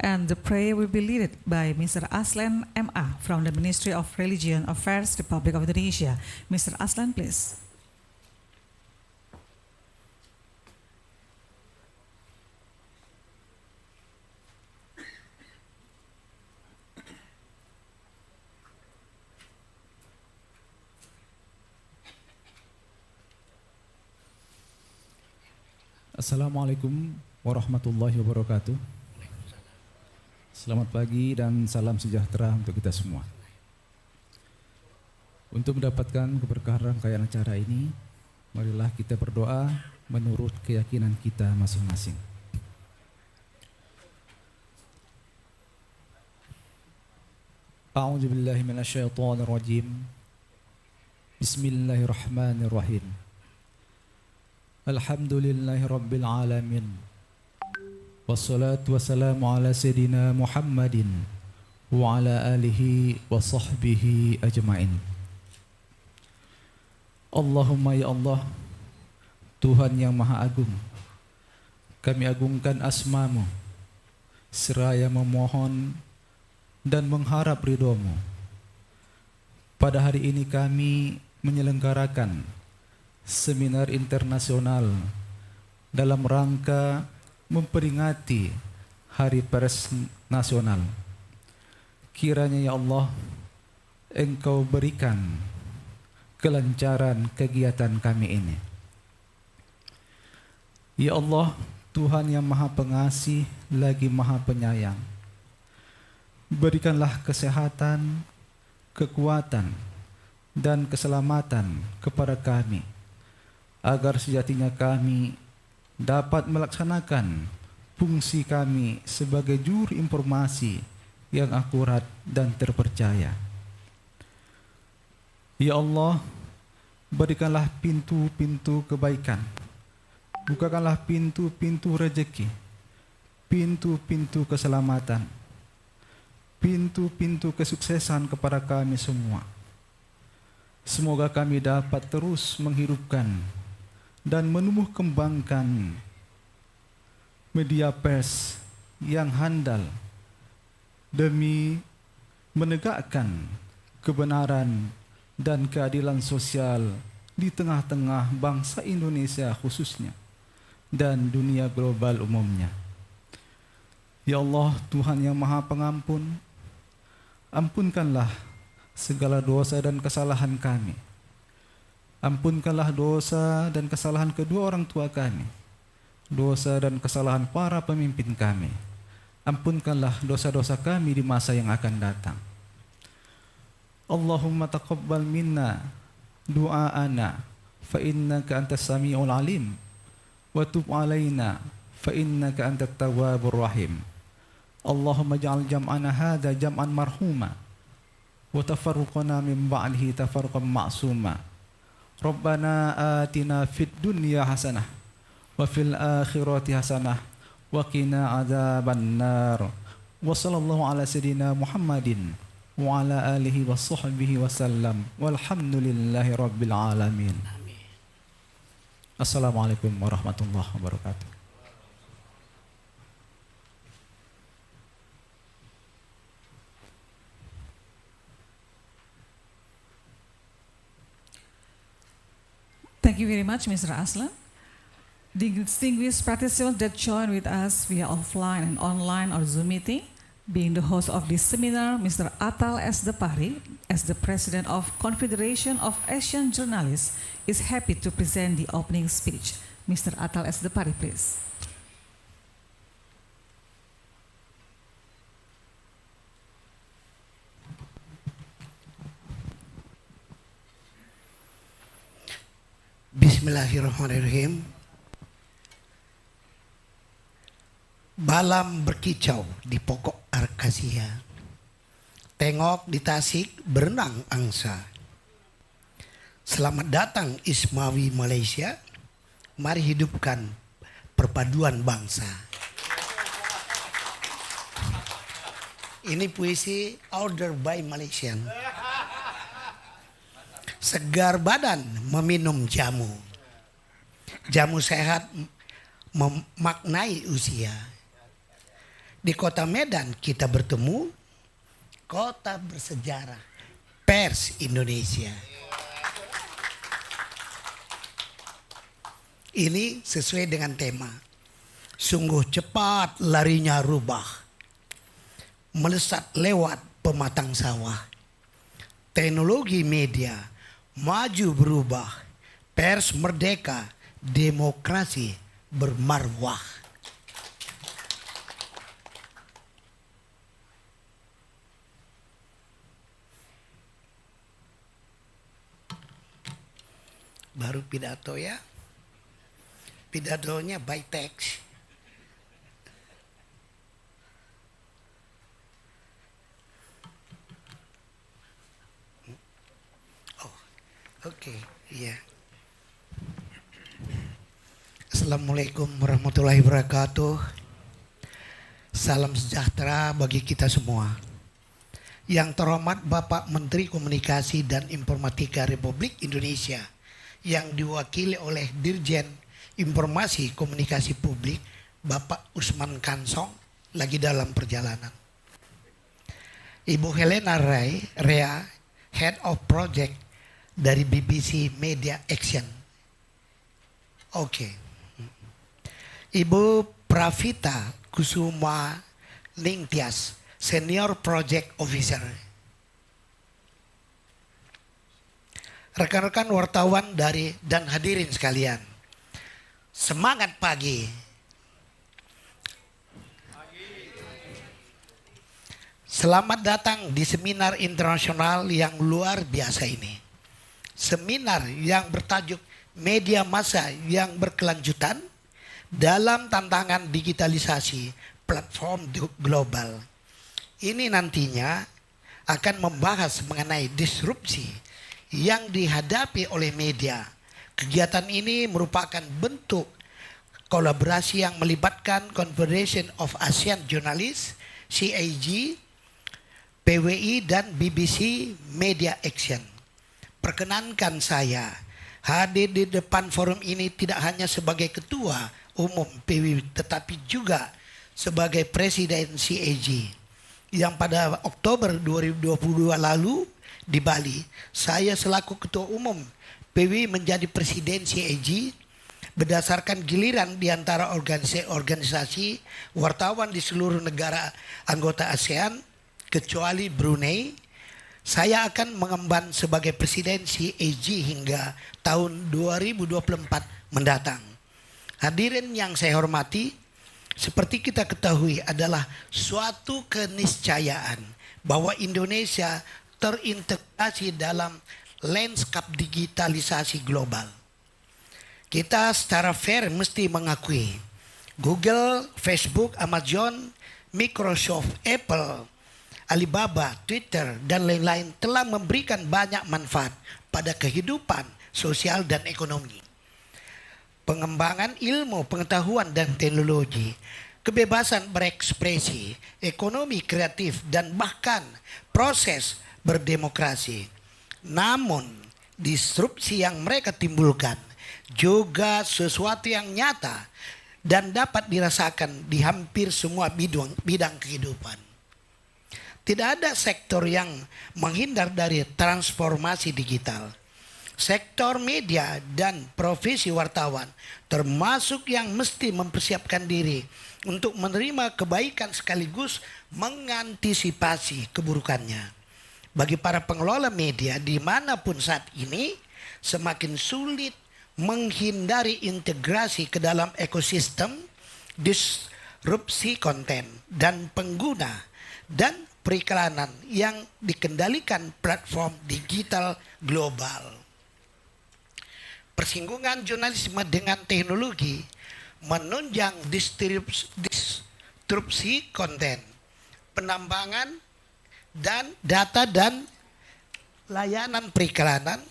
And the prayer will be led by Mr. Aslan MA from the Ministry of Religion Affairs, Republic of Indonesia. Mr. Aslan, please. Assalamualaikum warahmatullahi wabarakatuh. Selamat pagi dan salam sejahtera untuk kita semua. Untuk mendapatkan keberkahan rangkaian acara ini, marilah kita berdoa menurut keyakinan kita masing-masing. A'udzu billahi minasyaitonir rajim. Bismillahirrahmanirrahim. Alhamdulillahi rabbil alamin. Wassalatu wassalamu ala sayyidina Muhammadin wa ala alihi wa sahbihi ajma'in. Allahumma ya Allah, Tuhan yang Maha Agung, kami agungkan asma-Mu seraya memohon dan mengharap ridho-Mu. Pada hari ini kami menyelenggarakan seminar internasional dalam rangka memperingati Hari Pers Nasional. Kiranya ya Allah, Engkau berikan kelancaran kegiatan kami ini. Ya Allah, Tuhan yang Maha Pengasih lagi Maha Penyayang, berikanlah kesehatan, kekuatan, dan keselamatan kepada kami, agar sejatinya kami dapat melaksanakan fungsi kami sebagai juru informasi yang akurat dan terpercaya. Ya Allah, berikanlah pintu-pintu kebaikan, bukakanlah pintu-pintu rezeki, pintu-pintu keselamatan, pintu-pintu kesuksesan kepada kami semua. Semoga kami dapat terus menghidupkan dan menumbuh kembangkan media pers yang handal demi menegakkan kebenaran dan keadilan sosial di tengah-tengah bangsa Indonesia khususnya dan dunia global umumnya. Ya Allah, Tuhan yang Maha Pengampun, ampunkanlah segala dosa dan kesalahan kami. Ampunkanlah dosa dan kesalahan kedua orang tua kami, dosa dan kesalahan para pemimpin kami. Ampunkanlah dosa-dosa kami di masa yang akan datang. Allahumma taqabbal minna du'aana fa innaka antas sami'ul alim wa tub alaina fa innaka antat tawwabur rahim. Allahumma ja'al jam'ana hadza jam'an marhuma wa tafarruqana min ba'dihi tafarruqan ma'suma. Rabbana atina fid dunya hasanah wa fil akhirati hasanah wa qina adzabannar. Wa sallallahu ala sayyidina Muhammadin wa ala alihi wa sahbihi wasallam walhamdulillahi rabbil alamin. Assalamualaikum warahmatullahi wabarakatuh. Thank you very much, Mr. Aslan. The distinguished participants that join with us via offline and online or Zoom meeting, being the host of this seminar, Mr. Atal S. Depari, as the President of Confederation of Asian Journalists, is happy to present the opening speech. Mr. Atal S. Depari, please. Bismillahirrahmanirrahim. Balam berkicau di pokok akasia, tengok di Tasik berenang angsa. Selamat datang Ismawi Malaysia, mari hidupkan perpaduan bangsa. Ini puisi order by Malaysian. Segar badan meminum jamu. Jamu sehat memaknai usia. Di kota Medan kita bertemu, kota bersejarah, pers Indonesia. Ini sesuai dengan tema. Sungguh cepat larinya rubah, melesat lewat pematang sawah. Teknologi media maju berubah, pers merdeka, demokrasi bermarwah. Baru pidato ya. Pidatonya by text. Oh, oke, iya. Assalamualaikum warahmatullahi wabarakatuh. Salam sejahtera bagi kita semua. Yang terhormat Bapak Menteri Komunikasi dan Informatika Republik Indonesia yang diwakili oleh Dirjen Informasi Komunikasi Publik Bapak Usman Kansong lagi dalam perjalanan. Ibu Helena Rea, Head of Project dari BBC Media Action. Oke. Ibu Pravita Kusuma Ningtyas, Senior Project Officer. Rekan-rekan wartawan dan hadirin sekalian. Semangat pagi. Selamat datang di seminar internasional yang luar biasa ini. Seminar yang bertajuk Media Massa yang Berkelanjutan dalam Tantangan Digitalisasi Platform Global. Ini nantinya akan membahas mengenai disrupsi yang dihadapi oleh media. Kegiatan ini merupakan bentuk kolaborasi yang melibatkan Confederation of Asian Journalists, CAG, PWI dan BBC Media Action. Perkenankan saya hadir di depan forum ini tidak hanya sebagai Ketua Umum PWI tetapi juga sebagai Presiden CAG. Yang pada Oktober 2022 lalu di Bali, saya selaku Ketua Umum PWI menjadi Presiden CAG berdasarkan giliran di antara organisasi wartawan di seluruh negara anggota ASEAN kecuali Brunei. Saya akan mengemban sebagai Presiden CAG hingga tahun 2024 mendatang. Hadirin yang saya hormati, seperti kita ketahui adalah suatu keniscayaan bahwa Indonesia terintegrasi dalam lanskap digitalisasi global. Kita secara fair mesti mengakui Google, Facebook, Amazon, Microsoft, Apple, Alibaba, Twitter, dan lain-lain telah memberikan banyak manfaat pada kehidupan sosial dan ekonomi. Pengembangan ilmu, pengetahuan, dan teknologi, kebebasan berekspresi, ekonomi kreatif, dan bahkan proses berdemokrasi. Namun disrupsi yang mereka timbulkan juga sesuatu yang nyata dan dapat dirasakan di hampir semua bidang kehidupan. Tidak ada sektor yang menghindar dari transformasi digital. Sektor media dan profesi wartawan termasuk yang mesti mempersiapkan diri untuk menerima kebaikan sekaligus mengantisipasi keburukannya. Bagi para pengelola media dimanapun saat ini semakin sulit menghindari integrasi ke dalam ekosistem, disrupsi konten dan pengguna dan periklanan yang dikendalikan platform digital global. Persinggungan jurnalisme dengan teknologi menunjang disrupsi konten, penambangan dan data dan layanan periklanan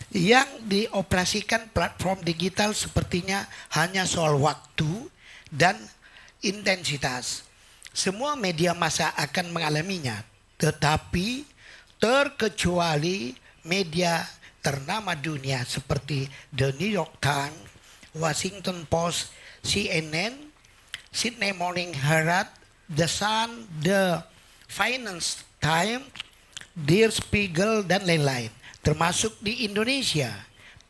yang dioperasikan platform digital sepertinya hanya soal waktu dan intensitas. Semua media massa akan mengalaminya, tetapi terkecuali media ternama dunia seperti The New York Times, Washington Post, CNN, Sydney Morning Herald, The Sun, The Finance Times, Der Spiegel, dan lain-lain. Termasuk di Indonesia,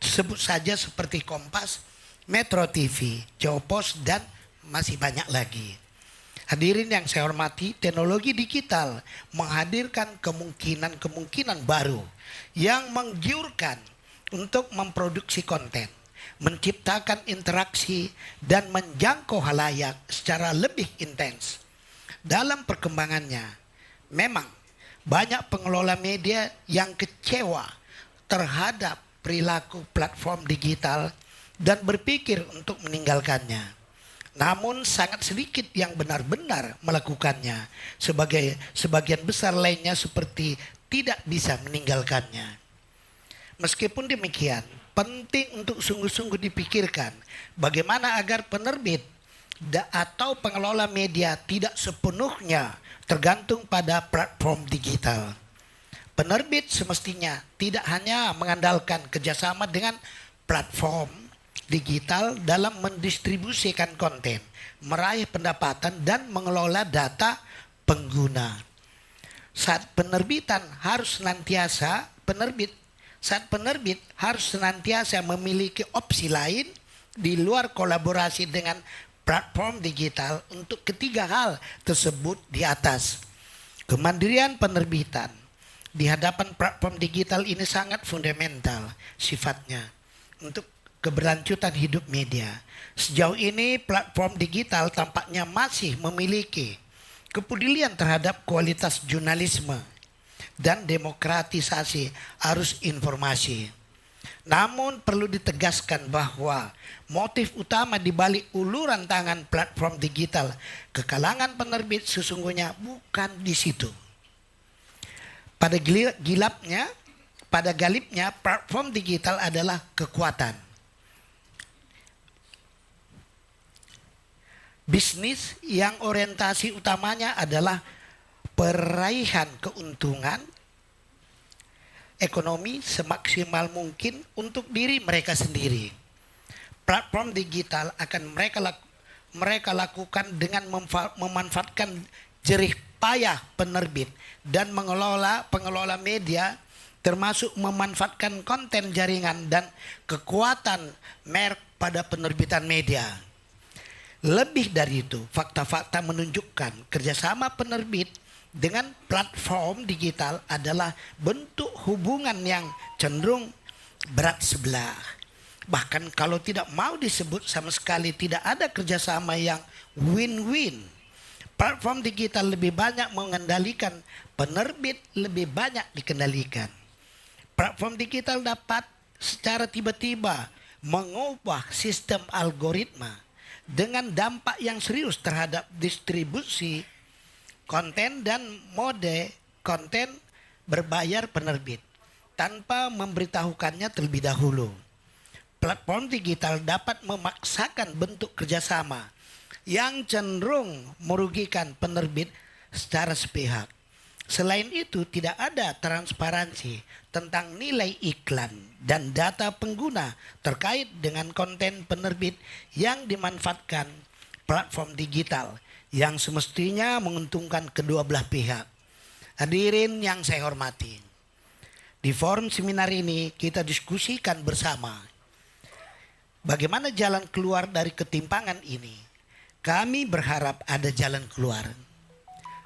sebut saja seperti Kompas, Metro TV, Jawa Post, dan masih banyak lagi. Hadirin yang saya hormati, teknologi digital menghadirkan kemungkinan-kemungkinan baru yang menggiurkan untuk memproduksi konten, menciptakan interaksi, dan menjangkau halayak secara lebih intens. Dalam perkembangannya, memang banyak pengelola media yang kecewa terhadap perilaku platform digital dan berpikir untuk meninggalkannya. Namun sangat sedikit yang benar-benar melakukannya. Sebagian besar lainnya seperti tidak bisa meninggalkannya. Meskipun demikian, penting untuk sungguh-sungguh dipikirkan bagaimana agar penerbit atau pengelola media tidak sepenuhnya tergantung pada platform digital. Penerbit semestinya tidak hanya mengandalkan kerjasama dengan platform digital dalam mendistribusikan konten, meraih pendapatan, dan mengelola data pengguna. Saat penerbit harus senantiasa memiliki opsi lain di luar kolaborasi dengan platform digital untuk ketiga hal tersebut di atas. Kemandirian penerbitan di hadapan platform digital ini sangat fundamental sifatnya untuk keberlanjutan hidup media. Sejauh ini platform digital tampaknya masih memiliki kepedulian terhadap kualitas jurnalisme dan demokratisasi arus informasi. Namun perlu ditegaskan bahwa motif utama di balik uluran tangan platform digital ke kalangan penerbit sesungguhnya bukan di situ. Pada galibnya platform digital adalah kekuatan bisnis yang orientasi utamanya adalah peraihan keuntungan ekonomi semaksimal mungkin untuk diri mereka sendiri. Platform digital akan mereka lakukan dengan memanfaatkan jerih payah penerbit dan pengelola media, termasuk memanfaatkan konten jaringan dan kekuatan merek pada penerbitan media. Lebih dari itu, fakta-fakta menunjukkan kerjasama penerbit dengan platform digital adalah bentuk hubungan yang cenderung berat sebelah. Bahkan kalau tidak mau disebut sama sekali tidak ada kerjasama yang win-win. Platform digital lebih banyak mengendalikan, penerbit lebih banyak dikendalikan. Platform digital dapat secara tiba-tiba mengubah sistem algoritma dengan dampak yang serius terhadap distribusi konten dan mode konten berbayar penerbit tanpa memberitahukannya terlebih dahulu. Platform digital dapat memaksakan bentuk kerjasama yang cenderung merugikan penerbit secara sepihak. Selain itu, tidak ada transparansi tentang nilai iklan dan data pengguna terkait dengan konten penerbit yang dimanfaatkan platform digital yang semestinya menguntungkan kedua belah pihak. Hadirin yang saya hormati, di forum seminar ini kita diskusikan bersama bagaimana jalan keluar dari ketimpangan ini. Kami berharap ada jalan keluar,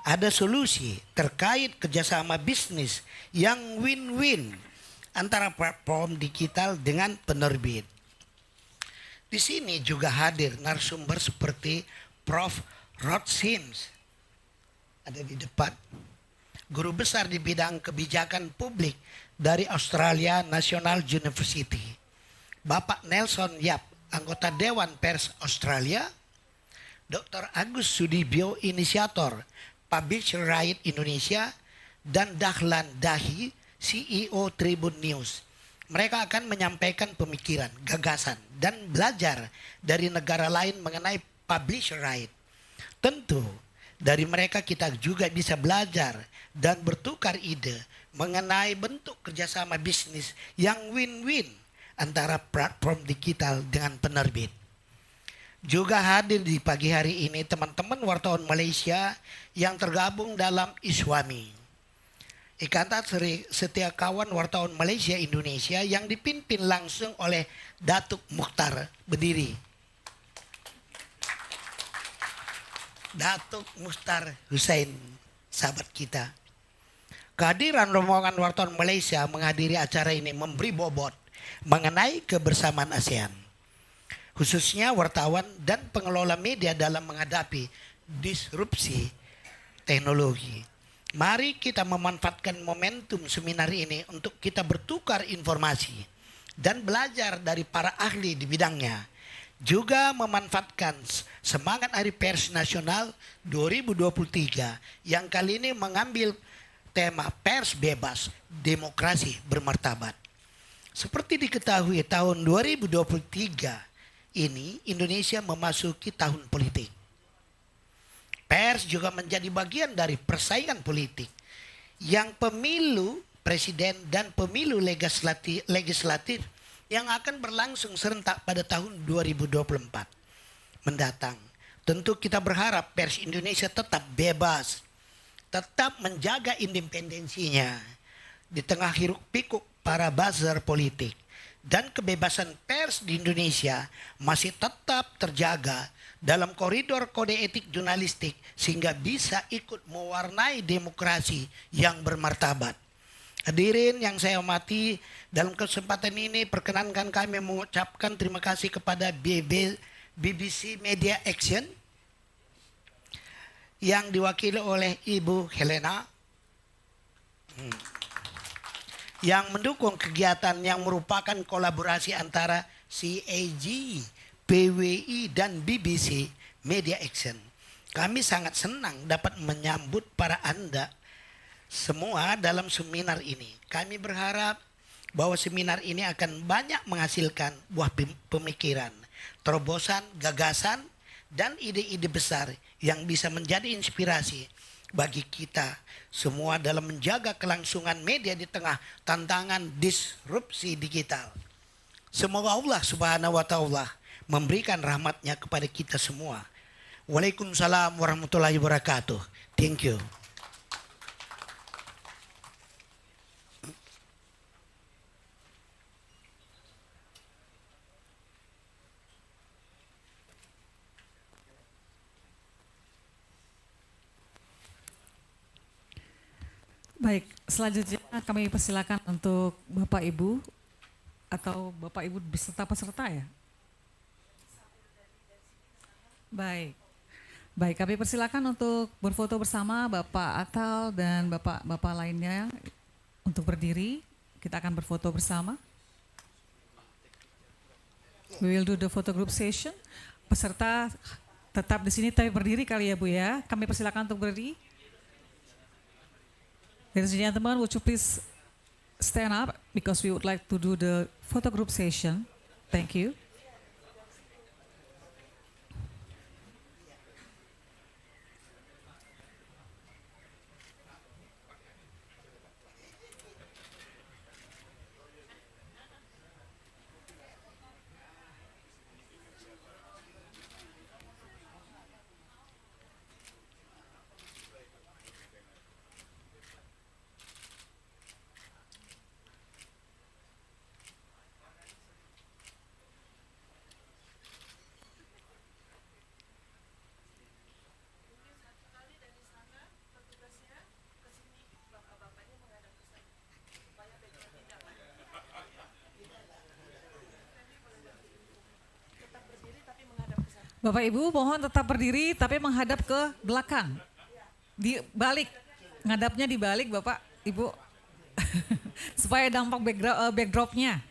ada solusi terkait kerjasama bisnis yang win-win antara platform digital dengan penerbit. Di sini juga hadir narasumber seperti Prof. Rod Sims, ada di depan, guru besar di bidang kebijakan publik dari Australia National University. Bapak Nelson Yap, anggota Dewan Pers Australia. Dr. Agus Sudibyo, inisiator Publisher Right Indonesia. Dan Dahlan Dahi, CEO Tribun News. Mereka akan menyampaikan pemikiran, gagasan, dan belajar dari negara lain mengenai publisher right. Tentu dari mereka kita juga bisa belajar dan bertukar ide mengenai bentuk kerjasama bisnis yang win-win antara platform digital dengan penerbit. Juga hadir di pagi hari ini teman-teman wartawan Malaysia yang tergabung dalam ISWAMI. Ikatan Setia Kawan Wartawan Malaysia Indonesia yang dipimpin langsung oleh Datuk Mukhtar. Berdiri. Datuk Mukhtar Hussein, sahabat kita. Kehadiran rombongan wartawan Malaysia menghadiri acara ini memberi bobot mengenai kebersamaan ASEAN. Khususnya wartawan dan pengelola media dalam menghadapi disrupsi teknologi. Mari kita memanfaatkan momentum seminar ini untuk kita bertukar informasi dan belajar dari para ahli di bidangnya. Juga memanfaatkan semangat Hari Pers Nasional 2023 yang kali ini mengambil tema pers bebas, demokrasi bermartabat. Seperti diketahui tahun 2023 ini Indonesia memasuki tahun politik. Pers juga menjadi bagian dari persaingan politik yang pemilu presiden dan pemilu legislatif yang akan berlangsung serentak pada tahun 2024 mendatang. Tentu kita berharap pers Indonesia tetap bebas, tetap menjaga independensinya di tengah hiruk pikuk para buzzer politik, dan kebebasan pers di Indonesia masih tetap terjaga dalam koridor kode etik jurnalistik sehingga bisa ikut mewarnai demokrasi yang bermartabat. Hadirin yang saya hormati, dalam kesempatan ini perkenankan kami mengucapkan terima kasih kepada BBC Media Action yang diwakili oleh Ibu Helena yang mendukung kegiatan yang merupakan kolaborasi antara CAG, PWI dan BBC Media Action. Kami sangat senang dapat menyambut para Anda semua dalam seminar ini. Kami berharap bahwa seminar ini akan banyak menghasilkan buah pemikiran, terobosan, gagasan, dan ide-ide besar yang bisa menjadi inspirasi bagi kita semua dalam menjaga kelangsungan media di tengah tantangan disrupsi digital. Semoga Allah Subhanahu wa Ta'ala memberikan rahmatnya kepada kita semua. Waalaikumsalam warahmatullahi wabarakatuh. Thank you. Baik, selanjutnya kami persilakan untuk Bapak Ibu atau Bapak Ibu beserta peserta ya. Baik. Baik, kami persilakan untuk berfoto bersama Bapak Atal dan Bapak-bapak lainnya untuk berdiri. Kita akan berfoto bersama. We will do the photo group session. Peserta tetap di sini tapi berdiri kali ya Bu ya. Kami persilakan untuk berdiri. Ladies and gentlemen, would you please stand up because we would like to do the photo group session. Thank you. Bapak Ibu mohon tetap berdiri tapi menghadap ke belakang. Di balik, ngadapnya di balik Bapak Ibu. Supaya dampak backdropnya.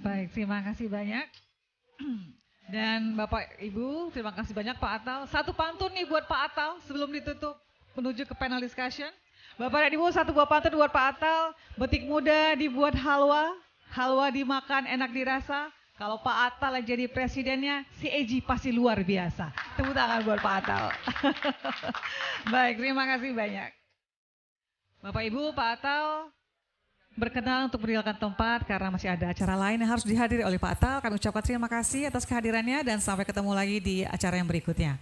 Baik, terima kasih banyak. Dan Bapak Ibu, terima kasih banyak Pak Atal. Satu pantun nih buat Pak Atal sebelum ditutup menuju ke panel discussion. Bapak dan Ibu, satu buah pantun buat Pak Atal. Betik muda dibuat halwa, halwa dimakan enak dirasa. Kalau Pak Atal yang jadi presidennya, si Eji pasti luar biasa. Tepuk tangan buat Pak Atal. Baik, terima kasih banyak. Bapak Ibu, Pak Atal berkenan untuk meninggalkan tempat karena masih ada acara lain yang harus dihadiri oleh Pak Atal. Kami ucapkan terima kasih atas kehadirannya dan sampai ketemu lagi di acara yang berikutnya.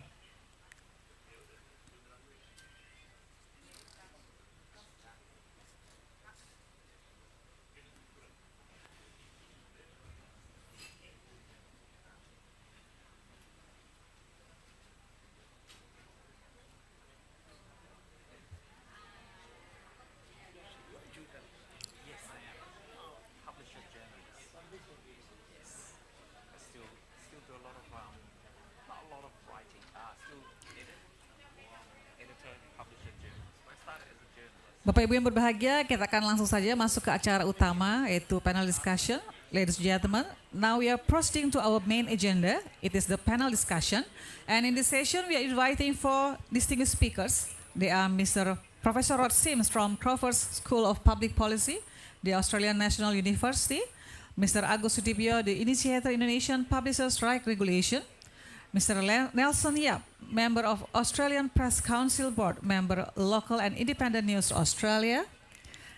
Bapak Ibu yang berbahagia, kita akan langsung saja masuk ke acara utama yaitu panel discussion. Ladies and gentlemen, now we are proceeding to our main agenda. It is the panel discussion. And in this session, we are inviting for distinguished speakers. They are Mr. Professor Rod Sims from Crawford School of Public Policy, the Australian National University. Mr. Agus Sudibyo, the initiator Indonesian Publishers' Right Regulation. Mr. Nelson Yap, member of Australian Press Council Board, member Local and Independent News Australia,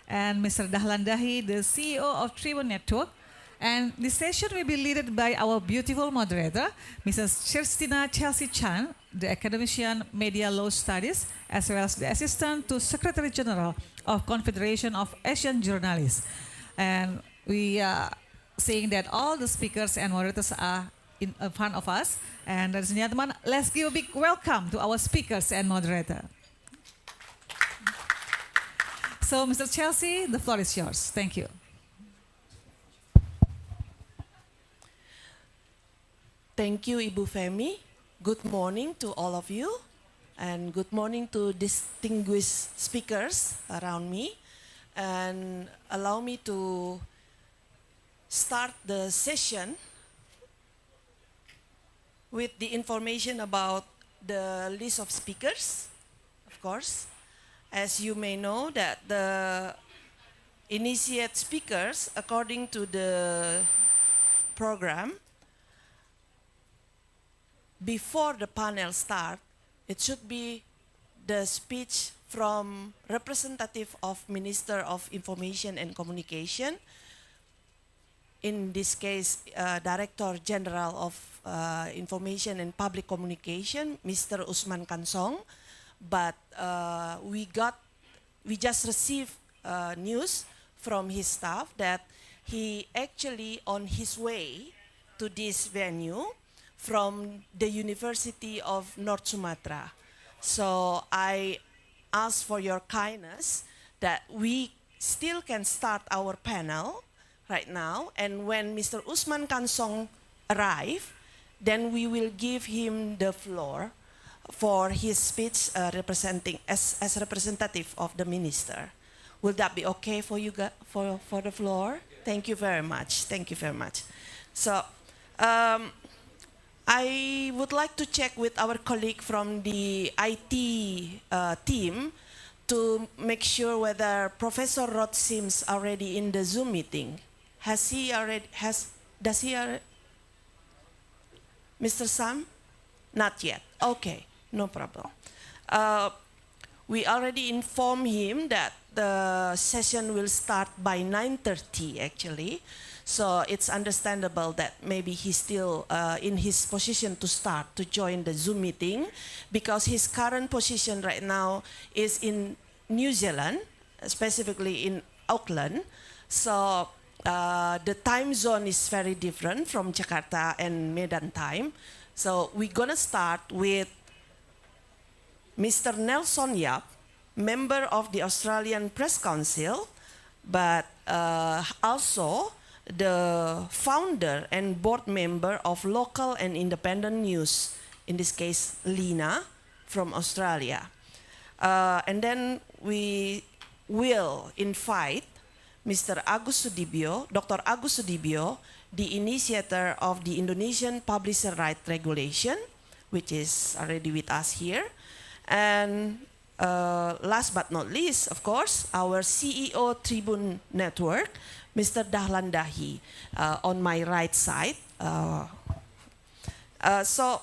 and Mr. Dahlan Dahi, the CEO of Tribun Network. And this session will be led by our beautiful moderator, Mrs. Kirstina Chelsea Chan, the academician Media Law Studies, as well as the assistant to Secretary General of Confederation of Asian Journalists. And we are seeing that all the speakers and moderators are in front of us. And ladies and gentlemen, let's give a big welcome to our speakers and moderator. So, Mr. Chelsea, the floor is yours. Thank you. Thank you, Ibu Femi. Good morning to all of you, and good morning to distinguished speakers around me. And allow me to start the session with the information about the list of speakers, of course. As you may know that the initiate speakers, according to the program, before the panel start, it should be the speech from representative of Minister of Information and Communication, in this case, Director General of Information and Public Communication, Mr. Usman Kansong. But we just received news from his staff that he actually on his way to this venue from the University of North Sumatra. So I ask for your kindness that we still can start our panel right now, and when Mr. Usman Kansong arrive, then we will give him the floor for his speech representing as representative of the minister. Will that be okay for you for the floor? Thank you very much. Thank you very much. So I would like to check with our colleague from the IT team to make sure whether Professor Rod Sims already in the Zoom meeting. Does he already, Mr. Sam? Not yet. Okay, no problem. We already informed him that the session will start by 9:30 actually. So it's understandable that maybe he's still in his position to start to join the Zoom meeting, because his current position right now is in New Zealand, specifically in Auckland. So the time zone is very different from Jakarta and Medan time. So we're gonna start with Mr. Nelson Yap, member of the Australian Press Council, but also the founder and board member of Local and Independent News, in this case Lina from Australia. And then we will invite Mr. Agus Sudibyo, Dr. Agus Sudibyo, the initiator of the Indonesian Publisher Right Regulation, which is already with us here. And last but not least, of course, our CEO Tribun Network, Mr. Dahlan Dahi, on my right side. So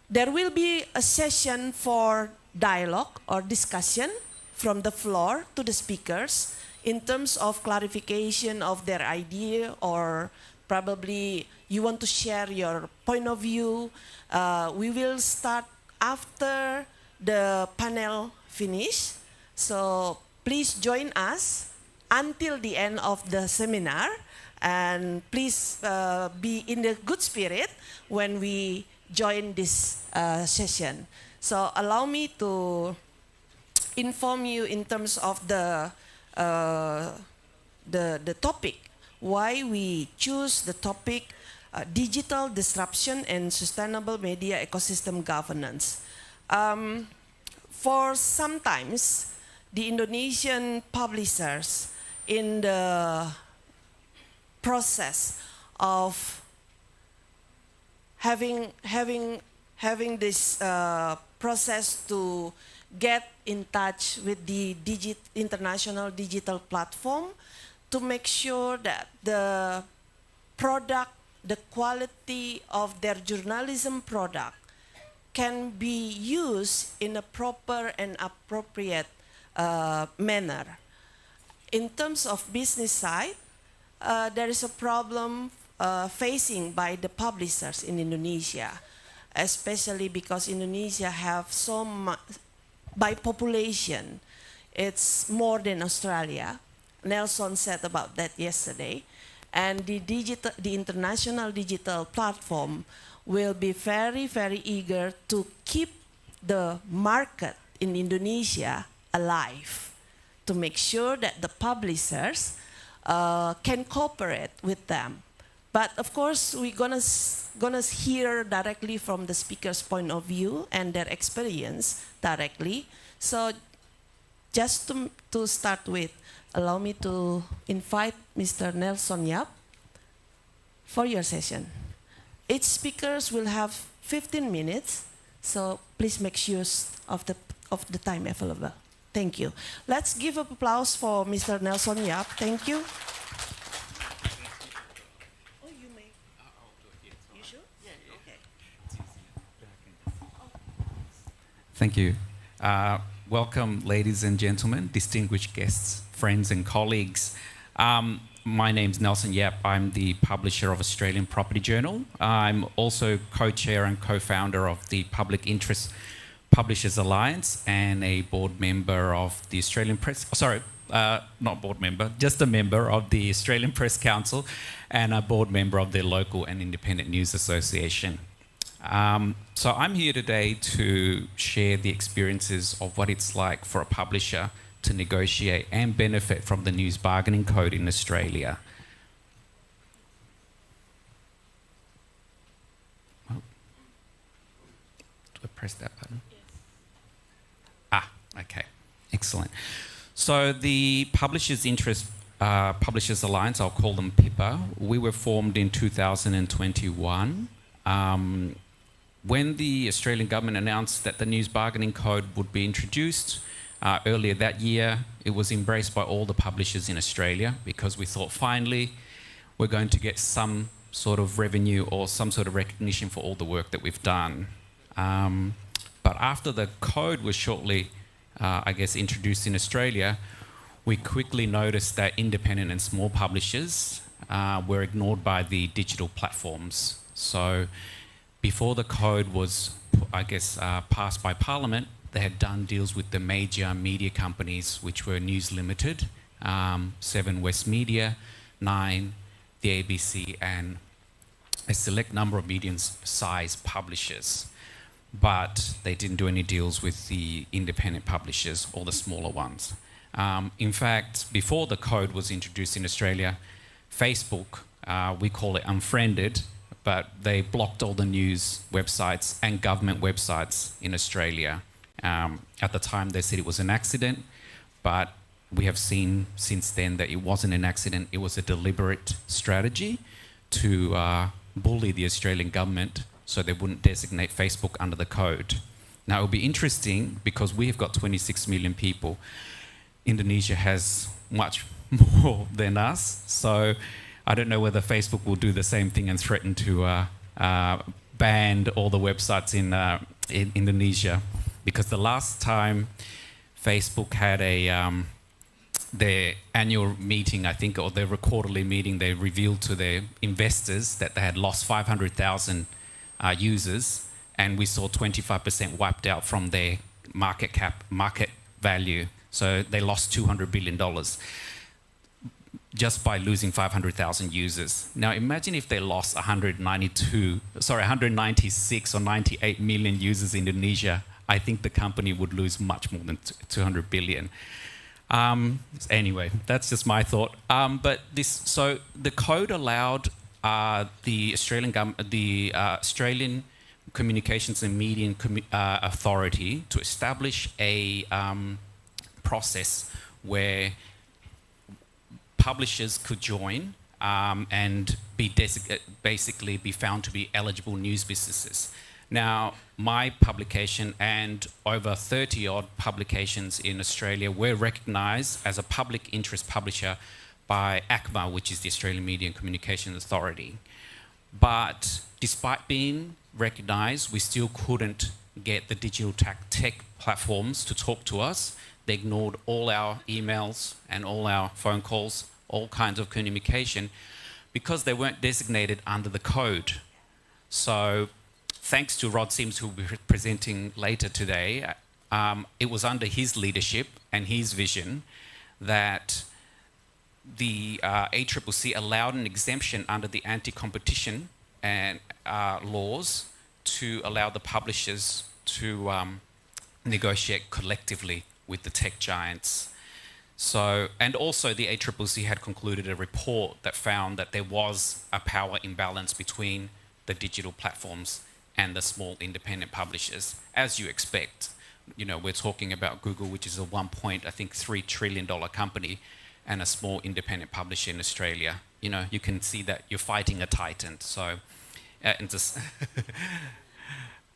there will be a session for dialogue or discussion from the floor to the speakers in terms of clarification of their idea, or probably you want to share your point of view. We will start after the panel finish. So please join us until the end of the seminar, and please be in the good spirit when we join this session. So allow me to inform you in terms of the topic, why we choose the topic digital disruption and sustainable media ecosystem governance. For sometimes the Indonesian publishers in the process of having this process to get in touch with the international digital platform to make sure that the product, the quality of their journalism product can be used in a proper and appropriate manner. In terms of business side, there is a problem facing by the publishers in Indonesia, especially because Indonesia have so much, by population, it's more than Australia. Nelson said about that yesterday. And the international digital platform will be very, very eager to keep the market in Indonesia alive, to make sure that the publishers can cooperate with them. But of course, we're gonna hear directly from the speaker's point of view and their experience directly. So just to start with, allow me to invite Mr. Nelson Yap for your session. Each speakers will have 15 minutes, so please make use of the time available. Thank you. Let's give an applause for Mr. Nelson Yap. Thank you. Oh, you may. You sure? Yeah, okay. Thank you. Welcome, ladies and gentlemen, distinguished guests, friends and colleagues. My name's Nelson Yap. I'm the publisher of Australian Property Journal. I'm also co-chair and co-founder of the Public Interest Publishers Alliance and a board member of the Australian Press... not board member, just a member of the Australian Press Council and a board member of the Local and Independent News Association. So I'm here today to share the experiences of what it's like for a publisher to negotiate and benefit from the News Bargaining Code in Australia. Oh. Do I press that button? Yes. Okay, excellent. So the Publishers Alliance, I'll call them PIPA, we were formed in 2021. When the Australian government announced that the News Bargaining Code would be introduced earlier that year, it was embraced by all the publishers in Australia because we thought finally we're going to get some sort of revenue or some sort of recognition for all the work that we've done. But after the code was shortly, introduced in Australia, we quickly noticed that independent and small publishers were ignored by the digital platforms. So before the code was, passed by Parliament, they had done deals with the major media companies, which were News Limited, 7 West Media, 9, the ABC, and a select number of medium-sized publishers. But they didn't do any deals with the independent publishers or the smaller ones. In fact, before the code was introduced in Australia, Facebook, we call it unfriended, but they blocked all the news websites and government websites in Australia. At the time, they said it was an accident, but we have seen since then that it wasn't an accident. It was a deliberate strategy to bully the Australian government so they wouldn't designate Facebook under the code. Now, it'll be interesting because we've got 26 million people. Indonesia has much more than us. So I don't know whether Facebook will do the same thing and threaten to ban all the websites in Indonesia. Because the last time Facebook had their annual meeting, I think, or their quarterly meeting, they revealed to their investors that they had lost 500,000 users, and we saw 25% wiped out from their market value. So they lost $200 billion just by losing 500,000 users. Now imagine if they lost 196 or 98 million users in Indonesia. I think the company would lose much more than 200 billion. Anyway, that's just my thought. So the code allowed the Australian Communications and Media Authority to establish a process where publishers could join and basically be found to be eligible news businesses. Now, my publication and over 30 odd publications in Australia were recognised as a public interest publisher by ACMA, which is the Australian Media and Communications Authority. But despite being recognised, we still couldn't get the digital tech platforms to talk to us. They ignored all our emails and all our phone calls, all kinds of communication, because they weren't designated under the code. So thanks to Rod Sims, who will be presenting later today, it was under his leadership and his vision that the ACCC allowed an exemption under the anti-competition and laws to allow the publishers to negotiate collectively with the tech giants. So, and also the ACCC had concluded a report that found that there was a power imbalance between the digital platforms and the small independent publishers, as you expect. You know, we're talking about Google, which is a $1.3 trillion company, and a small independent publisher in Australia. You know, you can see that you're fighting a titan. So, and just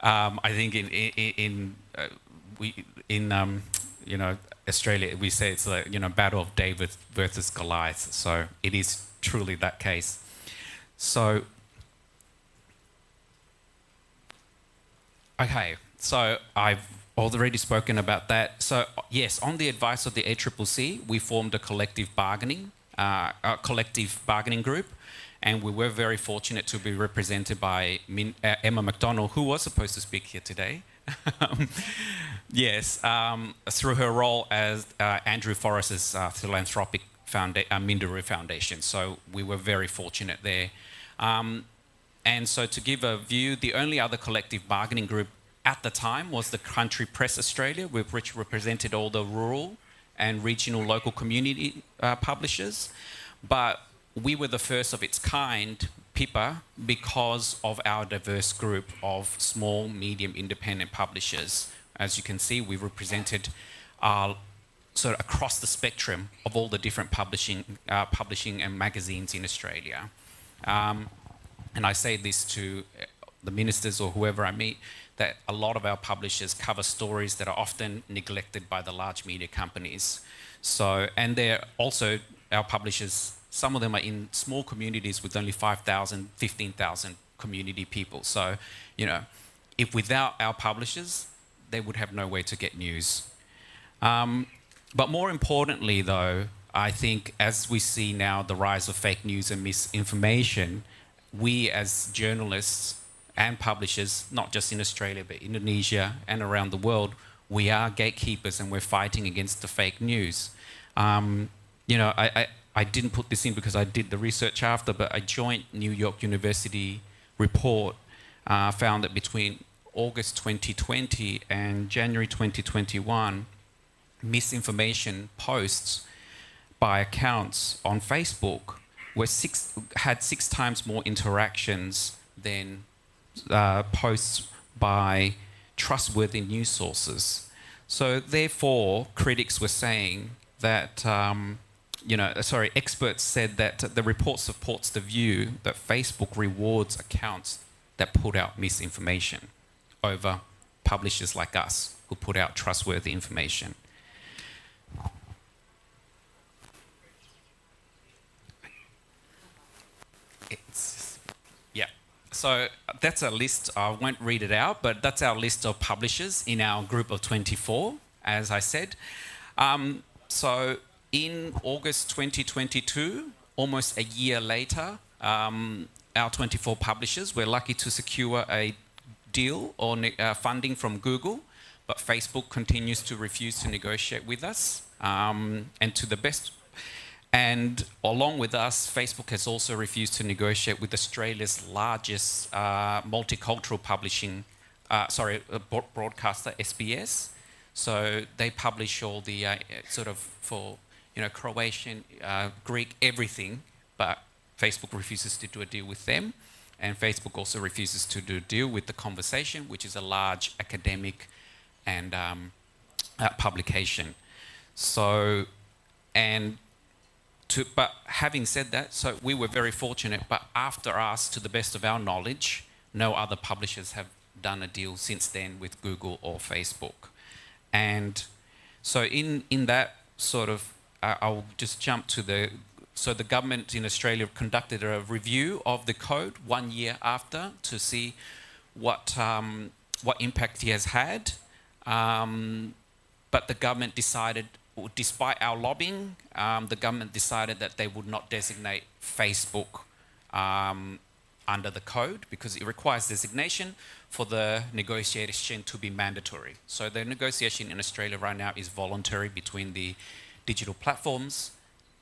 I think in Australia, we say it's like, battle of David versus Goliath. So it is truly that case. So, okay, so I've already spoken about that. So yes, on the advice of the ACCC, we formed a collective bargaining group, and we were very fortunate to be represented by Emma McDonald, who was supposed to speak here today. Yes, through her role as Andrew Forrest's philanthropic Manduru Foundation. So we were very fortunate there. And so to give a view, the only other collective bargaining group at the time was the Country Press Australia, which represented all the rural and regional local community publishers. But we were the first of its kind, PIPA, because of our diverse group of small, medium, independent publishers. As you can see, we represented sort of across the spectrum of all the different publishing and magazines in Australia. And I say this to the ministers or whoever I meet, that a lot of our publishers cover stories that are often neglected by the large media companies. So, and they're also, our publishers, some of them are in small communities with only 5,000, 15,000 community people. So, if without our publishers, they would have no way to get news. But more importantly, though, I think as we see now the rise of fake news and misinformation, we as journalists and publishers, not just in Australia, but Indonesia and around the world, we are gatekeepers and we're fighting against the fake news. I didn't put this in because I did the research after, but a joint New York University report found that between August 2020 and January 2021, misinformation posts by accounts on Facebook had 6 times more interactions than posts by trustworthy news sources. So therefore, critics were saying that experts said that the report supports the view that Facebook rewards accounts that put out misinformation over publishers like us who put out trustworthy information. So that's a list. I won't read it out, but that's our list of publishers in our group of 24, as I said. So in August 2022, almost a year later, our 24 publishers were lucky to secure a deal or funding from Google, but Facebook continues to refuse to negotiate with us. And along with us, Facebook has also refused to negotiate with Australia's largest multicultural broadcaster, SBS. So they publish all the Croatian, Greek, everything, but Facebook refuses to do a deal with them. And Facebook also refuses to do a deal with The Conversation, which is a large academic and publication. But having said that, so we were very fortunate, but after us, to the best of our knowledge, no other publishers have done a deal since then with Google or Facebook. And so in that sort of, I'll just jump to the government in Australia conducted a review of the code 1 year after to see what impact it has had. But the government decided, despite our lobbying, the government decided that they would not designate Facebook under the code because it requires designation for the negotiation to be mandatory. So the negotiation in Australia right now is voluntary between the digital platforms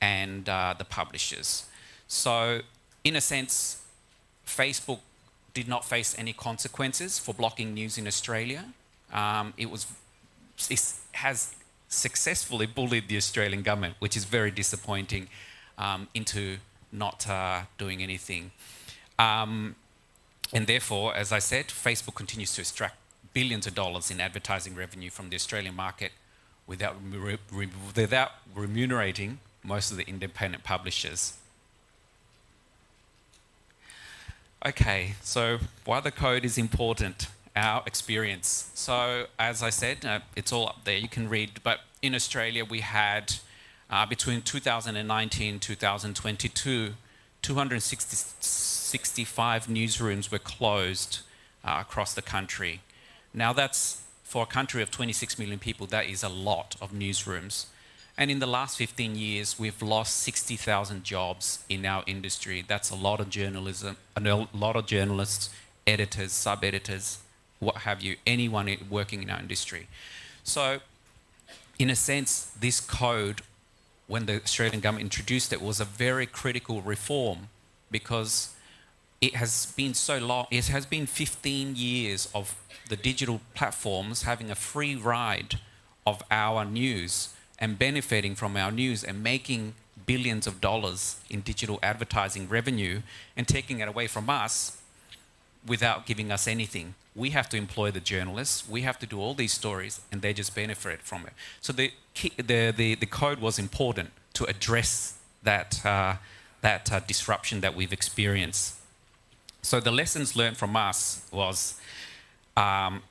and the publishers. So in a sense, Facebook did not face any consequences for blocking news in Australia. It has successfully bullied the Australian government, which is very disappointing, into not doing anything. And therefore, as I said, Facebook continues to extract billions of dollars in advertising revenue from the Australian market without remunerating most of the independent publishers. Okay, so why the code is important, our experience. So as I said, it's all up there, you can read, but in Australia we had between 2019 and 2022, 265 newsrooms were closed across the country. Now that's, for a country of 26 million people, that is a lot of newsrooms. And in the last 15 years, we've lost 60,000 jobs in our industry. That's a lot of journalism, a lot of journalists, editors, sub-editors, what have you, anyone working in our industry. So, in a sense, this code, when the Australian government introduced it, was a very critical reform because it has been so long, it has been 15 years of the digital platforms having a free ride of our news and benefiting from our news and making billions of dollars in digital advertising revenue and taking it away from us without giving us anything. We have to employ the journalists, we have to do all these stories, and they just benefit from it. So the code was important to address that disruption that we've experienced. So the lessons learned from us was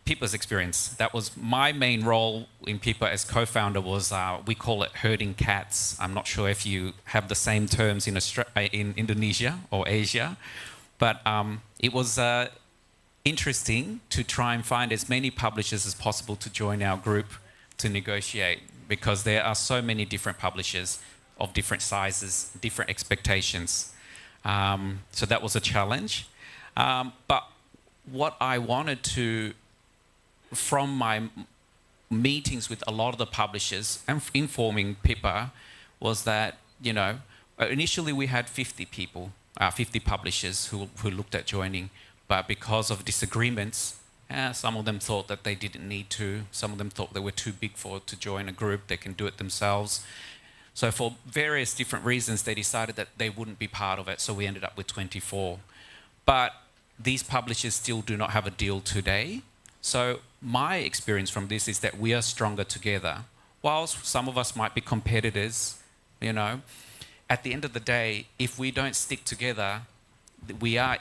People's experience. That was my main role in People as co-founder was, we call it herding cats. I'm not sure if you have the same terms in Indonesia or Asia, but it was interesting to try and find as many publishers as possible to join our group to negotiate, because there are so many different publishers of different sizes, different expectations. So that was a challenge. But what I wanted to, from my meetings with a lot of the publishers and informing Pippa, was that, you know, initially we had 50 people, 50 publishers who looked at joining, but because of disagreements, some of them thought that they didn't need to, some of them thought they were too big to join a group, they can do it themselves. So for various different reasons, they decided that they wouldn't be part of it, so we ended up with 24. But these publishers still do not have a deal today. So my experience from this is that we are stronger together. Whilst some of us might be competitors, you know. At the end of the day, if we don't stick together, we are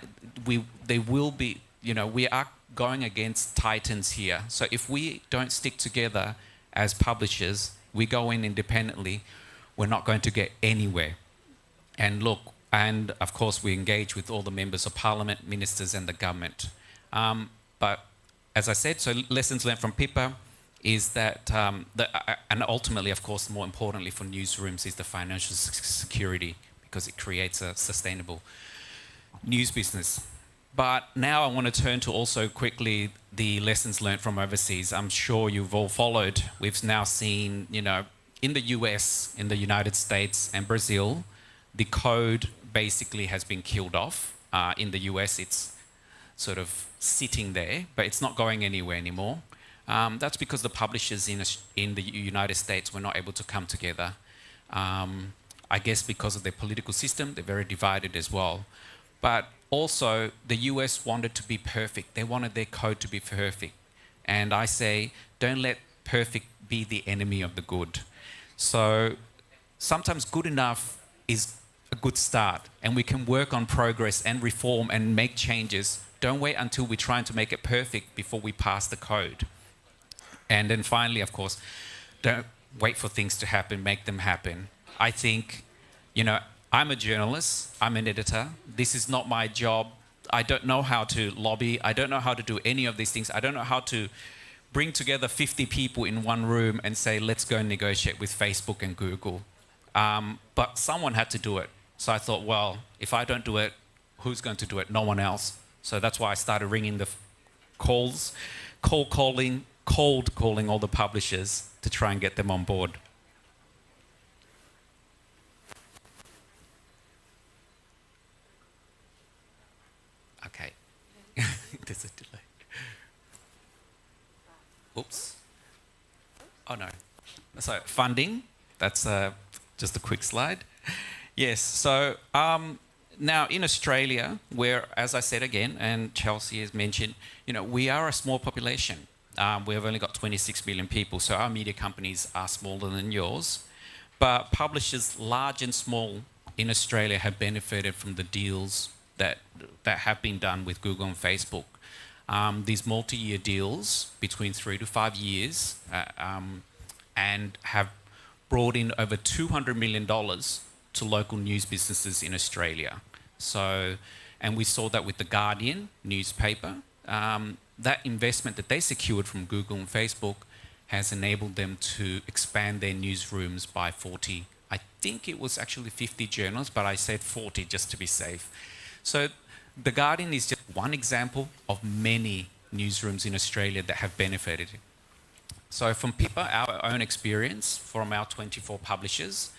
going against titans here. So if we don't stick together as publishers, we go in independently, we're not going to get anywhere. And look, and of course we engage with all the members of parliament, ministers and the government. But as I said, so lessons learned from PIPA is that, and ultimately, of course, more importantly for newsrooms is the financial security, because it creates a sustainable news business. But now I want to turn to also quickly the lessons learned from overseas. I'm sure you've all followed. We've now seen, you know, in the US, in the United States and Brazil, the code basically has been killed off. In the US, it's sort of sitting there, but it's not going anywhere anymore. That's because the publishers in the United States were not able to come together. I guess because of their political system, they're very divided as well. But also, the US wanted to be perfect. They wanted their code to be perfect. And I say, don't let perfect be the enemy of the good. So sometimes good enough is a good start, and we can work on progress and reform and make changes. Don't wait until we're trying to make it perfect before we pass the code. And then finally, of course, don't wait for things to happen, make them happen. I think, you know, I'm a journalist, I'm an editor. This is not my job. I don't know how to lobby. I don't know how to do any of these things. I don't know how to bring together 50 people in one room and say, let's go and negotiate with Facebook and Google. But someone had to do it. So I thought, well, if I don't do it, who's going to do it? No one else. So that's why I started ringing the calls, cold calling all the publishers to try and get them on board. Okay. There's a delay. Oops. Oh no. So funding, that's just a quick slide. Yes, so now in Australia, where, as I said again, and Chelsea has mentioned, you know, we are a small population. We have only got 26 million people, so our media companies are smaller than yours. But publishers, large and small, in Australia have benefited from the deals that have been done with Google and Facebook. These multi-year deals between 3 to 5 years and have brought in over $200 million to local news businesses in Australia. So, and we saw that with the Guardian newspaper. That investment that they secured from Google and Facebook has enabled them to expand their newsrooms by 40. I think it was actually 50 journals, but I said 40 just to be safe. So the Guardian is just one example of many newsrooms in Australia that have benefited. So from PIPA, our own experience from our 24 publishers,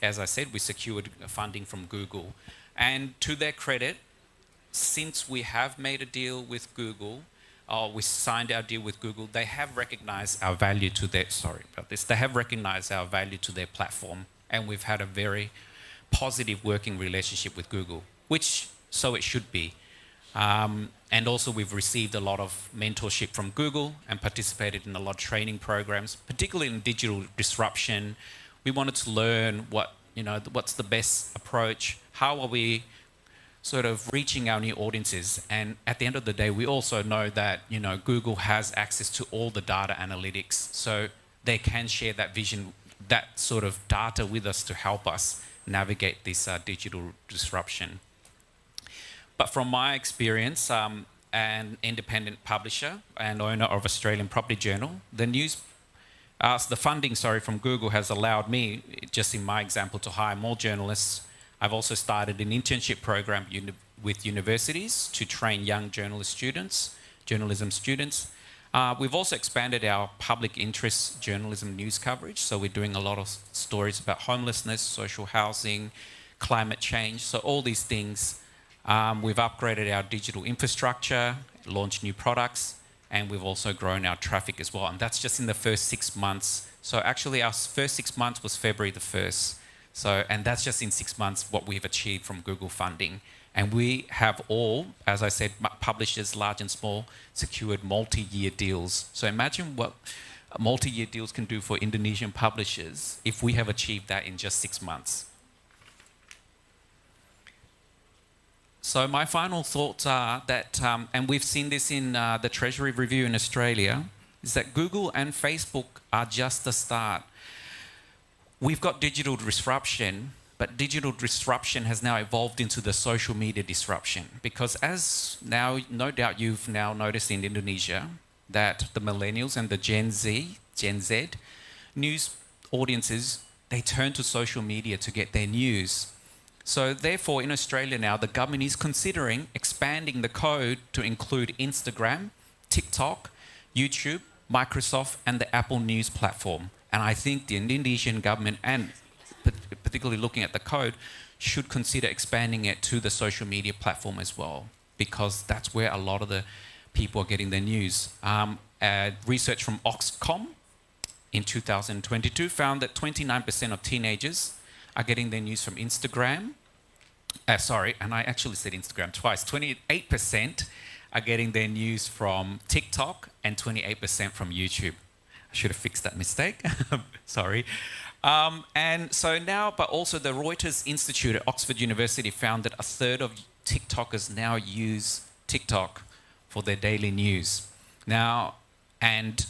as I said, we secured funding from Google. And to their credit, since we have made a deal with Google, we signed our deal with Google, they have recognized our value to their, they have recognized our value to their platform. And we've had a very positive working relationship with Google, which so it should be. And also we've received a lot of mentorship from Google and participated in a lot of training programs, particularly in digital disruption. We wanted to learn what's the best approach, how are we sort of reaching our new audiences. And at the end of the day, we also know that, you know, Google has access to all the data analytics, so they can share that vision, that sort of data with us to help us navigate this digital disruption. But from my experience, an independent publisher and owner of Australian Property Journal, the funding from Google has allowed me, just in my example, to hire more journalists. I've also started an internship program with universities to train young journalism students. We've also expanded our public interest journalism news coverage. So we're doing a lot of stories about homelessness, social housing, climate change. So all these things. We've upgraded our digital infrastructure, launched new products, and we've also grown our traffic as well. And that's just in the first 6 months. So actually our first 6 months was February the 1st. So, and that's just in 6 months what we've achieved from Google funding. And we have all, as I said, publishers, large and small, secured multi-year deals. So imagine what multi-year deals can do for Indonesian publishers if we have achieved that in just 6 months. So my final thoughts are that, and we've seen this in the Treasury Review in Australia, is that Google and Facebook are just the start. We've got digital disruption, but digital disruption has now evolved into the social media disruption, because as now, no doubt you've now noticed in Indonesia that the millennials and the Gen Z news audiences, they turn to social media to get their news. So therefore, in Australia now, the government is considering expanding the code to include Instagram, TikTok, YouTube, Microsoft, and the Apple News platform. And I think the Indonesian government, and particularly looking at the code, should consider expanding it to the social media platform as well, because that's where a lot of the people are getting their news. Research from Oxcom in 2022 found that 29% of teenagers are getting their news from Instagram. And I actually said Instagram twice. 28% are getting their news from TikTok and 28% from YouTube. I should have fixed that mistake. Sorry. And so now, but also the Reuters Institute at Oxford University found that a third of TikTokers now use TikTok for their daily news. Now, and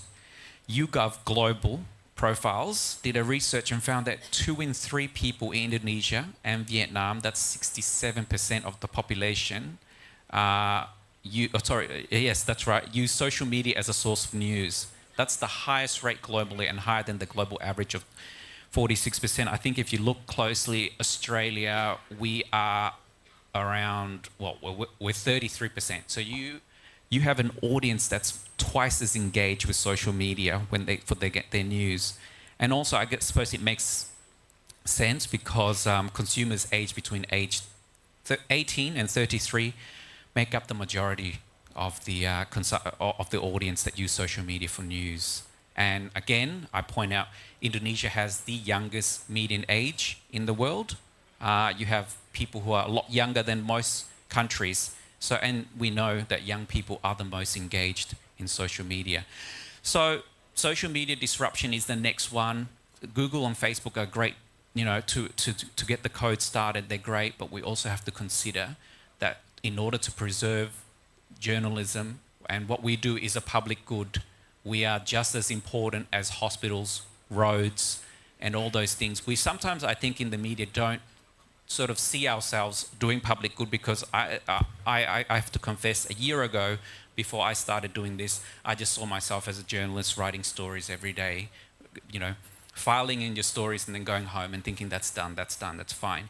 YouGov Global Profiles did a research and found that 2 in 3 people in Indonesia and Vietnam, that's 67% of the population, yes, that's right, use social media as a source of news. That's the highest rate globally and higher than the global average of 46%. I think if you look closely, Australia, we are around, well, we're 33%. So you have an audience that's twice as engaged with social media when they get their news. And also, I suppose it makes sense because consumers aged between age 18 and 33 make up the majority of the audience that use social media for news. And again, I point out, Indonesia has the youngest median age in the world. You have people who are a lot younger than most countries. So, and we know that young people are the most engaged in social media. So social media disruption is the next one. Google and Facebook are great, you know, to get the code started, they're great, but we also have to consider that in order to preserve journalism, and what we do is a public good, we are just as important as hospitals, roads, and all those things. We sometimes, I think, in the media don't sort of see ourselves doing public good, because I have to confess, a year ago, before I started doing this, I just saw myself as a journalist writing stories every day, you know, filing in your stories and then going home and thinking that's done, that's fine.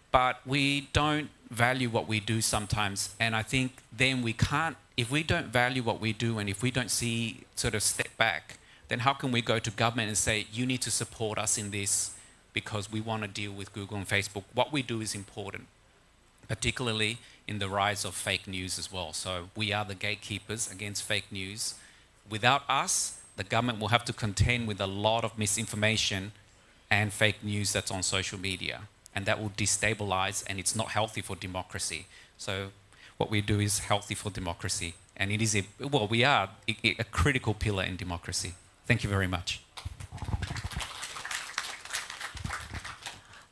But we don't value what we do sometimes, and I think then we can't, if we don't value what we do and if we don't see, sort of step back, then how can we go to government and say, you need to support us in this because we want to deal with Google and Facebook? What we do is important, particularly in the rise of fake news as well. So we are the gatekeepers against fake news. Without us, the government will have to contend with a lot of misinformation and fake news that's on social media. And that will destabilize, and it's not healthy for democracy. So what we do is healthy for democracy. And it is, we are a critical pillar in democracy. Thank you very much.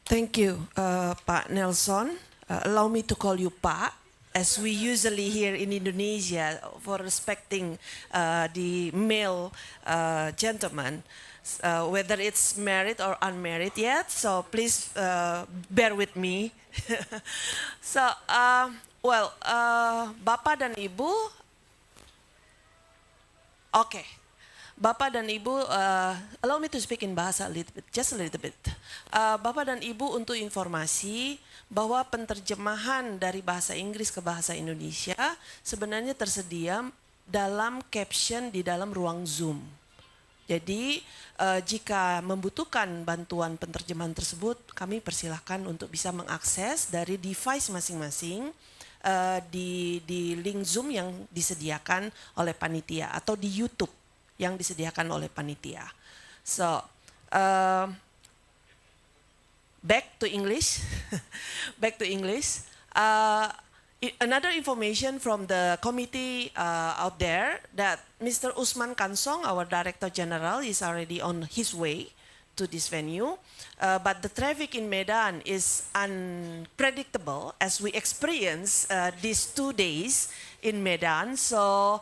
Thank you, Pak Nelson. Allow me to call you Pak, as we usually here in Indonesia, for respecting the male gentleman, whether it's married or unmarried yet. So please bear with me. So, Bapak dan Ibu, okay. Bapak dan Ibu, allow me to speak in bahasa a little bit, just a little bit. Bapak dan Ibu, untuk informasi bahwa penterjemahan dari bahasa Inggris ke bahasa Indonesia sebenarnya tersedia dalam caption di dalam ruang Zoom. Jadi jika membutuhkan bantuan penterjemahan tersebut, kami persilahkan untuk bisa mengakses dari device masing-masing di link Zoom yang disediakan oleh panitia atau di YouTube yang disediakan oleh panitia. So, back to English. Back to English. Another information from the committee out there that Mr. Usman Kansong, our Director General, is already on his way to this venue. But the traffic in Medan is unpredictable as we experience these 2 days in Medan. So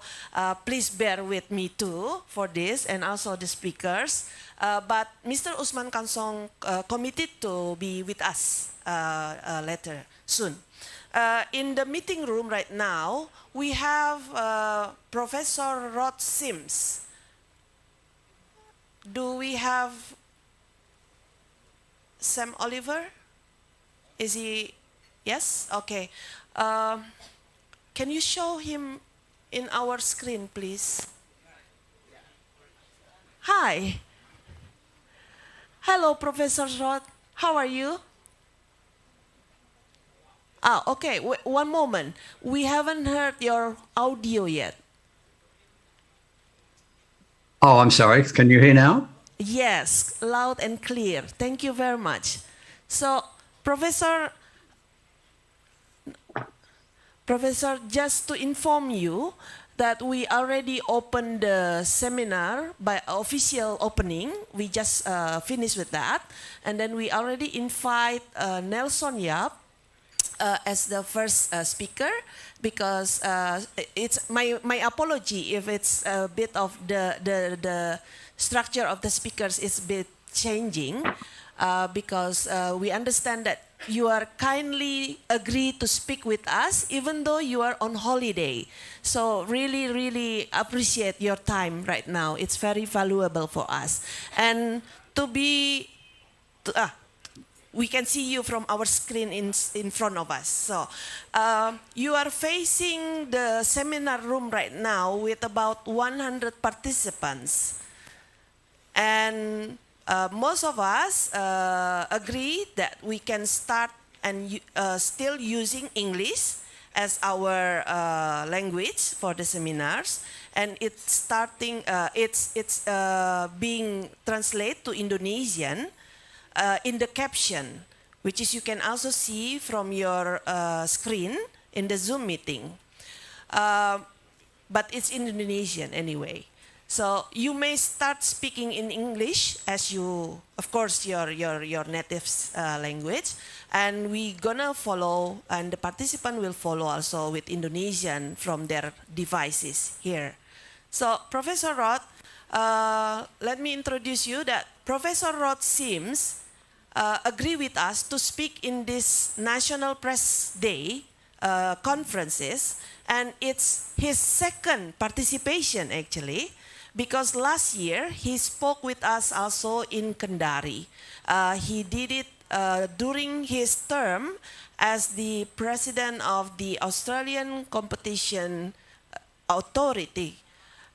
please bear with me too for this and also the speakers. But Mr. Usman Kansong committed to be with us later soon. In the meeting room right now, we have Professor Rod Sims. Do we have Sam Oliver? Is he? Yes? Okay. Can you show him in our screen, please? Hi. Hello, Professor Rod. How are you? Okay. One moment. We haven't heard your audio yet. Oh, I'm sorry. Can you hear now? Yes, loud and clear. Thank you very much. So, Professor, just to inform you that we already opened the seminar by official opening. We just finished with that. And then we already invite Nelson Yap as the first speaker, because it's my apology if it's a bit of the structure of the speakers is a bit changing, because we understand that you are kindly agree to speak with us even though you are on holiday. So really appreciate your time right now. It's very valuable for us. And we can see you from our screen in front of us. So you are facing the seminar room right now with about 100 participants. And most of us agree that we can start and still using English as our language for the seminars. And it's being translated to Indonesian in the caption, which is you can also see from your screen in the Zoom meeting. But it's in Indonesian anyway. So you may start speaking in English as you, of course, your native language, and we gonna follow, and the participant will follow also with Indonesian from their devices here. So Professor Rod, let me introduce you that Professor Rod Sims agree with us to speak in this National Press Day conferences, and it's his second participation actually, because last year he spoke with us also in Kendari. He did it during his term as the president of the Australian Competition Authority.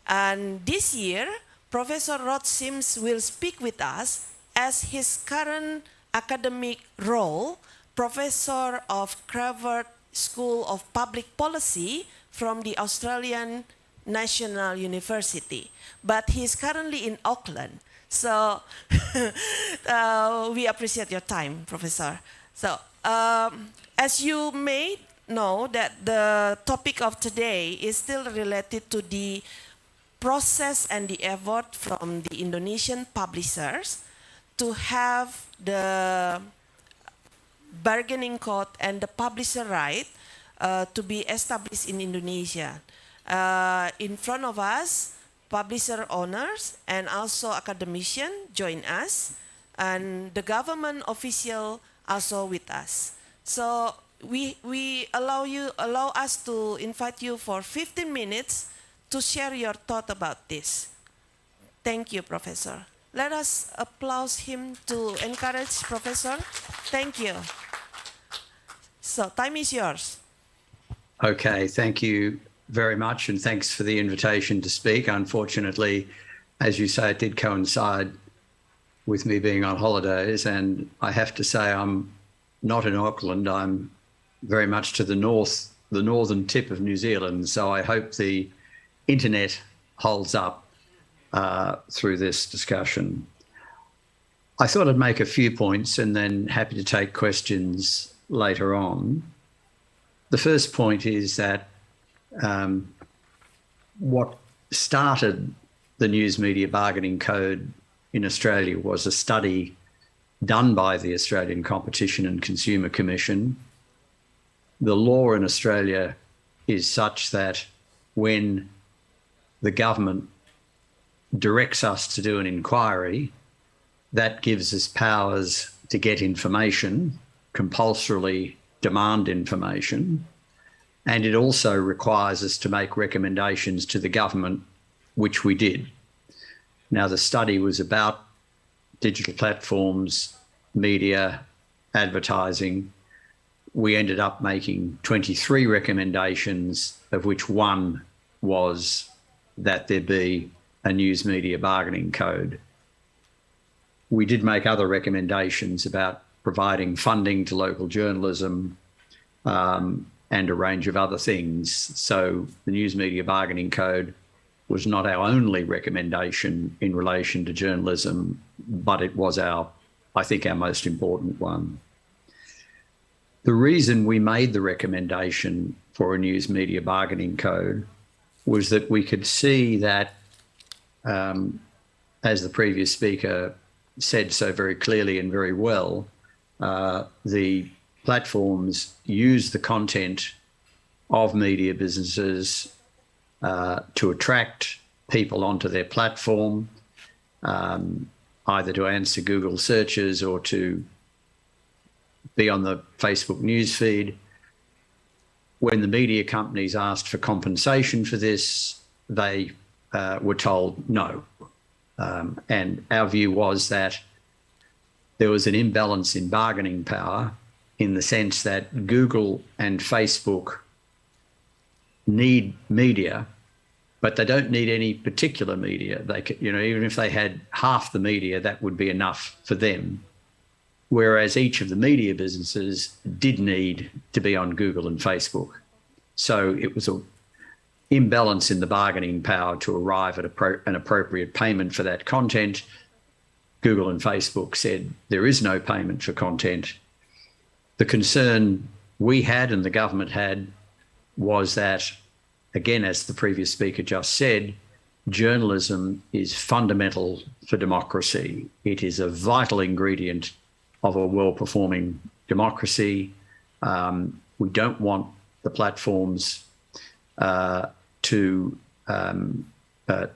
And this year, Professor Rod Sims will speak with us as his current academic role, Professor of Cravert School of Public Policy from the Australian National University. But he's currently in Auckland. So we appreciate your time, Professor. So as you may know that the topic of today is still related to the process and the effort from the Indonesian publishers to have the bargaining code and the publisher right to be established in Indonesia. In front of us, publisher owners and also academicians join us, and the government official also with us. So we allow us to invite you for 15 minutes to share your thought about this. Thank you, Professor. Let us applaud him to encourage Professor. Thank you. So time is yours. Okay, thank you very much, and thanks for the invitation to speak. Unfortunately, as you say, it did coincide with me being on holidays, and I have to say I'm not in Auckland. I'm very much to the north, the northern tip of New Zealand, so I hope the internet holds up through this discussion. I thought I'd make a few points and then happy to take questions later on. The first point is that what started the News Media Bargaining Code in Australia was a study done by the Australian Competition and Consumer Commission. The law in Australia is such that when the government directs us to do an inquiry, that gives us powers to get information, compulsorily demand information, and it also requires us to make recommendations to the government, which we did. Now, the study was about digital platforms, media, advertising. We ended up making 23 recommendations, of which one was that there be a news media bargaining code. We did make other recommendations about providing funding to local journalism and a range of other things. So the News Media Bargaining Code was not our only recommendation in relation to journalism, but it was I think our most important one. The reason we made the recommendation for a news media bargaining code was that we could see that, as the previous speaker said so very clearly and very well, the platforms use the content of media businesses to attract people onto their platform, either to answer Google searches or to be on the Facebook newsfeed. When the media companies asked for compensation for this, they were told no. And our view was that there was an imbalance in bargaining power, in the sense that Google and Facebook need media, but they don't need any particular media. They could, even if they had half the media, that would be enough for them. Whereas each of the media businesses did need to be on Google and Facebook. So it was an imbalance in the bargaining power to arrive at an appropriate payment for that content. Google and Facebook said there is no payment for content. The concern we had and the government had was that, again, as the previous speaker just said, journalism is fundamental for democracy. It is a vital ingredient of a well-performing democracy. We don't want the platforms to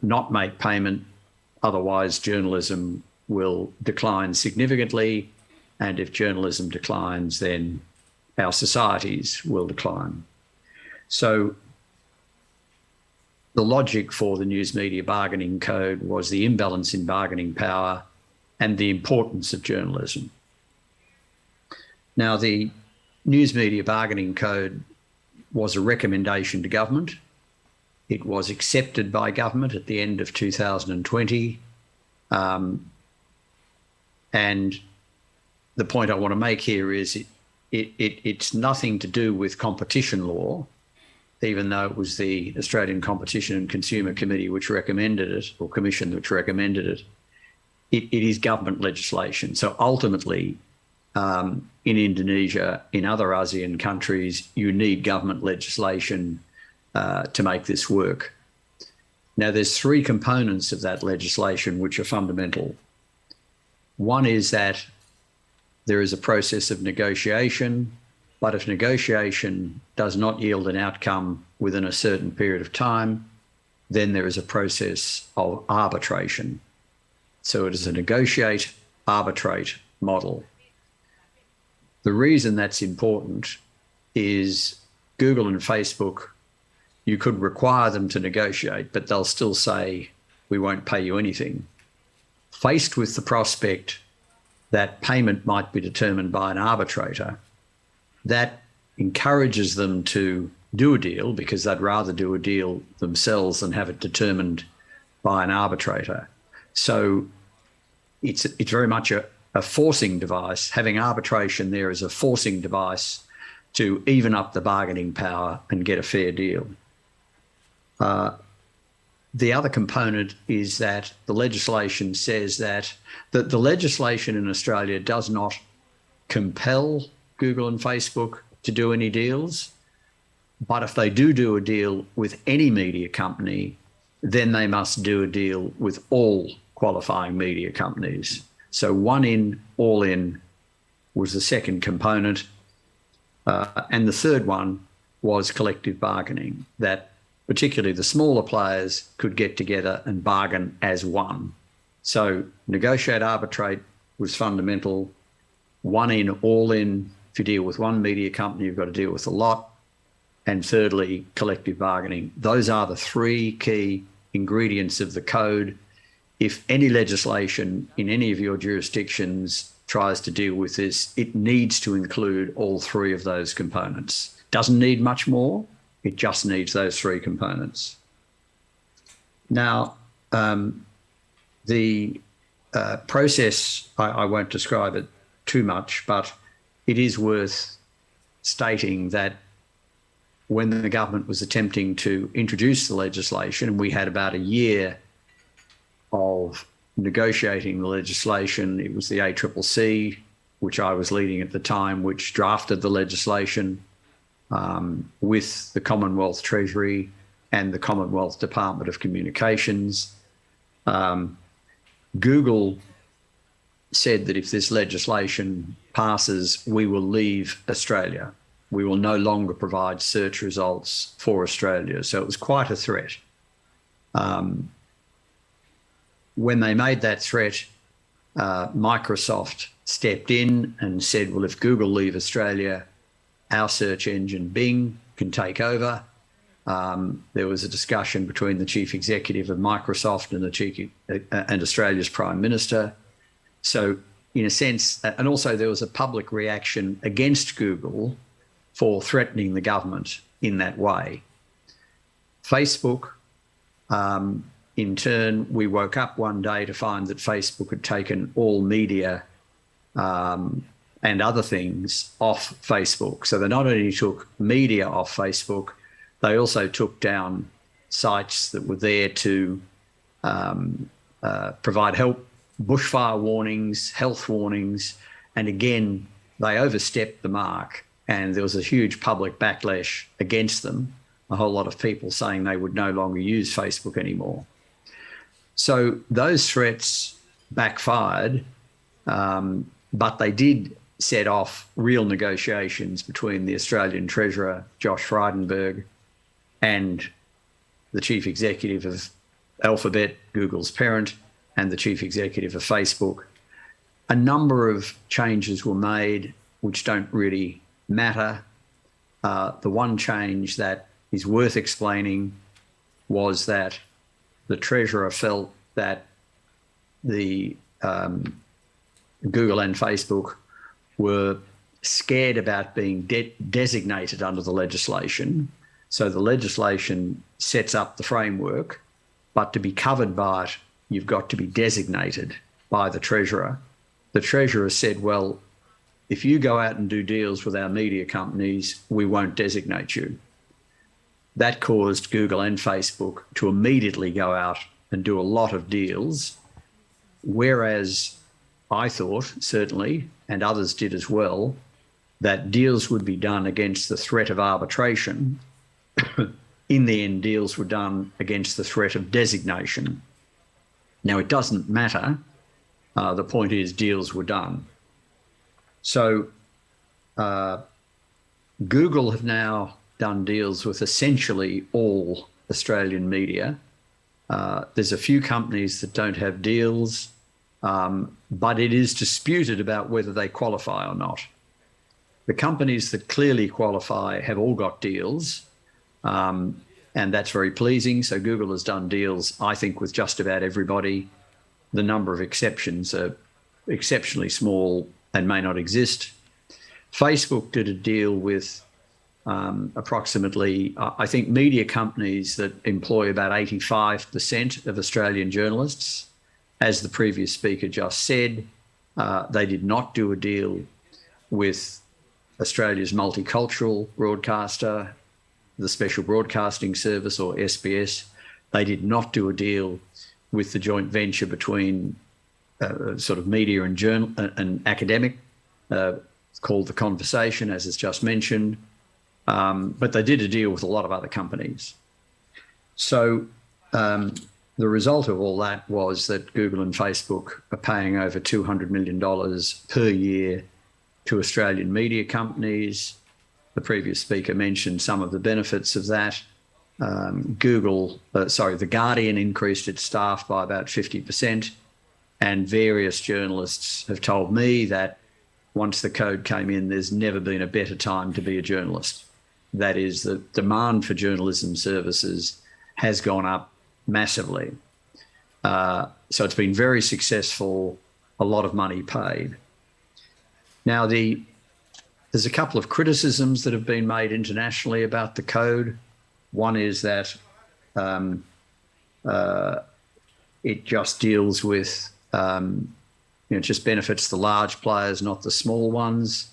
not make payment, otherwise journalism will decline significantly, and if journalism declines, then our societies will decline. So the logic for the News Media Bargaining Code was the imbalance in bargaining power and the importance of journalism. Now, the News Media Bargaining Code was a recommendation to government. It was accepted by government at the end of 2020. And the point I want to make here is it's nothing to do with competition law, even though it was the Australian Competition and Consumer Committee which recommended it, or Commission which recommended it. It is government legislation. So ultimately, in Indonesia, in other ASEAN countries, you need government legislation to make this work. Now, there's three components of that legislation which are fundamental. One is that there is a process of negotiation, but if negotiation does not yield an outcome within a certain period of time, then there is a process of arbitration. So it is a negotiate, arbitrate model. The reason that's important is Google and Facebook, you could require them to negotiate, but they'll still say, we won't pay you anything. Faced with the prospect that payment might be determined by an arbitrator, that encourages them to do a deal because they'd rather do a deal themselves than have it determined by an arbitrator. So it's very much a forcing device. Having arbitration there is a forcing device to even up the bargaining power and get a fair deal. The other component is that the legislation says that the legislation in Australia does not compel Google and Facebook to do any deals, But if they do a deal with any media company, then they must do a deal with all qualifying media companies. So one in, all in was the second component. And the third one was collective bargaining, that particularly the smaller players could get together and bargain as one. So negotiate, arbitrate was fundamental. One in, all in. If you deal with one media company, you've got to deal with a lot. And thirdly, collective bargaining. Those are the three key ingredients of the code. If any legislation in any of your jurisdictions tries to deal with this, it needs to include all three of those components. Doesn't need much more. It just needs those three components. Now, the process, I won't describe it too much, but it is worth stating that when the government was attempting to introduce the legislation, we had about a year of negotiating the legislation. It was the ACCC, which I was leading at the time, which drafted the legislation with the Commonwealth Treasury and the Commonwealth Department of Communications. Google said that if this legislation passes, we will leave Australia. We will no longer provide search results for Australia. So it was quite a threat. When they made that threat, Microsoft stepped in and said, well, if Google leave Australia, our search engine Bing can take over. There was a discussion between the chief executive of Microsoft and Australia's Prime Minister. So in a sense, and also there was a public reaction against Google for threatening the government in that way. Facebook, in turn, we woke up one day to find that Facebook had taken all media and other things off Facebook. So they not only took media off Facebook, they also took down sites that were there to provide help, bushfire warnings, health warnings, and again, they overstepped the mark and there was a huge public backlash against them, a whole lot of people saying they would no longer use Facebook anymore. So those threats backfired, but they did set off real negotiations between the Australian Treasurer, Josh Frydenberg, and the chief executive of Alphabet, Google's parent, and the chief executive of Facebook. A number of changes were made which don't really matter. The one change that is worth explaining was that the Treasurer felt that the Google and Facebook were scared about being designated under the legislation. So the legislation sets up the framework, but to be covered by it, you've got to be designated by the Treasurer. The Treasurer said, well, if you go out and do deals with our media companies, we won't designate you. That caused Google and Facebook to immediately go out and do a lot of deals, whereas I thought, certainly, and others did as well, that deals would be done against the threat of arbitration. In the end, deals were done against the threat of designation. Now, it doesn't matter. The point is deals were done. So Google have now done deals with essentially all Australian media. There's a few companies that don't have deals, but it is disputed about whether they qualify or not. The companies that clearly qualify have all got deals, and that's very pleasing. So Google has done deals, I think, with just about everybody. The number of exceptions are exceptionally small and may not exist. Facebook did a deal with approximately, I think, media companies that employ about 85% of Australian journalists. As the previous speaker just said, they did not do a deal with Australia's multicultural broadcaster, the Special Broadcasting Service, or SBS. They did not do a deal with the joint venture between sort of media and academic, called The Conversation, as is just mentioned. But they did a deal with a lot of other companies. So the result of all that was that Google and Facebook are paying over $200 million per year to Australian media companies. The previous speaker mentioned some of the benefits of that. The Guardian increased its staff by about 50%, and various journalists have told me that once the code came in, there's never been a better time to be a journalist. That is, the demand for journalism services has gone up massively. So it's been very successful, a lot of money paid. Now, there's a couple of criticisms that have been made internationally about the code. One is that it just deals with, it just benefits the large players, not the small ones.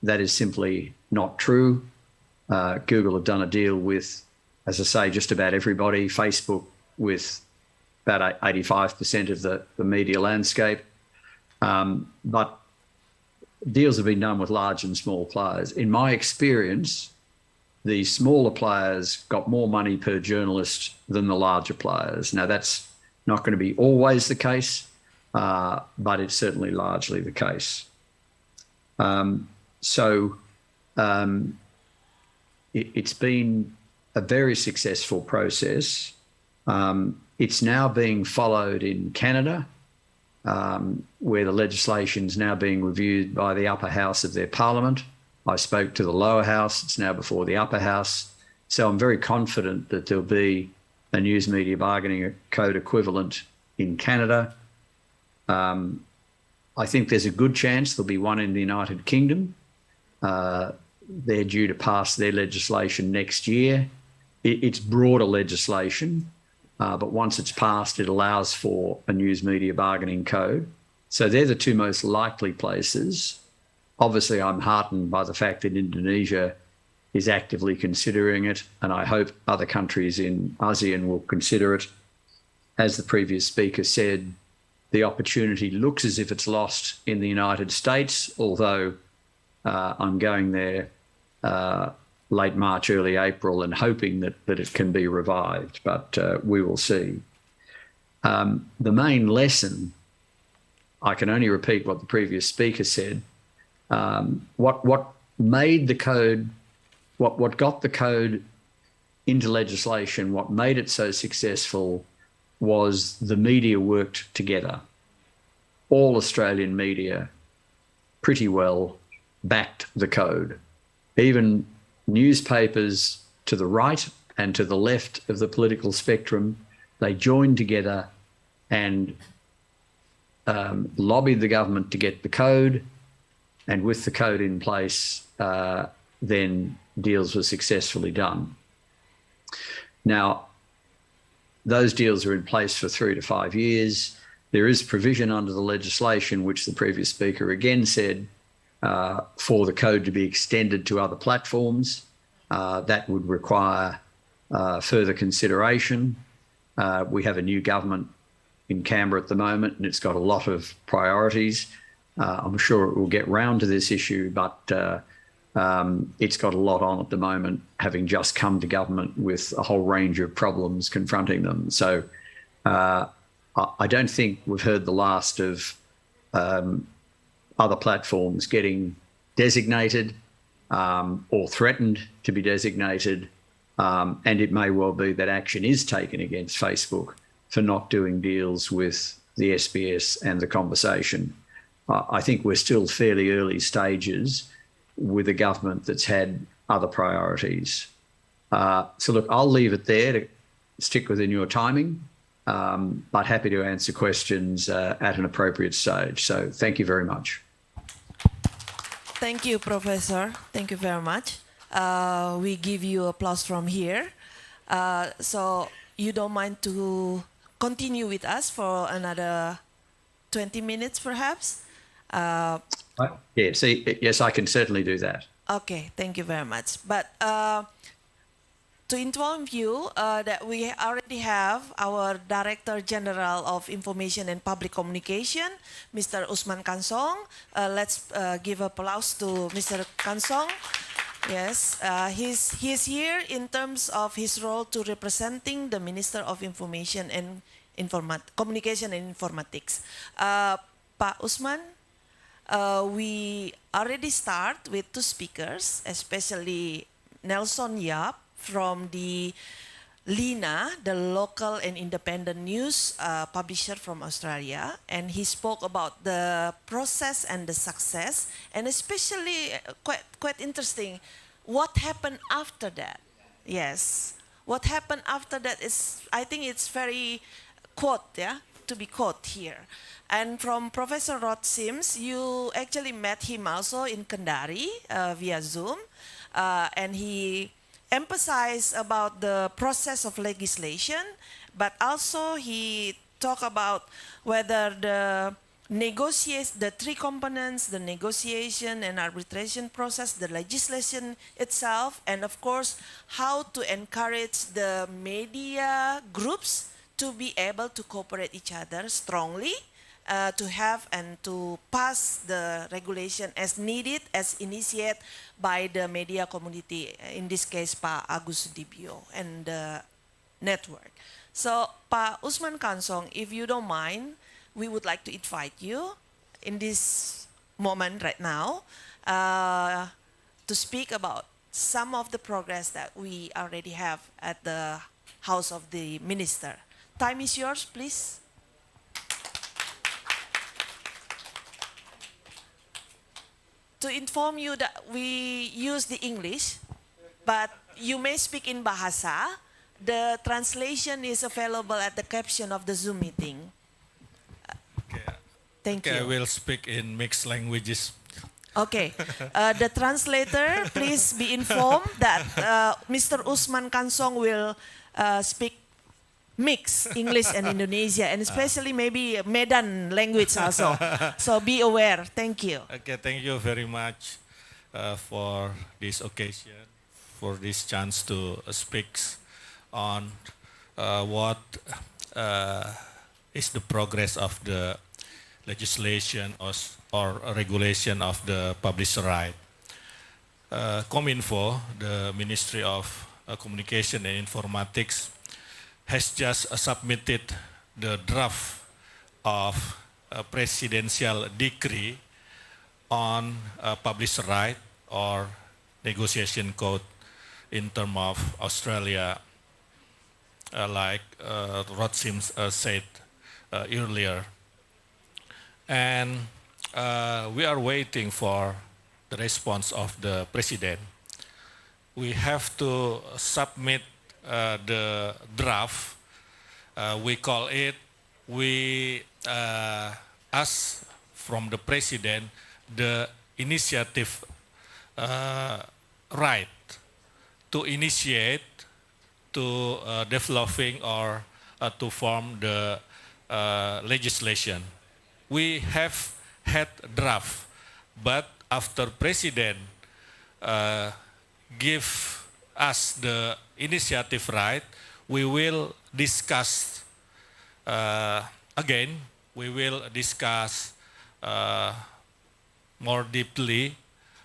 That is simply not true. Google have done a deal with, as I say, just about everybody. Facebook with about 85% of the media landscape. But deals have been done with large and small players. In my experience, the smaller players got more money per journalist than the larger players. Now, that's not going to be always the case, but it's certainly largely the case. It's been a very successful process. It's now being followed in Canada, where the legislation is now being reviewed by the upper house of their parliament. I spoke to the lower house. It's now before the upper house. So I'm very confident that there'll be a news media bargaining code equivalent in Canada. I think there's a good chance there'll be one in the United Kingdom. They're due to pass their legislation next year. It's broader legislation, but once it's passed, it allows for a news media bargaining code. So they're the two most likely places. Obviously, I'm heartened by the fact that Indonesia is actively considering it, and I hope other countries in ASEAN will consider it. As the previous speaker said, the opportunity looks as if it's lost in the United States, although I'm going there late March, early April, and hoping that it can be revived, but we will see. The main lesson, I can only repeat what the previous speaker said, what made the code, what got the code into legislation, what made it so successful was the media worked together. All Australian media pretty well backed the code. Even newspapers to the right and to the left of the political spectrum, they joined together and lobbied the government to get the code, and with the code in place, then deals were successfully done. Now, those deals are in place for 3 to 5 years. There is provision under the legislation, which the previous speaker again said, for the code to be extended to other platforms. That would require further consideration. We have a new government in Canberra at the moment, and it's got a lot of priorities. I'm sure it will get round to this issue, but it's got a lot on at the moment, having just come to government with a whole range of problems confronting them. So I don't think we've heard the last of other platforms getting designated or threatened to be designated, and it may well be that action is taken against Facebook for not doing deals with the SBS and the Conversation. I think we're still fairly early stages with a government that's had other priorities. So look, I'll leave it there to stick within your timing, but happy to answer questions at an appropriate stage. So thank you very much. Thank you, Professor. Thank you very much. We give you applause from here. So you don't mind to continue with us for another 20 minutes, perhaps? Yes, I can certainly do that. Okay, thank you very much. But to inform you that we already have our Director General of Information and Public Communication, Mr. Usman Kansong. Let's give applause to Mr. Kansong. Yes, he's here in terms of his role to representing the Minister of Information and Communication and Informatics. Pak Usman, we already start with two speakers, especially Nelson Yap from the Lina, the local and independent news publisher from Australia, and he spoke about the process and the success, and especially quite interesting, what happened after that. Yes, what happened after that is, I think it's very quote, yeah, to be quote here. And from Professor Rod Sims, you actually met him also in Kendari via Zoom, and he emphasize about the process of legislation, but also he talked about whether the the three components, the negotiation and arbitration process, the legislation itself, and of course, how to encourage the media groups to be able to cooperate each other strongly, to have and to pass the regulation as needed, as initiated by the media community, in this case, Pak Agus Sudibyo and the network. So, Pak Usman Kansong, if you don't mind, we would like to invite you in this moment right now to speak about some of the progress that we already have at the House of the Minister. Time is yours, please. To inform you that we use the English, but you may speak in Bahasa. The translation is available at the caption of the Zoom meeting. Thank I you. will speak in mixed languages. Okay. The translator, please be informed that Mr. Usman Kansong will speak mix English and Indonesia, and especially maybe Medan language also. So be aware. Thank you. Okay, thank you very much for this occasion, for this chance to speak on what is the progress of the legislation or regulation of the publisher right. Cominfo, the Ministry of Communication and Informatics, has just submitted the draft of a presidential decree on publisher right or negotiation code in terms of Australia, like Rod Sims said earlier. And we are waiting for the response of the president. We have to submit the draft. We call it, we ask from the president the initiative right to initiate to developing or to form the legislation. We have had draft, but after president give us the initiative right, we will discuss again. We will discuss more deeply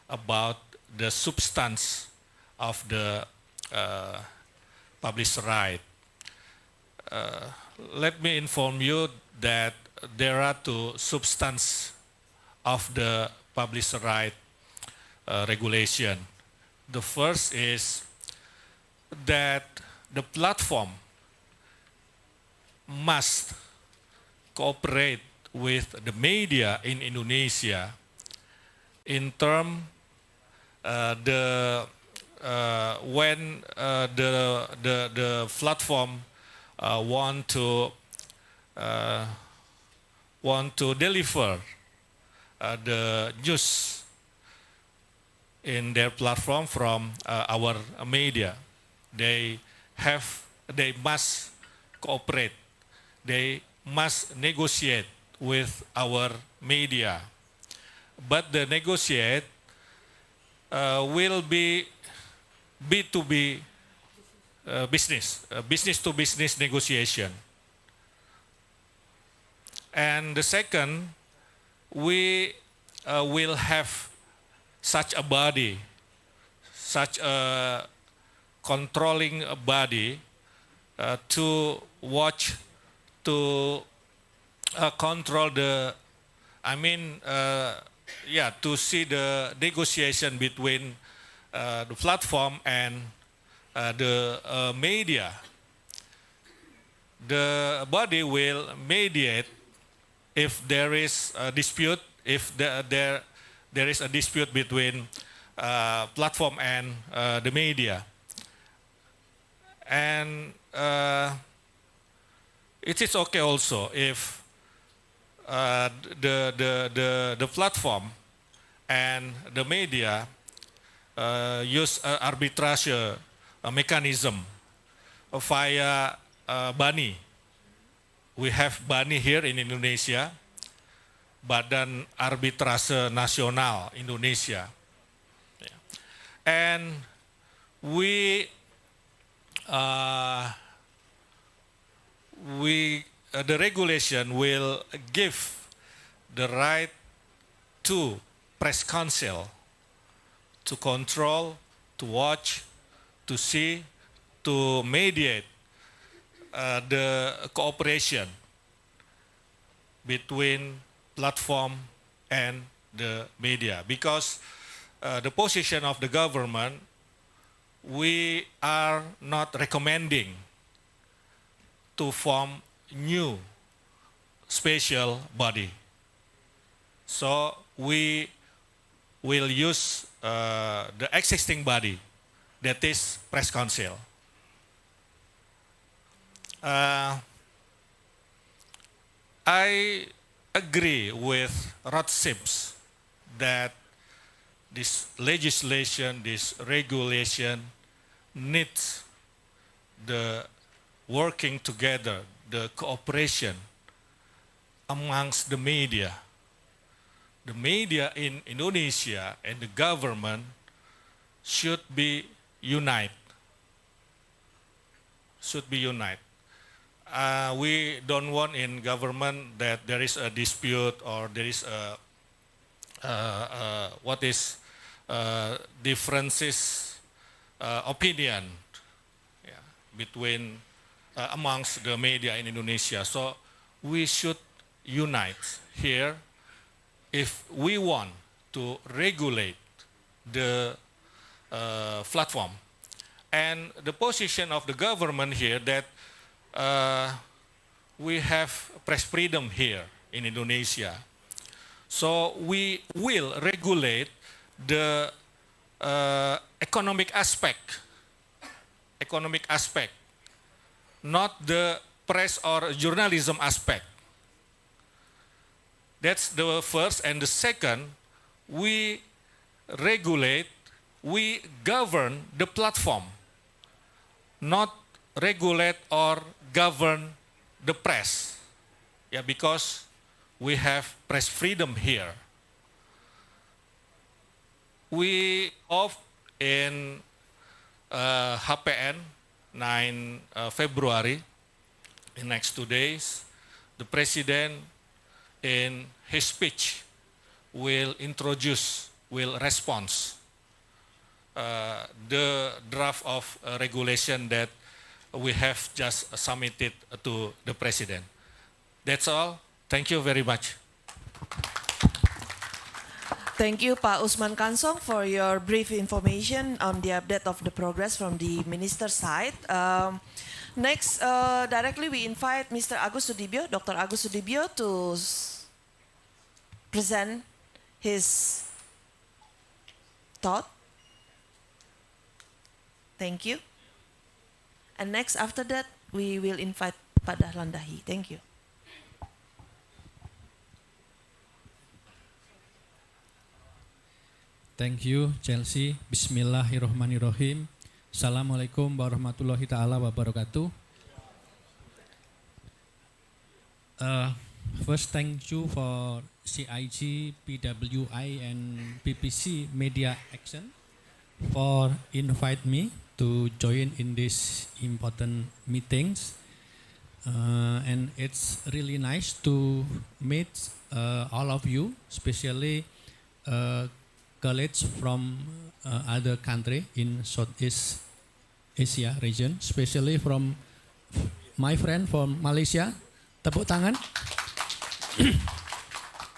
about the substance of the publisher right. Let me inform you that there are two substance of the publisher right regulation. The first is that the platform must cooperate with the media in Indonesia in term when the platform want to deliver the news in their platform from our media. They must cooperate. They must negotiate with our media. But the negotiate will be B2B business, business to business negotiation. And the second, we will have such a body, such a controlling body to watch, to control the, to see the negotiation between the platform and the media. The body will mediate if there is a dispute, if there is a dispute between platform and the media. And it is okay also if the platform and the media use arbitrage mechanism via BANI. We have BANI here in Indonesia, Badan Arbitrase Nasional Indonesia. And the regulation will give the right to press council to control, to watch, to see, to mediate the cooperation between platform and the media. Because the position of the government, we are not recommending to form new special body. So we will use the existing body, that is press council. I agree with Rod Sims that this legislation, this regulation needs the working together, the cooperation amongst the media. The media in Indonesia and the government should be united. Should be united. We don't want in government that there is a dispute or there is differences opinion between amongst the media in Indonesia. So we should unite here if we want to regulate the platform. And the position of the government here that we have press freedom here in Indonesia. So we will regulate the economic aspect, not the press or journalism aspect. That's the first. And the second, we regulate, we govern the platform, not regulate or govern the press. Yeah, because we have press freedom here. We off in HPN 9 February, in next 2 days, the president in his speech will respond the draft of regulation that we have just submitted to the president. That's all. Thank you very much. Thank you, Pak Usman Kansong, for your brief information on the update of the progress from the minister's side. Next, directly we invite Mr. Agus Sudibyo, Dr. Agus Sudibyo, to present his thought. Thank you. And next, after that, we will invite Pak Dahlan Dahi. Thank you. Thank you, Chelsea. Bismillahirrahmanirrahim. Assalamualaikum warahmatullahi ta'ala wabarakatuh. First, thank you for CIG, PWI, and PPC Media Action for invite me to join in these important meetings. And it's really nice to meet all of you, especially colleagues from other country in Southeast Asia region, especially from my friend from Malaysia, tepuk tangan,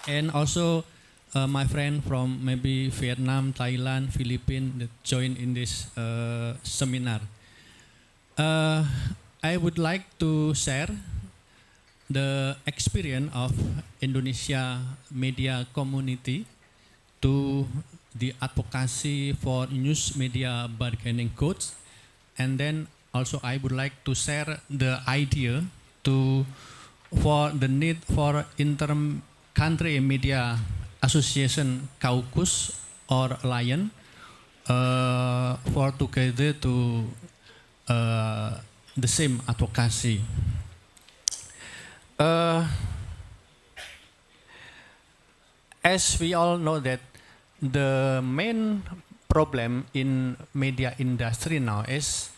and also my friend from maybe Vietnam, Thailand, Philippines that join in this seminar. I would like to share the experience of Indonesia media community to the advocacy for news media bargaining codes, and then also I would like to share the idea for the need for inter-country media association caucus or alliance for together to the same advocacy. As we all know that the main problem in media industry now is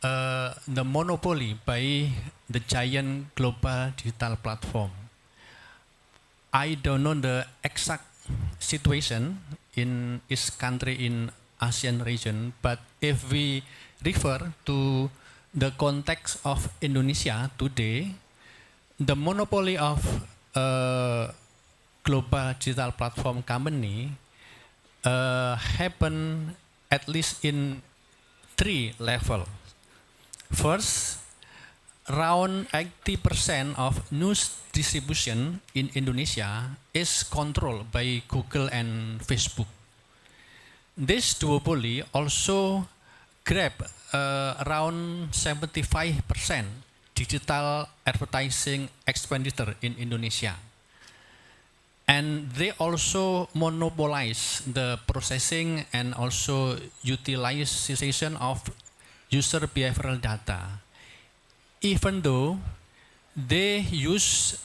the monopoly by the giant global digital platform. I don't know the exact situation in each country in ASEAN region, but if we refer to the context of Indonesia today, the monopoly of global digital platform company happen at least in 3 levels. First, around 80% of news distribution in Indonesia is controlled by Google and Facebook. This duopoly also grab around 75% digital advertising expenditure in Indonesia. And they also monopolize the processing and also utilization of user behavioral data. Even though they use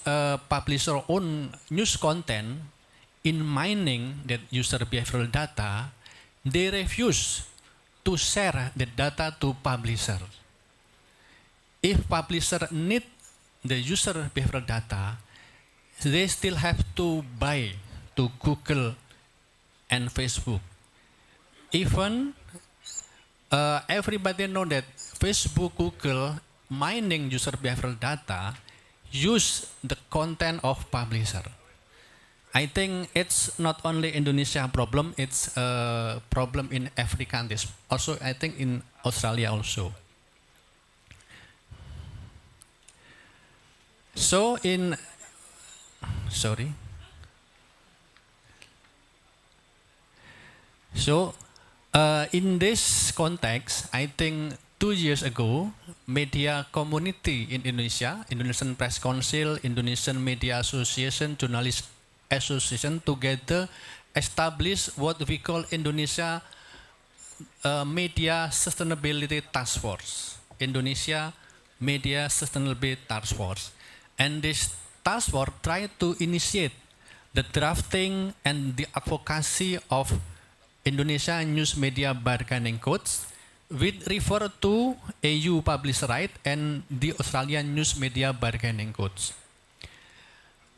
publisher own news content in mining that user behavioral data, they refuse to share the data to publisher. If publisher need the user behavioral data, they still have to buy to Google and Facebook. Even everybody know that Facebook, Google mining user behavioral data use the content of publisher. I think it's not only Indonesia problem, it's a problem in every country. Also, I think in Australia also. So in in this context, I think 2 years ago, media community in Indonesia, Indonesian Press Council, Indonesian Media Association, Journalist Association together established what we call Indonesia Media Sustainability Task Force. Indonesia Media Sustainability Task Force. And this task force tried to initiate the drafting and the advocacy of Indonesia News Media Bargaining Codes, which refer to EU Publisher Right and the Australian News Media Bargaining Codes.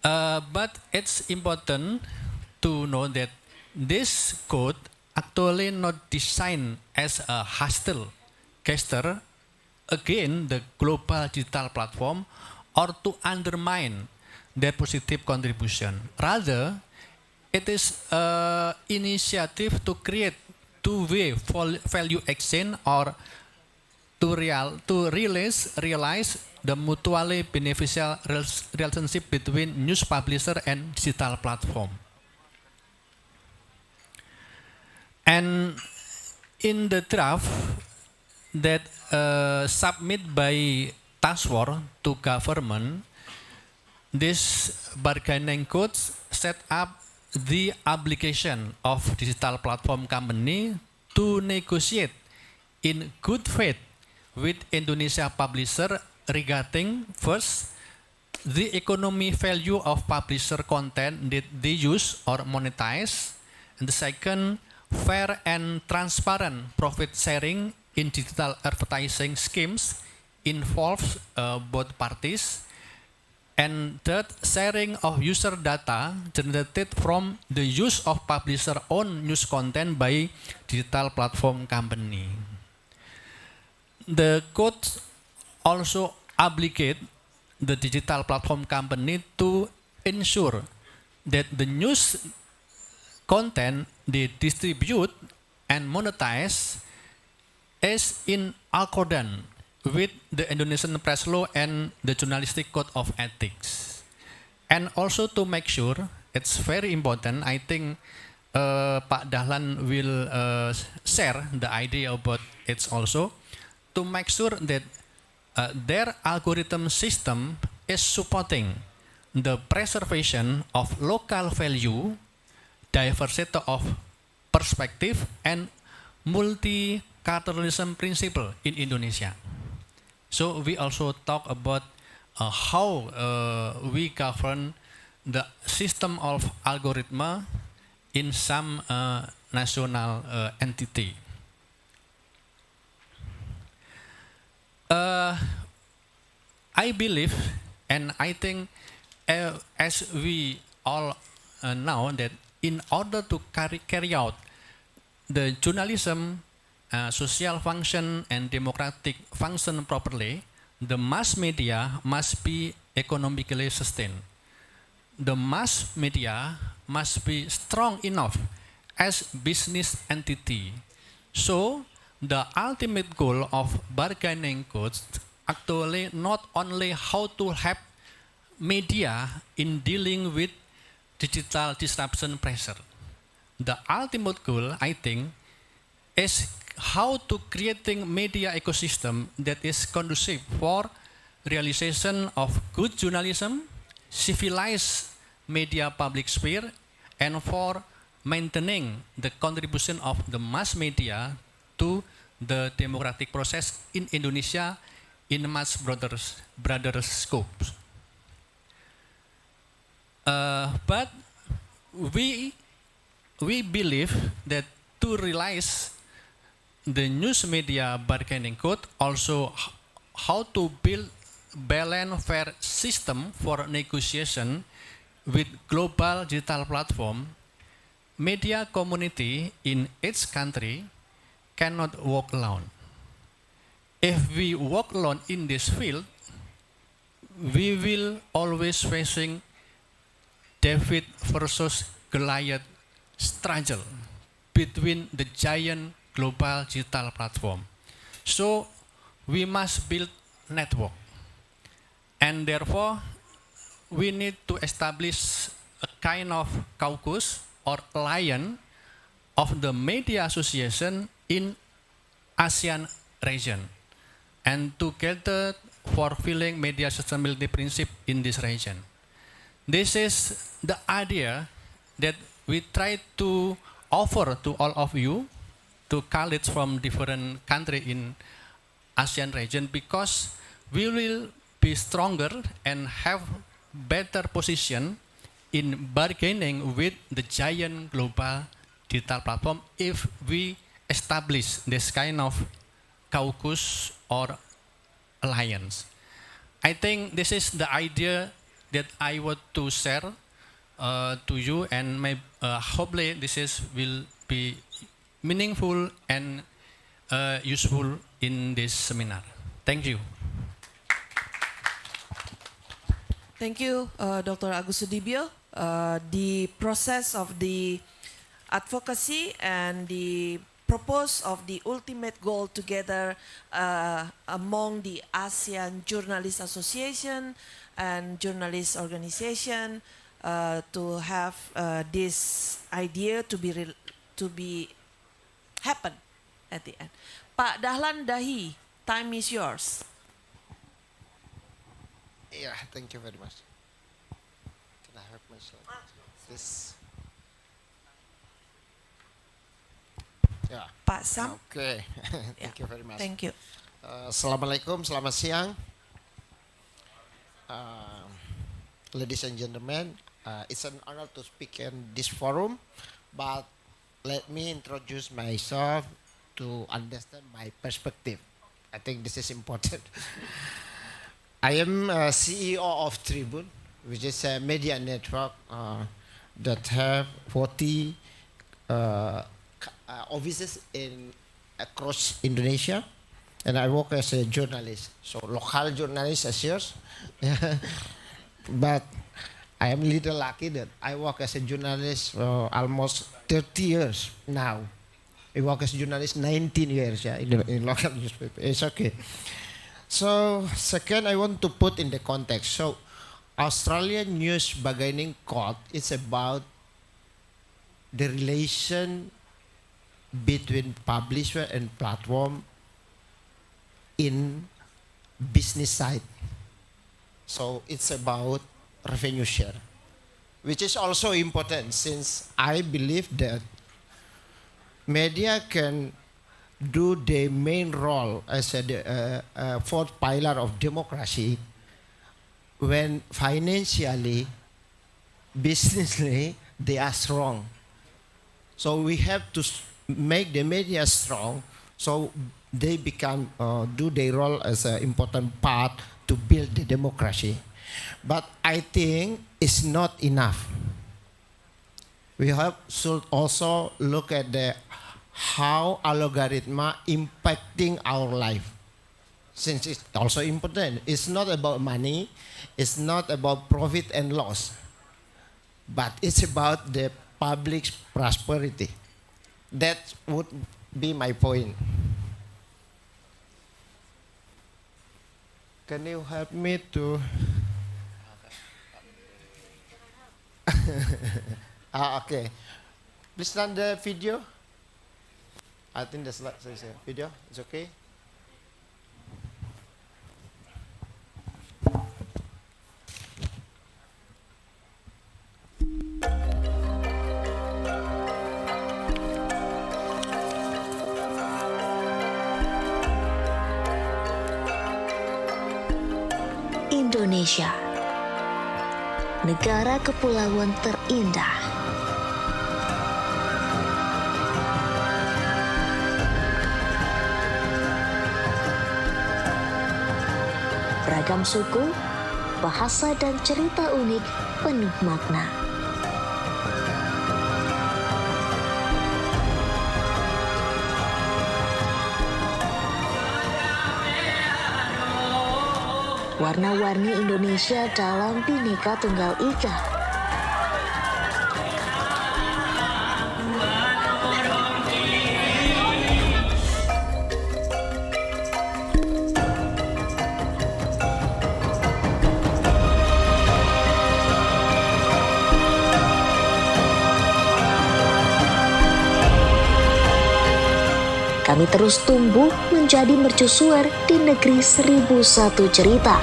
But it's important to know that this code actually not designed as a hostile gesture against the global digital platform or to undermine their positive contribution. Rather, it is an initiative to create two-way value exchange or to realize the mutually beneficial relationship between news publisher and digital platform. And in the draft that submitted by task force to government, this bargaining codes set up the obligation of digital platform company to negotiate in good faith with Indonesia publisher regarding first the economy value of publisher content that they use or monetize, and the second fair and transparent profit sharing in digital advertising schemes involves both parties, And third, sharing of user data generated from the use of publisher own news content by digital platform company. The code also obligate the digital platform company to ensure that the news content they distribute and monetize is in accordance with the Indonesian press law and the journalistic code of ethics. And also to make sure, it's very important, I think Pak Dahlan will share the idea about it also, to make sure that their algorithm system is supporting the preservation of local value, diversity of perspective, and multiculturalism principle in Indonesia. So we also talk about how we govern the system of algorithm in some national entity. I believe, and I think, as we all know, that in order to carry out the journalism, social function, and democratic function properly, the mass media must be economically sustained. The mass media must be strong enough as business entity. So the ultimate goal of bargaining codes actually not only how to help media in dealing with digital disruption pressure. The ultimate goal, I think, is how to creating media ecosystem that is conducive for realization of good journalism, civilized media public sphere, and for maintaining the contribution of the mass media to the democratic process in Indonesia in much broader scope. But we believe that to realize the news media bargaining code, also how to build balanced fair system for negotiation with global digital platform, media community in each country cannot walk alone. If we walk alone in this field, we will always facing David versus Goliath struggle between the giant global digital platform. So we must build network, and therefore we need to establish a kind of caucus or alliance of the media association in ASEAN region, and together fulfilling media sustainability principle in this region. This is the idea that we try to offer to all of you, to colleagues from different countries in ASEAN region, because we will be stronger and have better position in bargaining with the giant global digital platform if we establish this kind of caucus or alliance. I think this is the idea that I want to share to you, and hopefully this will be meaningful and useful in this seminar. Thank you. Thank you, Dr. Agus Sudibyo. The process of the advocacy and the purpose of the ultimate goal together among the ASEAN Journalists Association and Journalist Organization to have this idea to be happen at the end. Pak Dahlan Dahi, time is yours. Yeah, thank you very much. Can I help myself? This. Yeah. Pak Sam. Okay. Thank you very much. Thank you. Assalamualaikum, selamat siang. Ladies and gentlemen, it's an honor to speak in this forum, but let me introduce myself to understand my perspective. I think this is important. I am CEO of Tribun, which is a media network that have 40 offices across Indonesia, and I work as a journalist. So local journalist as yours, but I am a little lucky that I work as a journalist for almost 30 years now. I work as a journalist 19 years, yeah, in local newspaper. It's okay. So second, I want to put in the context. So Australian News Bargaining Code is about the relation between publisher and platform in business side. So it's about revenue share, which is also important since I believe that media can do the main role as a fourth pillar of democracy when financially, businessly, they are strong. So we have to make the media strong so they become, do their role as an important part to build the democracy. But I think it's not enough. We should also look at how algorithm impacting our life. Since it's also important. It's not about money, it's not about profit and loss, but it's about the public's prosperity. That would be my point. Can you help me to... okay. Please run the video. I think the slide says video. It's okay. Indonesia, negara kepulauan terindah. Beragam suku, bahasa dan cerita unik penuh makna. Warna-warni Indonesia dalam Bhinneka Tunggal Ika. Kami terus tumbuh menjadi mercusuar di negeri 1001 cerita.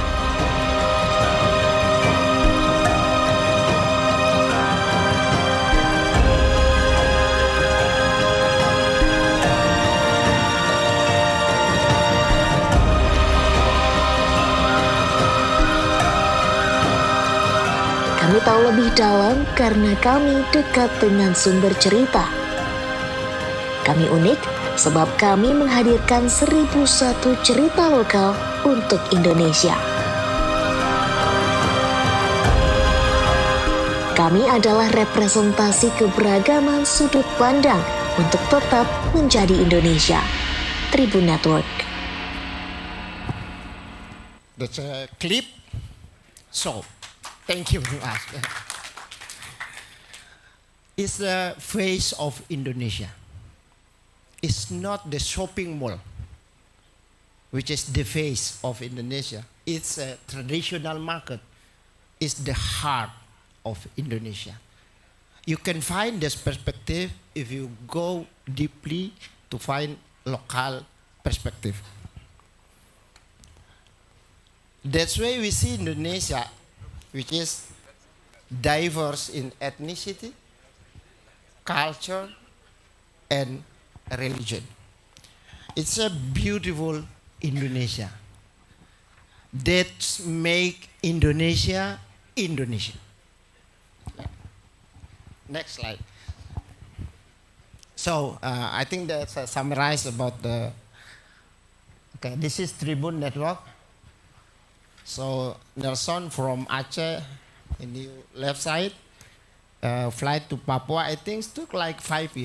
Kami tahu lebih dalam karena kami dekat dengan sumber cerita. Kami unik sebab kami menghadirkan 1001 cerita lokal untuk Indonesia. Kami adalah representasi keberagaman sudut pandang untuk tetap menjadi Indonesia. Tribun Network. That's a clip. So, thank you very much. It's the face of Indonesia. It's not the shopping mall, which is the face of Indonesia. It's a traditional market. It's the heart of Indonesia. You can find this perspective if you go deeply to find local perspective. That's why we see Indonesia, which is diverse in ethnicity, culture, and religion. It's a beautiful Indonesia that make Indonesia Indonesia. Next slide. So I think that's summarized about the. Okay, this is Tribun Network. So Nelson from Aceh in the left side, flight to Papua, I think it took like 5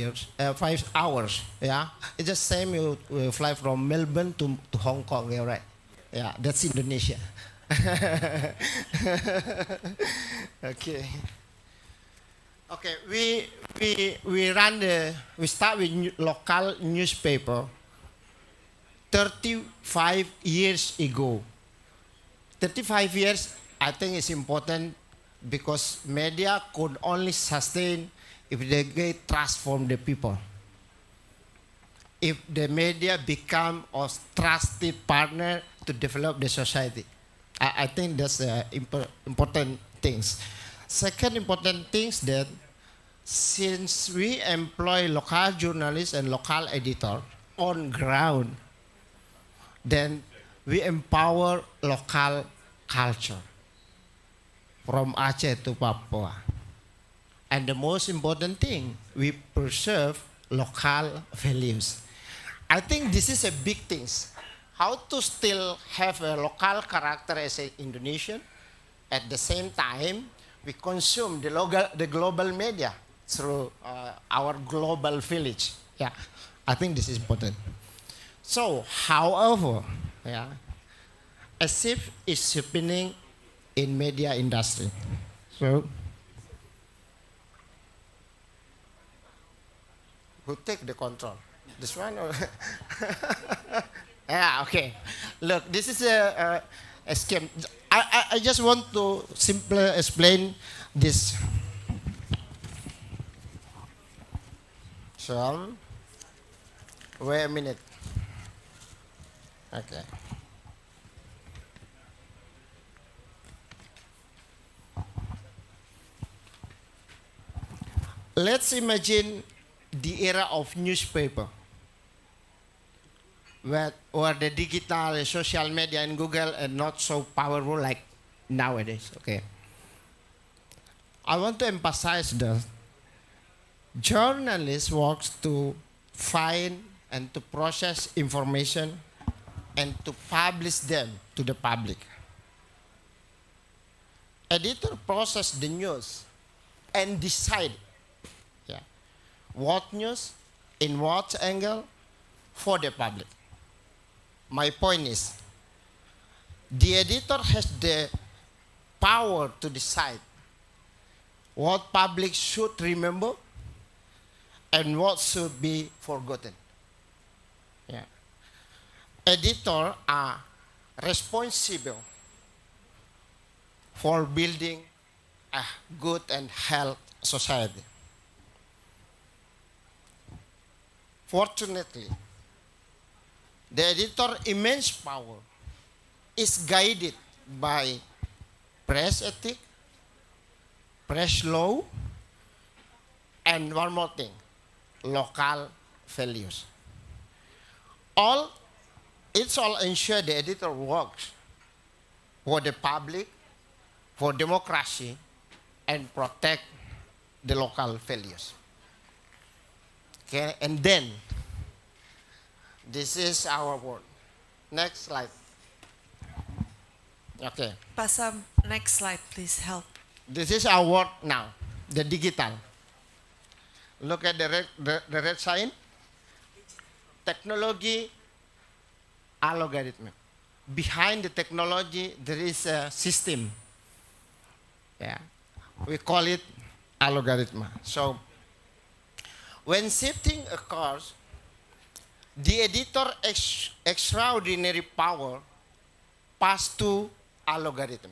hours. Yeah, it's the same you fly from Melbourne to Hong Kong, yeah, right? Yeah, that's Indonesia. Okay. Okay, we start with local newspaper 35 years ago. 35 years, I think it's important because media could only sustain if they get trust from the people. If the media become a trusted partner to develop the society. I think that's important things. Second important things that since we employ local journalists and local editor on ground, then we empower local culture from Aceh to Papua. And the most important thing, we preserve local values. I think this is a big thing. How to still have a local character as an Indonesian, at the same time, we consume the global media through our global village. Yeah, I think this is important. So, however, yeah, as if it's happening in media industry. So, who take the control? This one or? Yeah, okay. Look, this is a scheme. I just want to simply explain this. So, wait a minute. Okay. Let's imagine the era of newspaper, where the digital social media and Google are not so powerful like nowadays. Okay. I want to emphasize that journalists works to find and to process information and to publish them to the public. Editor process the news and decide what news, in what angle, for the public. My point is, the editor has the power to decide what public should remember and what should be forgotten. Yeah. Editors are responsible for building a good and healthy society. Fortunately, the editor's immense power is guided by press ethics, press law, and one more thing, local values. It's all ensure the editor works for the public, for democracy, and protect the local values. Okay, and then, this is our work. Next slide. Okay. Pasam, next slide, please help. This is our work now, the digital. Look at the red sign. Technology, algorithm. Behind the technology, there is a system. Yeah, we call it algorithm. So, when shifting occurs, the editor extraordinary power pass to algorithm.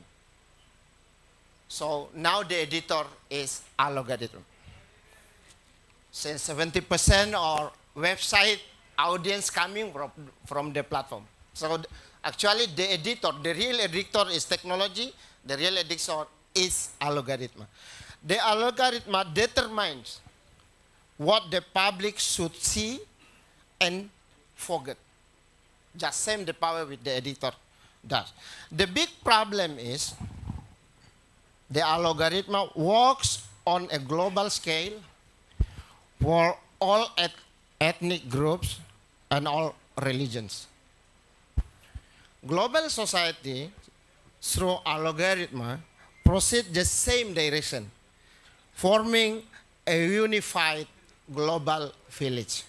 So now the editor is algorithm. Since 70% of website audience coming from the platform. So actually the editor, the real editor is technology, the real editor is algorithm. The algorithm determines what the public should see and forget. Just same the power with the editor does. The big problem is the algorithm works on a global scale for all ethnic groups and all religions. Global society through algorithm proceed the same direction, forming a unified global village.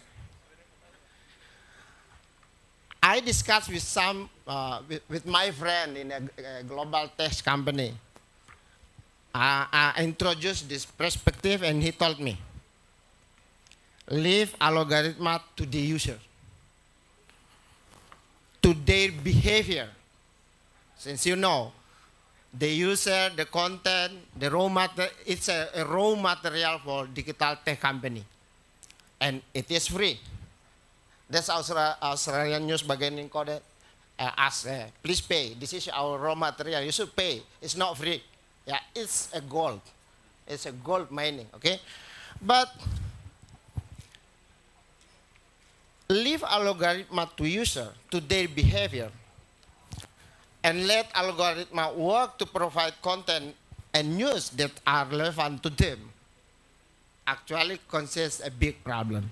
I discussed with with my friend in a global tech company. I introduced this perspective and he told me, leave algorithm to the user, to their behavior. Since you know, the user, the content, the raw material, it's a raw material for digital tech company. And it is free. That's Australian news bagian encoded. Ask, please pay. This is our raw material. You should pay. It's not free. Yeah, it's a gold. It's a gold mining, okay? But leave algorithm to user, to their behavior, and let algorithm work to provide content and news that are relevant to them, actually causes a big problem.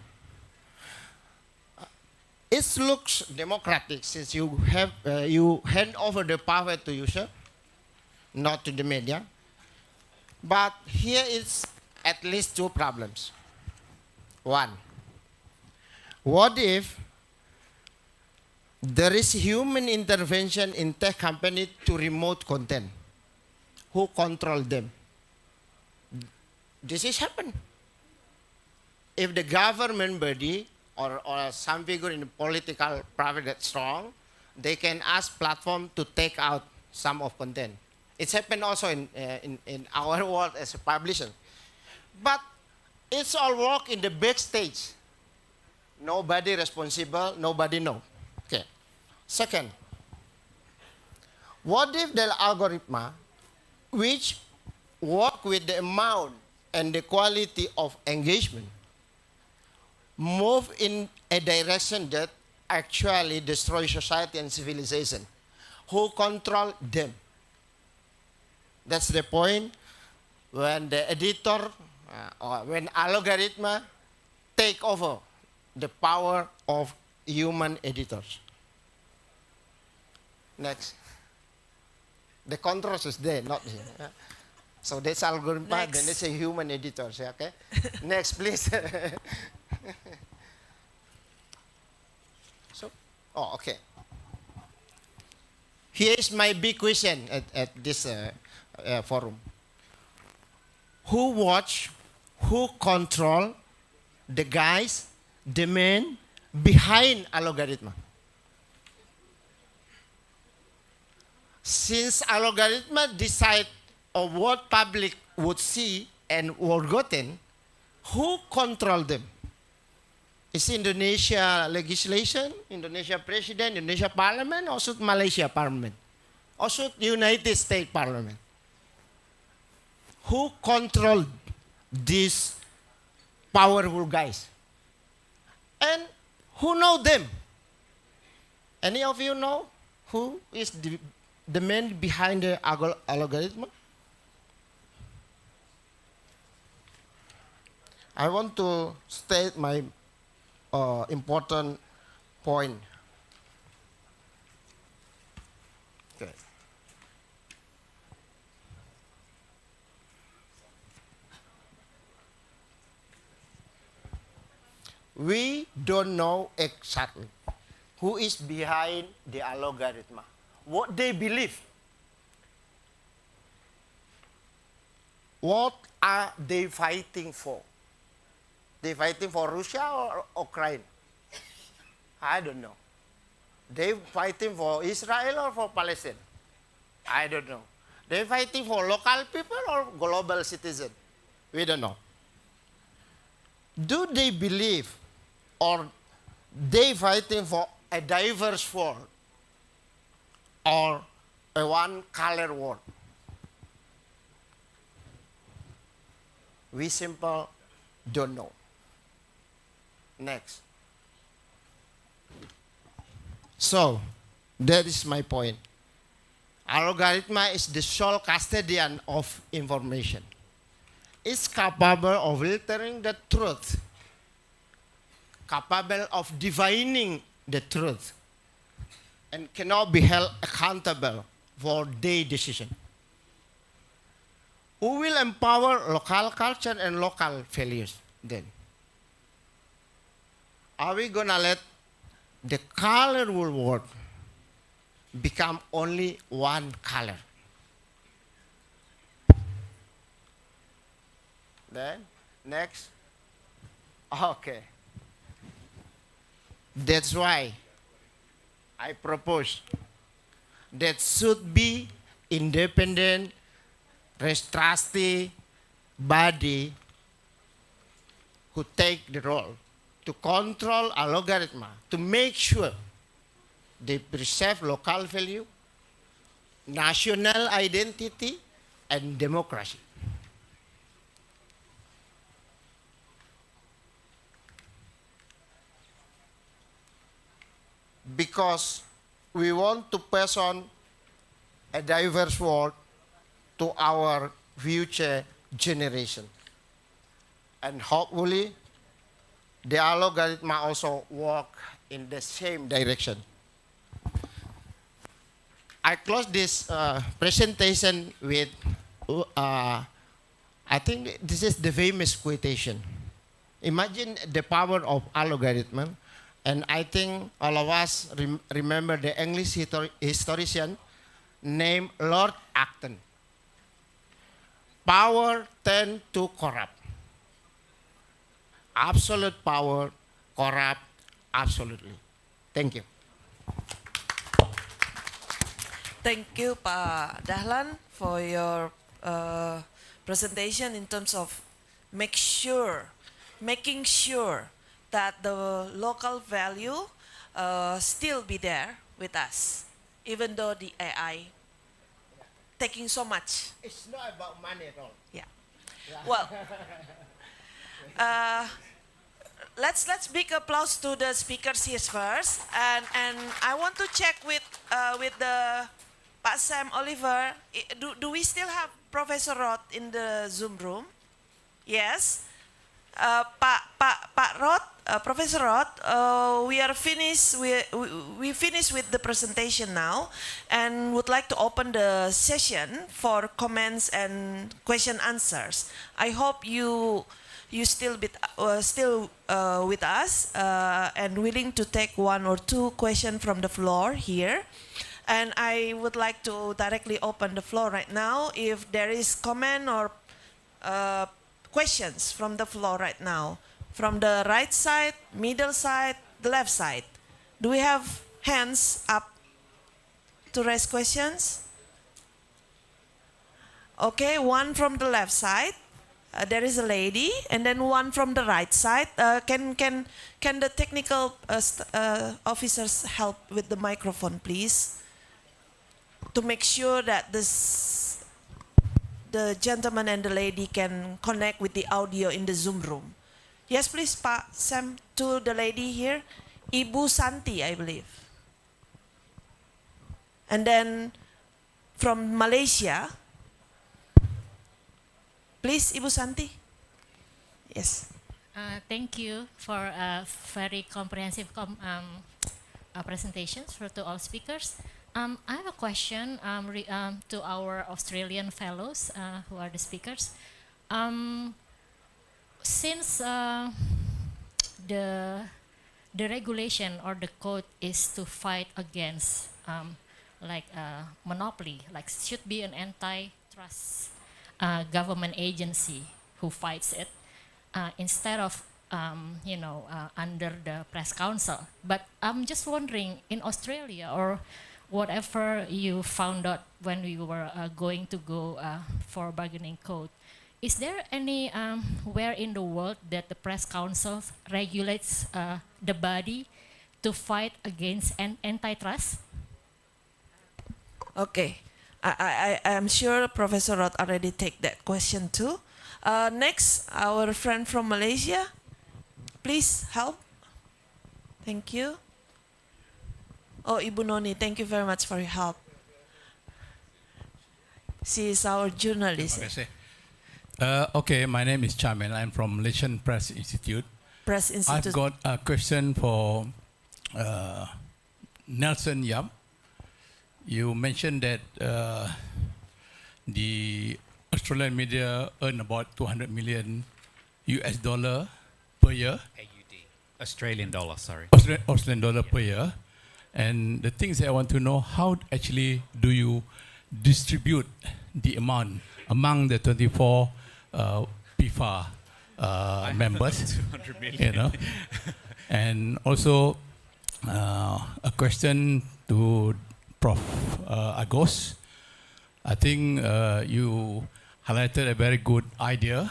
It looks democratic since you have you hand over the power to user, not to the media. But here is at least two problems. One, what if there is human intervention in tech company to remote content? Who control them? This is happen. If the government body or some figure in the political private that's strong, they can ask platform to take out some of content. It's happened also in our world as a publisher. But it's all work in the backstage. Nobody responsible, nobody know. Okay. Second, what if the algorithm which work with the amount and the quality of engagement move in a direction that actually destroys society and civilization? Who control them? That's the point when the editor or when algorithm take over the power of human editors. Next. The controls is there, not here. So that's algorithm, then it's a human editors, okay? Next, please. Okay. Here is my big question at this forum. Who watch, who control the guys, the men behind algorithm? Since algorithm decide of what public would see and forgotten, who control them? Is Indonesia legislation, Indonesia president, Indonesia parliament, or should Malaysia parliament? Or should United States parliament? Who control these powerful guys? And who know them? Any of you know who is the man behind the algorithm? I want to state my important point. Okay. We don't know exactly who is behind the algorithm, what they believe. What are they fighting for? They fighting for Russia or Ukraine? I don't know. They fighting for Israel or for Palestine? I don't know. They fighting for local people or global citizen? We don't know. Do they believe or they fighting for a diverse world or a one-color world? We simply don't know. Next. So, that is my point. Algorithm is the sole custodian of information. It's capable of filtering the truth, capable of divining the truth, and cannot be held accountable for their decision. Who will empower local culture and local values then? Are we gonna let the colorful world become only one color? Then, next. Okay. That's why I propose that should be independent, trustee body who take the role to control a logarithm, to make sure they preserve local value, national identity, and democracy. Because we want to pass on a diverse world to our future generation. And hopefully, the algorithm also work in the same direction. I close this presentation with, I think this is the famous quotation. Imagine the power of algorithm. And I think all of us remember the English historian named Lord Acton. Power tend to corrupt. Absolute power corrupt absolutely. Thank you. Thank you, Pak Dahlan, for your presentation in terms of making sure that the local value still be there with us, even though the AI taking so much. It's not about money at all. Yeah. Well, let's big applause to the speakers here first, and I want to check with the Pak Sam Oliver. Do we still have Professor Roth in the Zoom room? Yes. Pak Roth, Professor Roth, we are finished. We finished with the presentation now, and would like to open the session for comments and question answers. I hope you still with us and willing to take one or two questions from the floor here. And I would like to directly open the floor right now. If there is comment or questions from the floor right now, from the right side, middle side, the left side. Do we have hands up to raise questions? Okay, one from the left side. There is a lady, and then one from the right side. Can the technical officers help with the microphone, please, to make sure that the gentleman and the lady can connect with the audio in the Zoom room? Yes, please, Pak Sam, to the lady here. Ibu Santi, I believe. And then from Malaysia, please, Ibu Santi. Yes. Thank you for a very comprehensive presentations to all speakers. I have a question to our Australian fellows who are the speakers. Since the regulation or the code is to fight against monopoly, like should be an antitrust government agency who fights it instead of under the press council. But I'm just wondering, in Australia or whatever you found out when we were going to go for bargaining code, is there any where in the world that the press council regulates the body to fight against antitrust? Okay, I'm sure Professor Roth already take that question too. Next, our friend from Malaysia, please help. Thank you. Oh, Ibu Noni, thank you very much for your help. She is our journalist. Okay, my name is Chamen. I'm from Malaysian Press Institute. Press Institute. I've got a question for Nelson Yap. you mentioned that the Australian media earn about 200 million US dollar per year. AUD, Australian dollar, sorry. Australian dollar per year. And the things that I want to know, how actually do you distribute the amount among the 24 PIFA members? 200 million. You know? And also a question to Prof. Agos. I think you highlighted a very good idea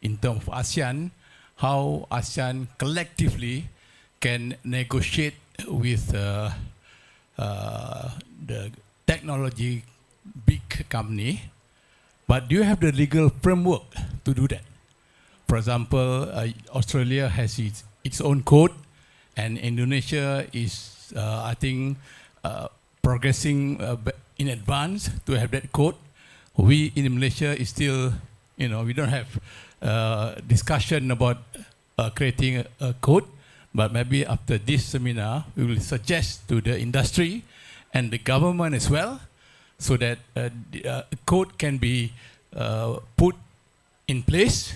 in terms of ASEAN, how ASEAN collectively can negotiate with the technology big company. But do you have the legal framework to do that? For example, Australia has its own code, and Indonesia is, I think, progressing in advance to have that code. We in Malaysia is still, we don't have discussion about creating a code, but maybe after this seminar, we will suggest to the industry and the government as well, so that the code can be put in place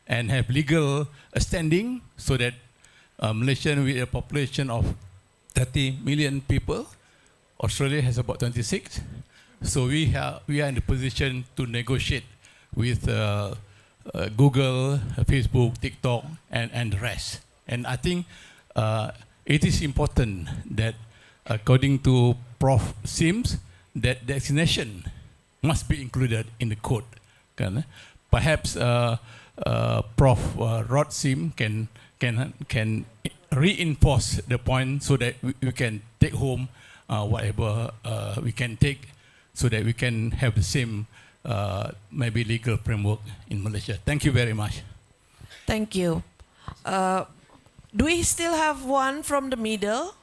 and have legal standing, so that Malaysia with a population of 30 million people, Australia has about 26. So we are in the position to negotiate with Google, Facebook, TikTok, and the rest. And I think it is important that, according to Prof. Sims, that designation must be included in the code. Perhaps Prof. Rod Sim can reinforce the point so that we can take home whatever we can take, so that we can have the same maybe legal framework in Malaysia. Thank you very much. Thank you. Do we still have one from the middle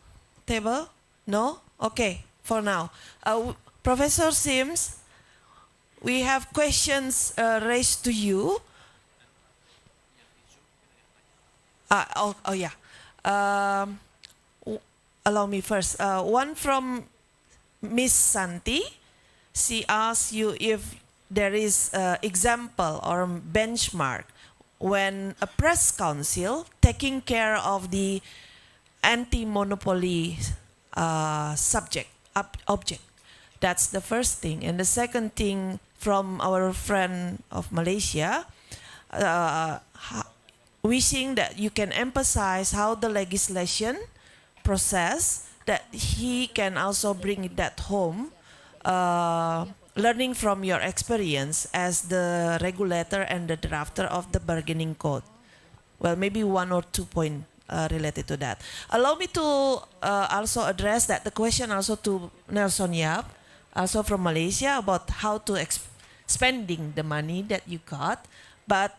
table? No? Okay, for now. Professor Sims, we have questions raised to you. Yeah. Allow me first. One from Miss Santi. She asks you if there is an example or benchmark when a press council taking care of the anti-monopoly object. That's the first thing. And the second thing from our friend of Malaysia, wishing that you can emphasize how the legislation process, that he can also bring that home, learning from your experience as the regulator and the drafter of the bargaining code. Well, maybe 1 or 2 points related to that. Allow me to also address that the question also to Nelson Yap, also from Malaysia, about how to spending the money that you got. But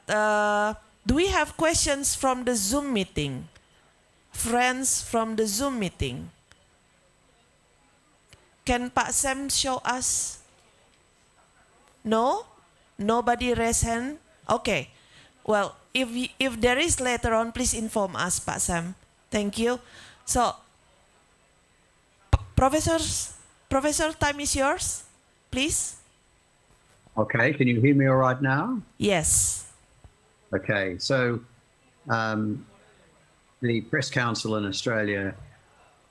do we have questions from the Zoom meeting? Friends from the Zoom meeting? Can Pak Sam show us? No? Nobody raise hand? Okay. Well, if there is later on, please inform us, Pak Sam. Thank you. So, Professor, time is yours, please. Okay, can you hear me all right now? Yes. Okay, so the Press Council in Australia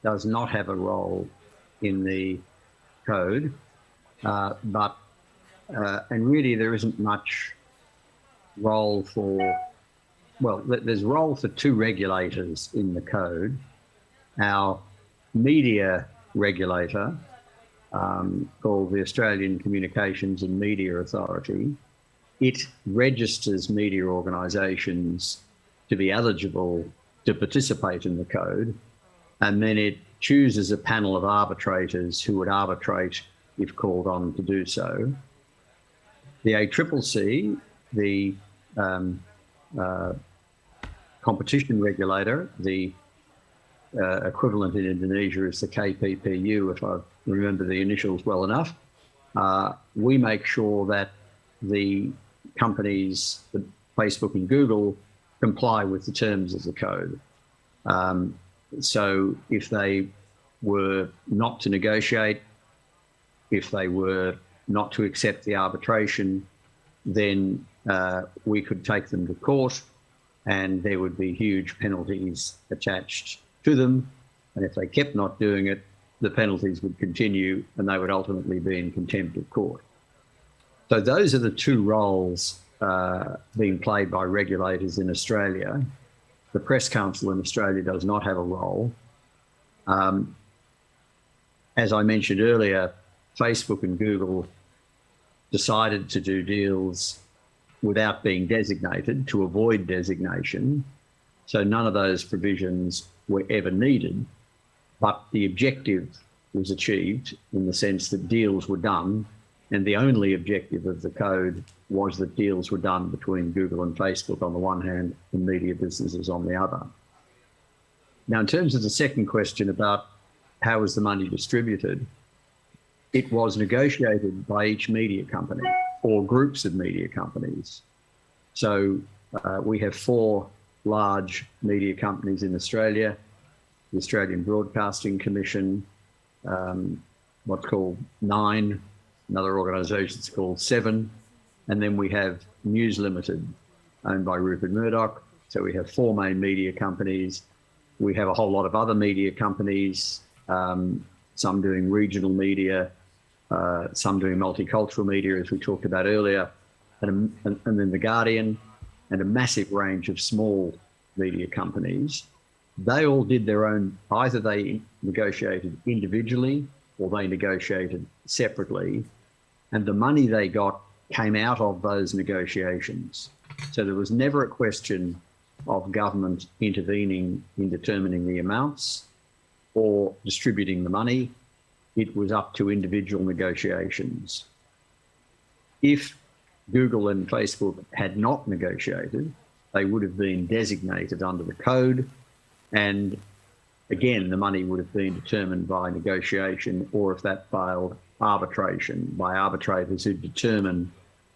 does not have a role in the code, but and really there isn't much role for, well, there's role for two regulators in the code. Our media regulator, called the Australian Communications and Media Authority, it registers media organisations to be eligible to participate in the code, and then it chooses a panel of arbitrators who would arbitrate if called on to do so. The ACCC, the competition regulator, the equivalent in Indonesia is the KPPU, if I remember the initials well enough. We make sure that the companies, the Facebook and Google, comply with the terms of the code. So if they were not to negotiate if they were not to accept the arbitration, then we could take them to court and there would be huge penalties attached to them. And if they kept not doing it, the penalties would continue and they would ultimately be in contempt of court. So those are the two roles being played by regulators in Australia. The Press Council in Australia does not have a role. As I mentioned earlier, Facebook and Google decided to do deals without being designated to avoid designation. So none of those provisions were ever needed, but the objective was achieved in the sense that deals were done, and the only objective of the code was that deals were done between Google and Facebook on the one hand and media businesses on the other. Now, in terms of the second question about how was the money distributed, it was negotiated by each media company or groups of media companies. So we have 4 large media companies in Australia: the Australian Broadcasting Commission, what's called Nine, another organisation that's called Seven, and then we have News Limited, owned by Rupert Murdoch. So we have 4 main media companies. We have a whole lot of other media companies, some doing regional media, some doing multicultural media, as we talked about earlier, and then The Guardian, and a massive range of small media companies. They all did their own, either they negotiated individually or they negotiated separately, and the money they got came out of those negotiations. So there was never a question of government intervening in determining the amounts or distributing the money. It was up to individual negotiations. If Google and Facebook had not negotiated, they would have been designated under the code, and again, the money would have been determined by negotiation, or if that failed, arbitration by arbitrators who determine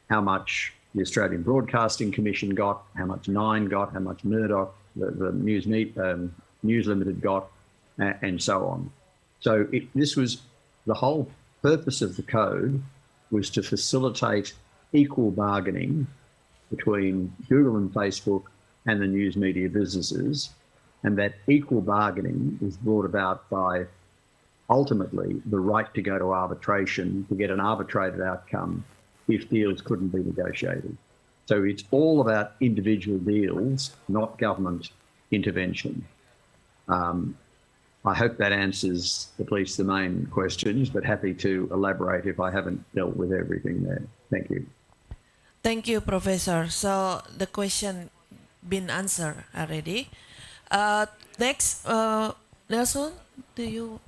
how much the Australian Broadcasting Commission got, how much Nine got, how much Murdoch, the News Limited got, and so on. So this was the whole purpose of the code, was to facilitate equal bargaining between Google and Facebook and the news media businesses, and that equal bargaining was brought about by ultimately the right to go to arbitration to get an arbitrated outcome if deals couldn't be negotiated. So it's all about individual deals, not government intervention. I hope that answers at least the main questions, but happy to elaborate if I haven't dealt with everything there. Thank you. Thank you, Professor. So the question been answered already. Next, Nelson, do you?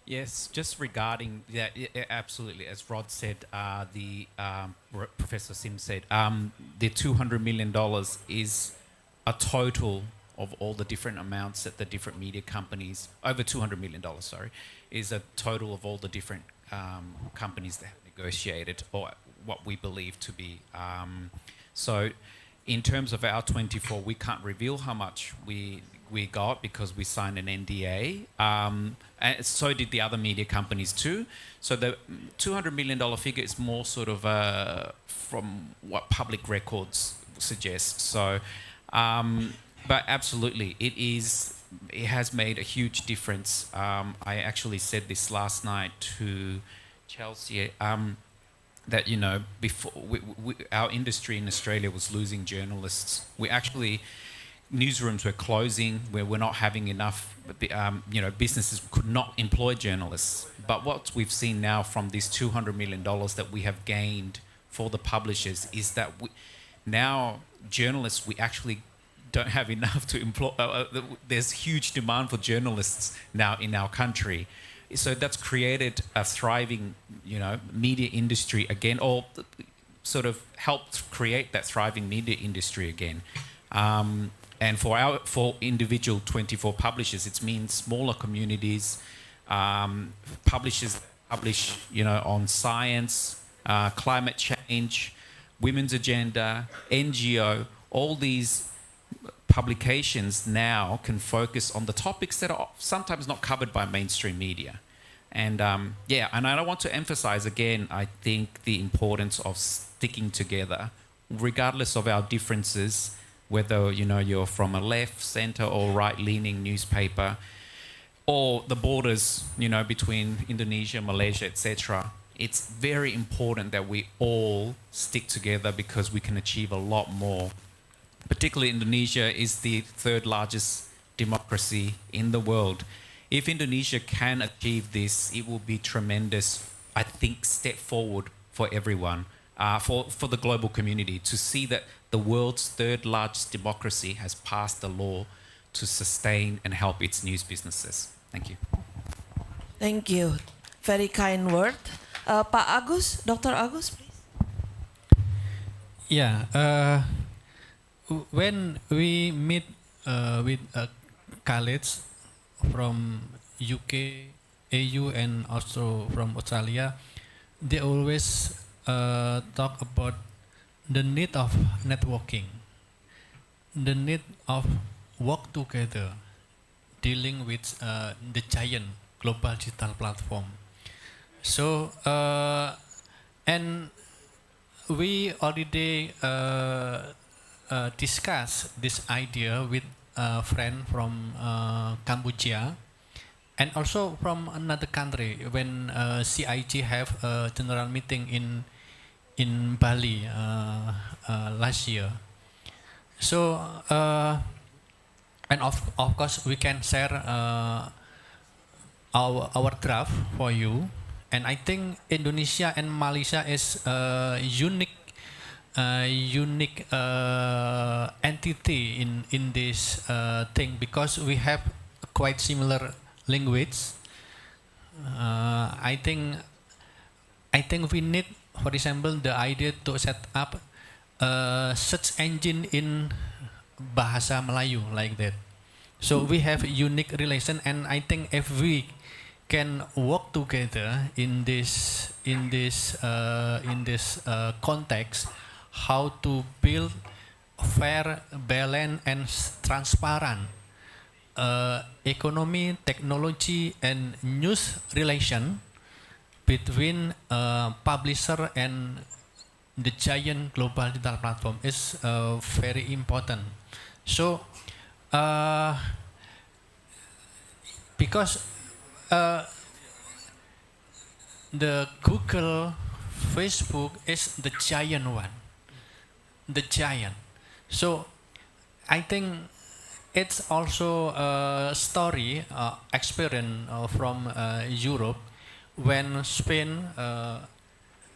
Yes, just regarding that, absolutely. As Rod said, Professor Sim said, the $200 million is a total of all the different amounts that the different media companies, over $200 million, sorry, is a total of all the different companies that have negotiated, or what we believe to be. So in terms of our 24, we can't reveal how much we got because we signed an NDA. And so did the other media companies too. So the $200 million figure is more sort of from what public records suggest. So, but absolutely, it has made a huge difference. I actually said this last night to Chelsea, that, you know, before our industry in Australia was losing journalists. Newsrooms were closing, where we're not having enough, businesses could not employ journalists. But what we've seen now from this $200 million that we have gained for the publishers is that now journalists, we actually don't have enough to employ. There's huge demand for journalists now in our country. So that's created a thriving, media industry again, or sort of helped create that thriving media industry again. And for individual 24 publishers, it means smaller communities, publishers publish, on science, climate change, women's agenda, NGO, all these publications now can focus on the topics that are sometimes not covered by mainstream media. And yeah, and I want to emphasize again, I think the importance of sticking together, regardless of our differences, whether you're from a left, center, or right-leaning newspaper, or the borders, between Indonesia, Malaysia, etc. It's very important that we all stick together because we can achieve a lot more. Particularly Indonesia is the third largest democracy in the world. If Indonesia can achieve this, it will be tremendous, I think, step forward for everyone, for the global community, to see that the world's third largest democracy has passed a law to sustain and help its news businesses. Thank you. Thank you. Very kind word. Pak Agus, Dr. Agus, please. Yeah. When we meet with colleagues from UK, AU, and also from Australia, they always talk about the need of networking, the need of work together, dealing with the giant global digital platform. So, and we already discussed this idea with a friend from Cambodia and also from another country when CIG have a general meeting in Bali last year. So, and of course we can share our draft for you. And I think Indonesia and Malaysia is a unique entity in this thing because we have quite similar language. I think we need, for example, the idea to set up a search engine in Bahasa Melayu like that. So we have unique relation, and I think if we can work together in this context, how to build fair, balanced, and transparent economy, technology, and news relation between publisher and the giant global digital platform is very important. So, because the Google, Facebook is the giant one, the giant. So I think it's also a story, experience from Europe when Spain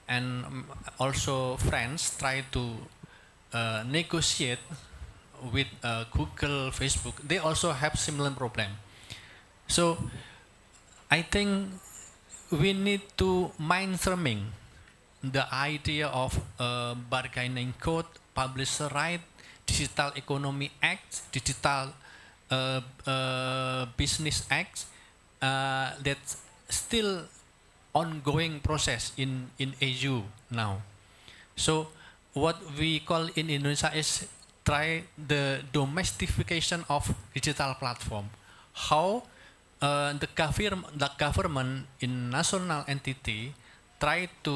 and also France try to negotiate with Google, Facebook. They also have similar problem. So I think we need to mainstreaming the idea of bargaining code, publisher right, Digital Economy Act, Digital Business Act, that's still ongoing process in EU now. So what we call in Indonesia is try the domestication of digital platform. How the government in national entity try to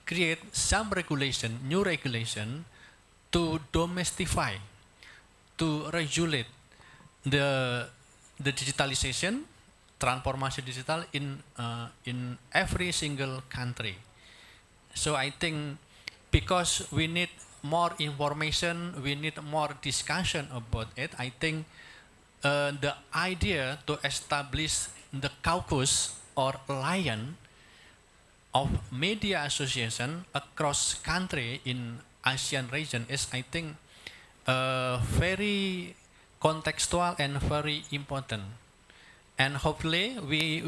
create some regulation, new regulation, to domestify, to regulate the digitalization, transformation digital in every single country. So I think because we need more information, we need more discussion about it. I think the idea to establish the caucus or lion of media association across country in ASEAN region is, I think, very contextual and very important. And hopefully we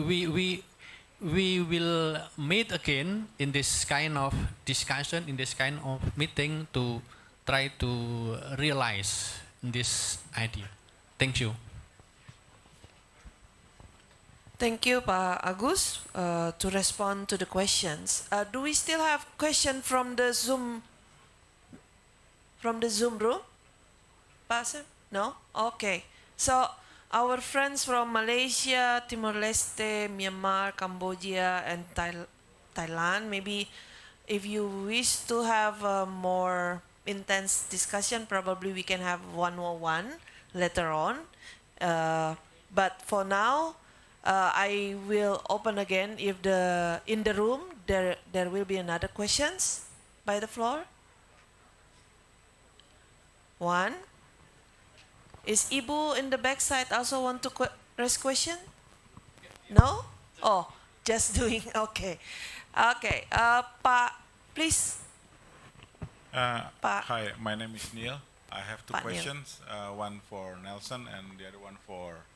will meet again in this kind of discussion, in this kind of meeting to try to realize this idea. Thank you. Thank you, Pak Agus, to respond to the questions. Do we still have question from the Zoom room? Pak Asif? No? Okay. So Our friends from Malaysia, Timor-Leste, Myanmar, Cambodia, and Thailand, maybe if you wish to have a more intense discussion, probably we can have 101 later on. But for now, I will open again if in the room there will be another questions by the floor. One. Is Ibu in the backside also want to raise question? No? Oh, just doing, okay. Okay, Pak, please. Hi, my name is Neil. I have two Pak Neil. questions, one for Nelson and the other one for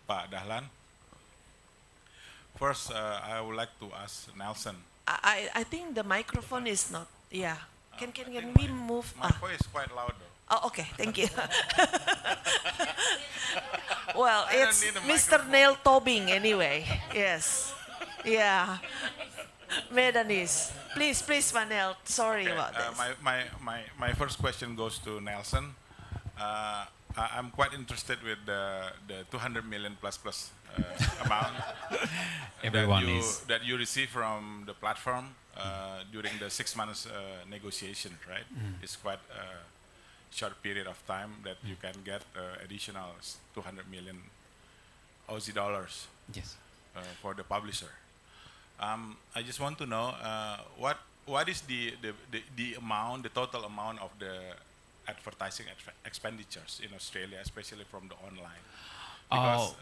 Pak Dahlan. First, I would like to ask Nelson. I think the microphone is not, yeah. Can we move? My voice is quite loud though. Oh, okay, thank you. Well, I don't it's need a Mr. microphone. Neil Tobing anyway. Yes. Yeah. Medanese. Please, Manel. Sorry about this. My first question goes to Nelson. I'm quite interested with the 200 million plus amount Everyone is. that you receive from the platform during the 6 months negotiation, right? It's quite a short period of time that you can get additional 200 million Aussie dollars. Yes. For the publisher. I just want to know what is the amount, the total amount of the advertising expenditures in Australia, especially from the online. Because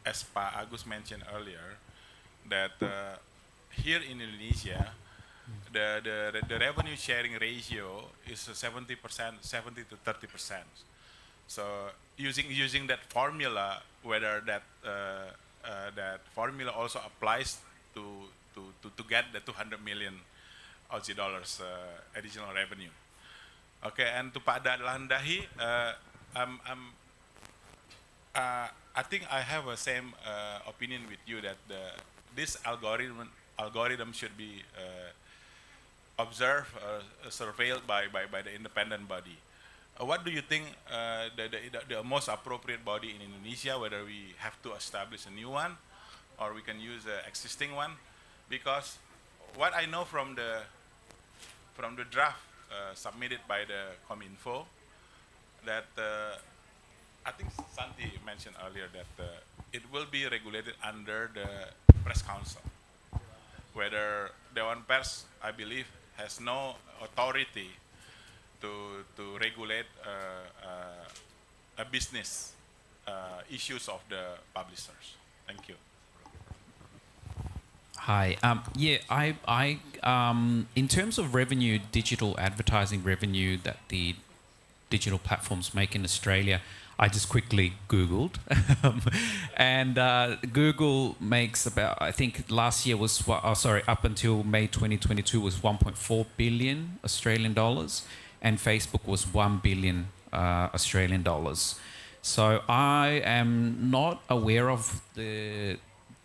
as Pa Agus mentioned earlier, that here in Indonesia, the revenue sharing ratio is 70%, 70 to 30%. So using that formula, whether that formula also applies to get the 200 million Aussie dollars additional revenue. Okay, and to Pak Dahlan Dahi, I think I have the same opinion with you that this algorithm should be observed, surveilled by the independent body. What do you think the most appropriate body in Indonesia, whether we have to establish a new one or we can use an existing one? Because what I know from the draft submitted by the Cominfo, that I think Santi mentioned earlier that it will be regulated under the Press Council, whether Dewan Pers, I believe, has no authority to regulate a business issues of the publishers. Thank you. Hi. I in terms of revenue, digital advertising revenue that the digital platforms make in Australia, I just quickly Googled, and Google makes about, I think last year was, up until May 2022 was 1.4 billion Australian dollars, and Facebook was 1 billion Australian dollars. So I am not aware of the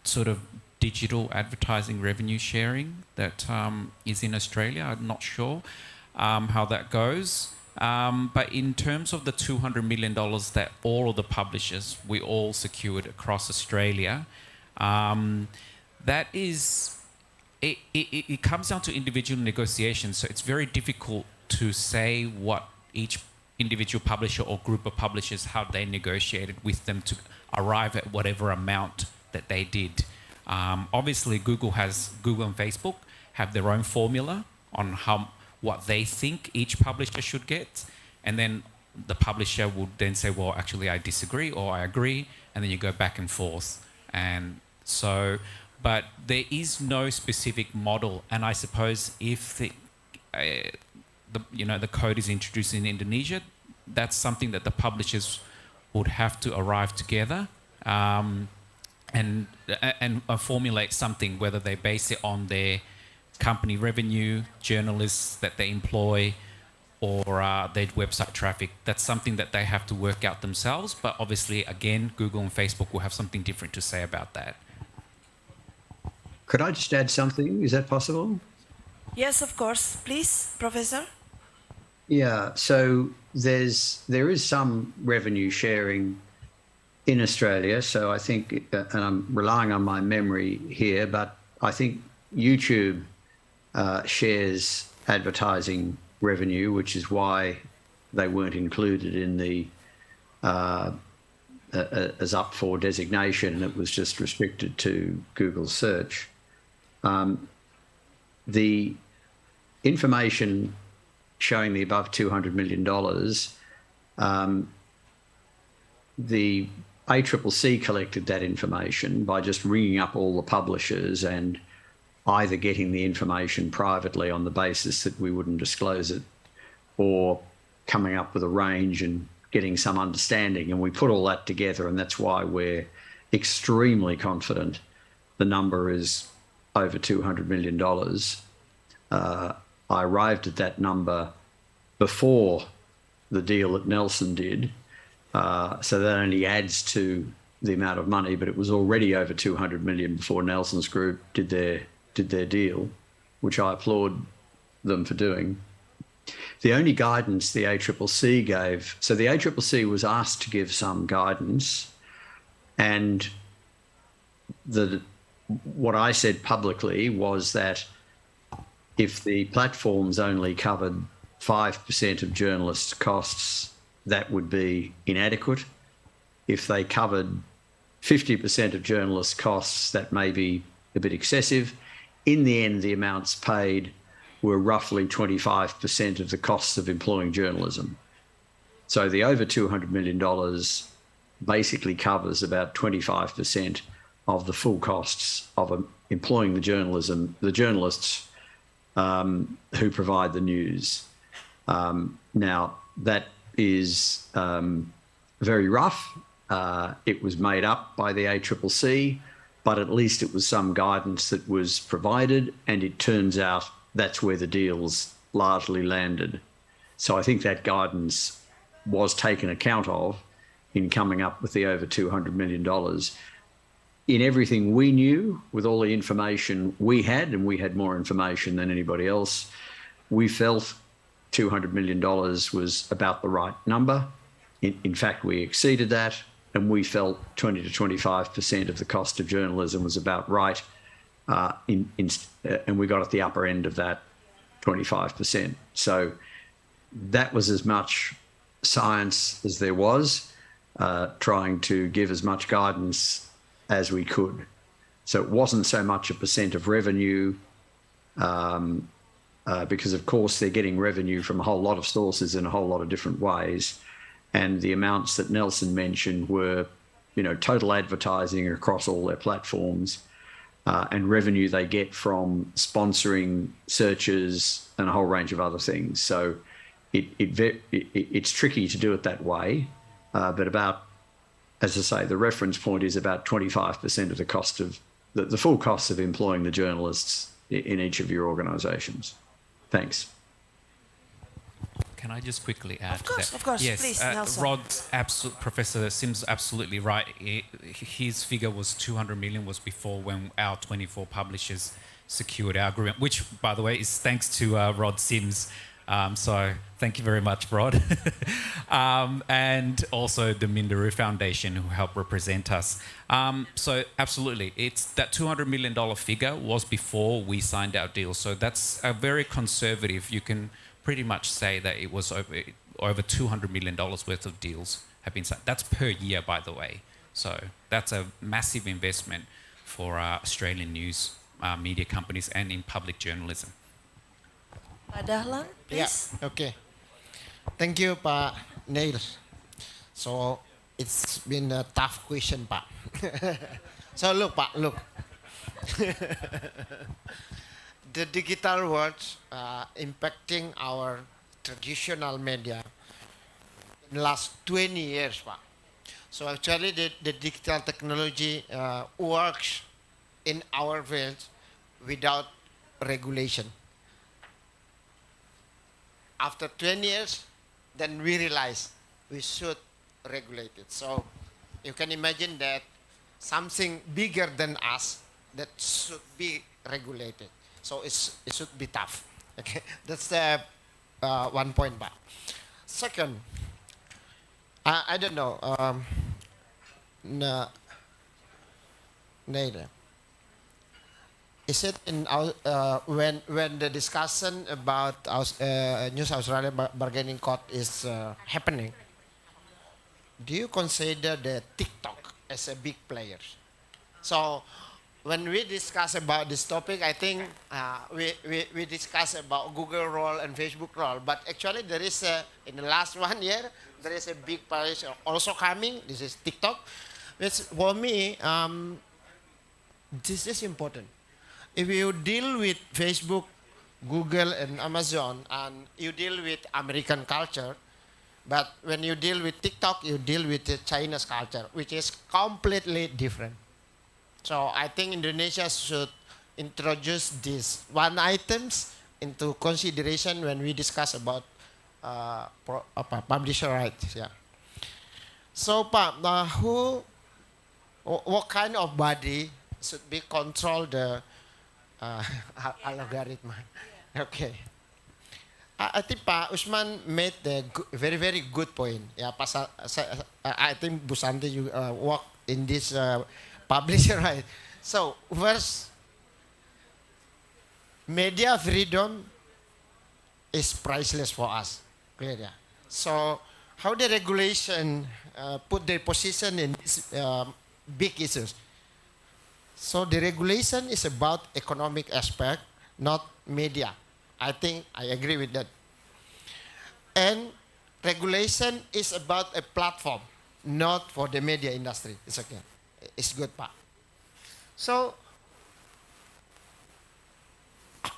sort of digital advertising revenue sharing that is in Australia. I'm not sure how that goes. But in terms of the $200 million that all of the publishers, we all secured across Australia, that is, it comes down to individual negotiations. So it's very difficult to say what each individual publisher or group of publishers, how they negotiated with them to arrive at whatever amount that they did. Obviously, Google and Facebook have their own formula on what they think each publisher should get, and then the publisher would then say, well, actually I disagree or I agree, and then you go back and forth. And so, but there is no specific model, and I suppose if the code is introduced in Indonesia, that's something that the publishers would have to arrive together and formulate something, whether they base it on their company revenue, journalists that they employ, or their website traffic. That's something that they have to work out themselves. But obviously, again, Google and Facebook will have something different to say about that. Could I just add something? Is that possible? Yes, of course. Please, Professor. Yeah, so there is some revenue sharing in Australia. So I think, and I'm relying on my memory here, but I think YouTube shares advertising revenue, which is why they weren't included in the as up for designation. It was just restricted to Google search. The information showing the above $200 million, the ACCC collected that information by just ringing up all the publishers and either getting the information privately on the basis that we wouldn't disclose it, or coming up with a range and getting some understanding. And we put all that together, and that's why we're extremely confident the number is over $200 million. I arrived at that number before the deal that Nelson did, so that only adds to the amount of money, but it was already over 200 million before Nelson's group did their deal, which I applaud them for doing. The only guidance the ACCC gave, so the ACCC was asked to give some guidance, and what I said publicly was that if the platforms only covered 5% of journalists' costs, that would be inadequate. If they covered 50% of journalists' costs, that may be a bit excessive. In the end, the amounts paid were roughly 25% of the costs of employing journalism. So the over $200 million basically covers about 25% of the full costs of employing the journalists who provide the news. Now, that is very rough. It was made up by the ACCC, but at least it was some guidance that was provided, and it turns out that's where the deals largely landed. So I think that guidance was taken account of in coming up with the over $200 million. In everything we knew, with all the information we had, and we had more information than anybody else, we felt $200 million was about the right number. In fact, we exceeded that, and we felt 20 to 25% of the cost of journalism was about right, and we got at the upper end of that 25%. So that was as much science as there was, trying to give as much guidance as we could. So it wasn't so much a percent of revenue, because of course they're getting revenue from a whole lot of sources in a whole lot of different ways. And the amounts that Nelson mentioned were, total advertising across all their platforms, and revenue they get from sponsoring searches and a whole range of other things. So it's tricky to do it that way, but about, as I say, the reference point is about 25% of the cost of the full cost of employing the journalists in each of your organisations. Thanks. Can I just quickly add Of course, to that? of course. Yes, Please, Nelson. Professor Sim's absolutely right. His figure was 200 million was before when our 24 publishers secured our agreement, which, by the way, is thanks to Rod Sims. So thank you very much, Rod. And also the Mindaru Foundation, who helped represent us. So absolutely, it's that $200 million figure was before we signed our deal. So that's a very conservative. You can pretty much say that it was over $200 million worth of deals have been signed. That's per year, by the way. So that's a massive investment for Australian news media companies and in public journalism. Pak Dahlan, please. Yeah, okay. Thank you, Pak Neil. So it's been a tough question, Pak. So look, Pak, look. The digital world impacting our traditional media in the last 20 years, Pak. So actually the digital technology works in our field without regulation. After 20 years, then we realize we should regulate it. So you can imagine that something bigger than us that should be regulated. So it should be tough. Okay, that's the one point back. Second, I don't know. No, neither. Is it in our, when the discussion about News Australia bargaining court is happening? Do you consider the TikTok as a big player? So when we discuss about this topic, I think we discuss about Google role and Facebook role. But actually, there is in the last 1 year there is a big player also coming. This is TikTok, which for me this is important. If you deal with Facebook, Google, and Amazon, and you deal with American culture, but when you deal with TikTok, you deal with the Chinese culture, which is completely different. So I think Indonesia should introduce these one items into consideration when we discuss about publisher rights. Yeah. So, Pak, what kind of body should be control the algorithm? Okay. I think Pak Usman made the very, very good point. Yeah, I think Bu Santi work in this publisher right. So first, media freedom is priceless for us. Clear, yeah. So how the regulation put their position in these big issues? So the regulation is about economic aspect, not media. I think I agree with that. And regulation is about a platform, not for the media industry. It's okay. It's good, Pak. So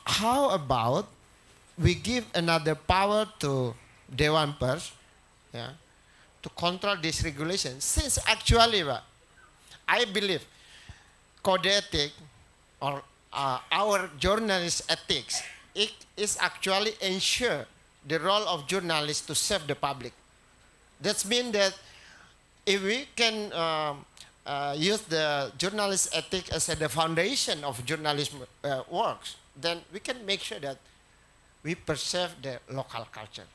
how about we give another power to Dewan Pers, yeah, to control this regulation? Since actually, I believe code ethic or our journalist ethics, it is actually ensure the role of journalists to serve the public. That means that if we can use the journalist ethic as the foundation of journalism works, then we can make sure that we preserve the local culture.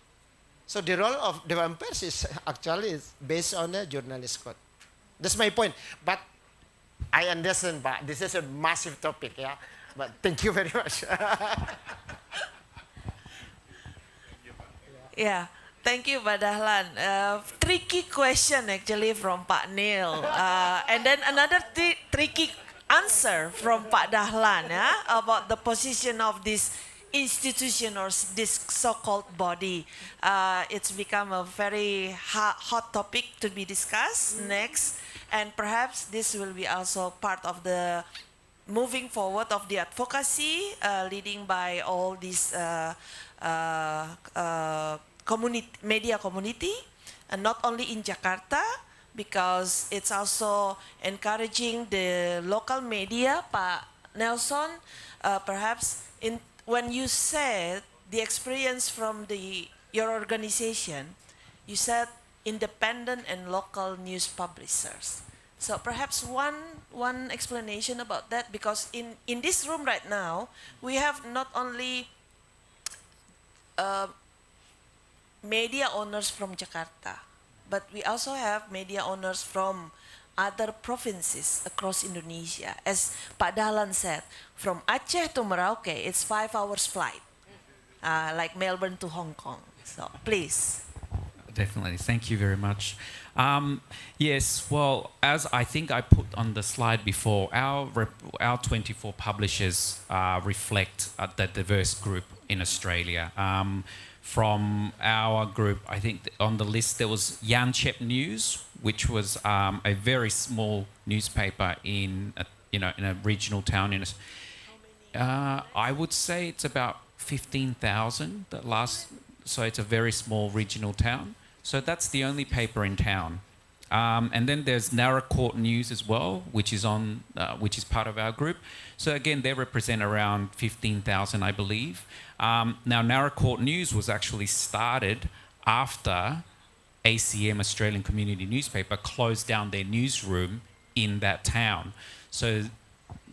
So the role of Dewan Pers is actually based on the journalist code. That's my point. But I understand, but this is a massive topic, yeah. But thank you very much. Yeah, thank you, Pak Dahlan. Tricky question actually from Pak Neil, and then another tricky answer from Pak Dahlan, yeah, about the position of this institution or this so-called body. It's become a very hot topic to be discussed next, and perhaps this will be also part of the moving forward of the advocacy leading by all these media community, and not only in Jakarta, because it's also encouraging the local media. Pak Nelson, perhaps when you said the experience from your organization, you said independent and local news publishers. So perhaps one explanation about that, because in this room right now, we have not only media owners from Jakarta, but we also have media owners from other provinces across Indonesia. As Pak Dahlan said, from Aceh to Merauke, it's 5 hours flight, like Melbourne to Hong Kong. So please. Definitely. Thank you very much. Yes, well, as I think I put on the slide before, our 24 publishers reflect the diverse group in Australia. From our group, I think on the list there was Yanchep News, which was a very small newspaper in a regional town. I would say it's about 15,000. So it's a very small regional town. So that's the only paper in town. And then there's Narracourt News as well, which is part of our group. So again, they represent around 15,000, I believe. Now, Narracourt News was actually started after ACM, Australian Community Newspaper, closed down their newsroom in that town. So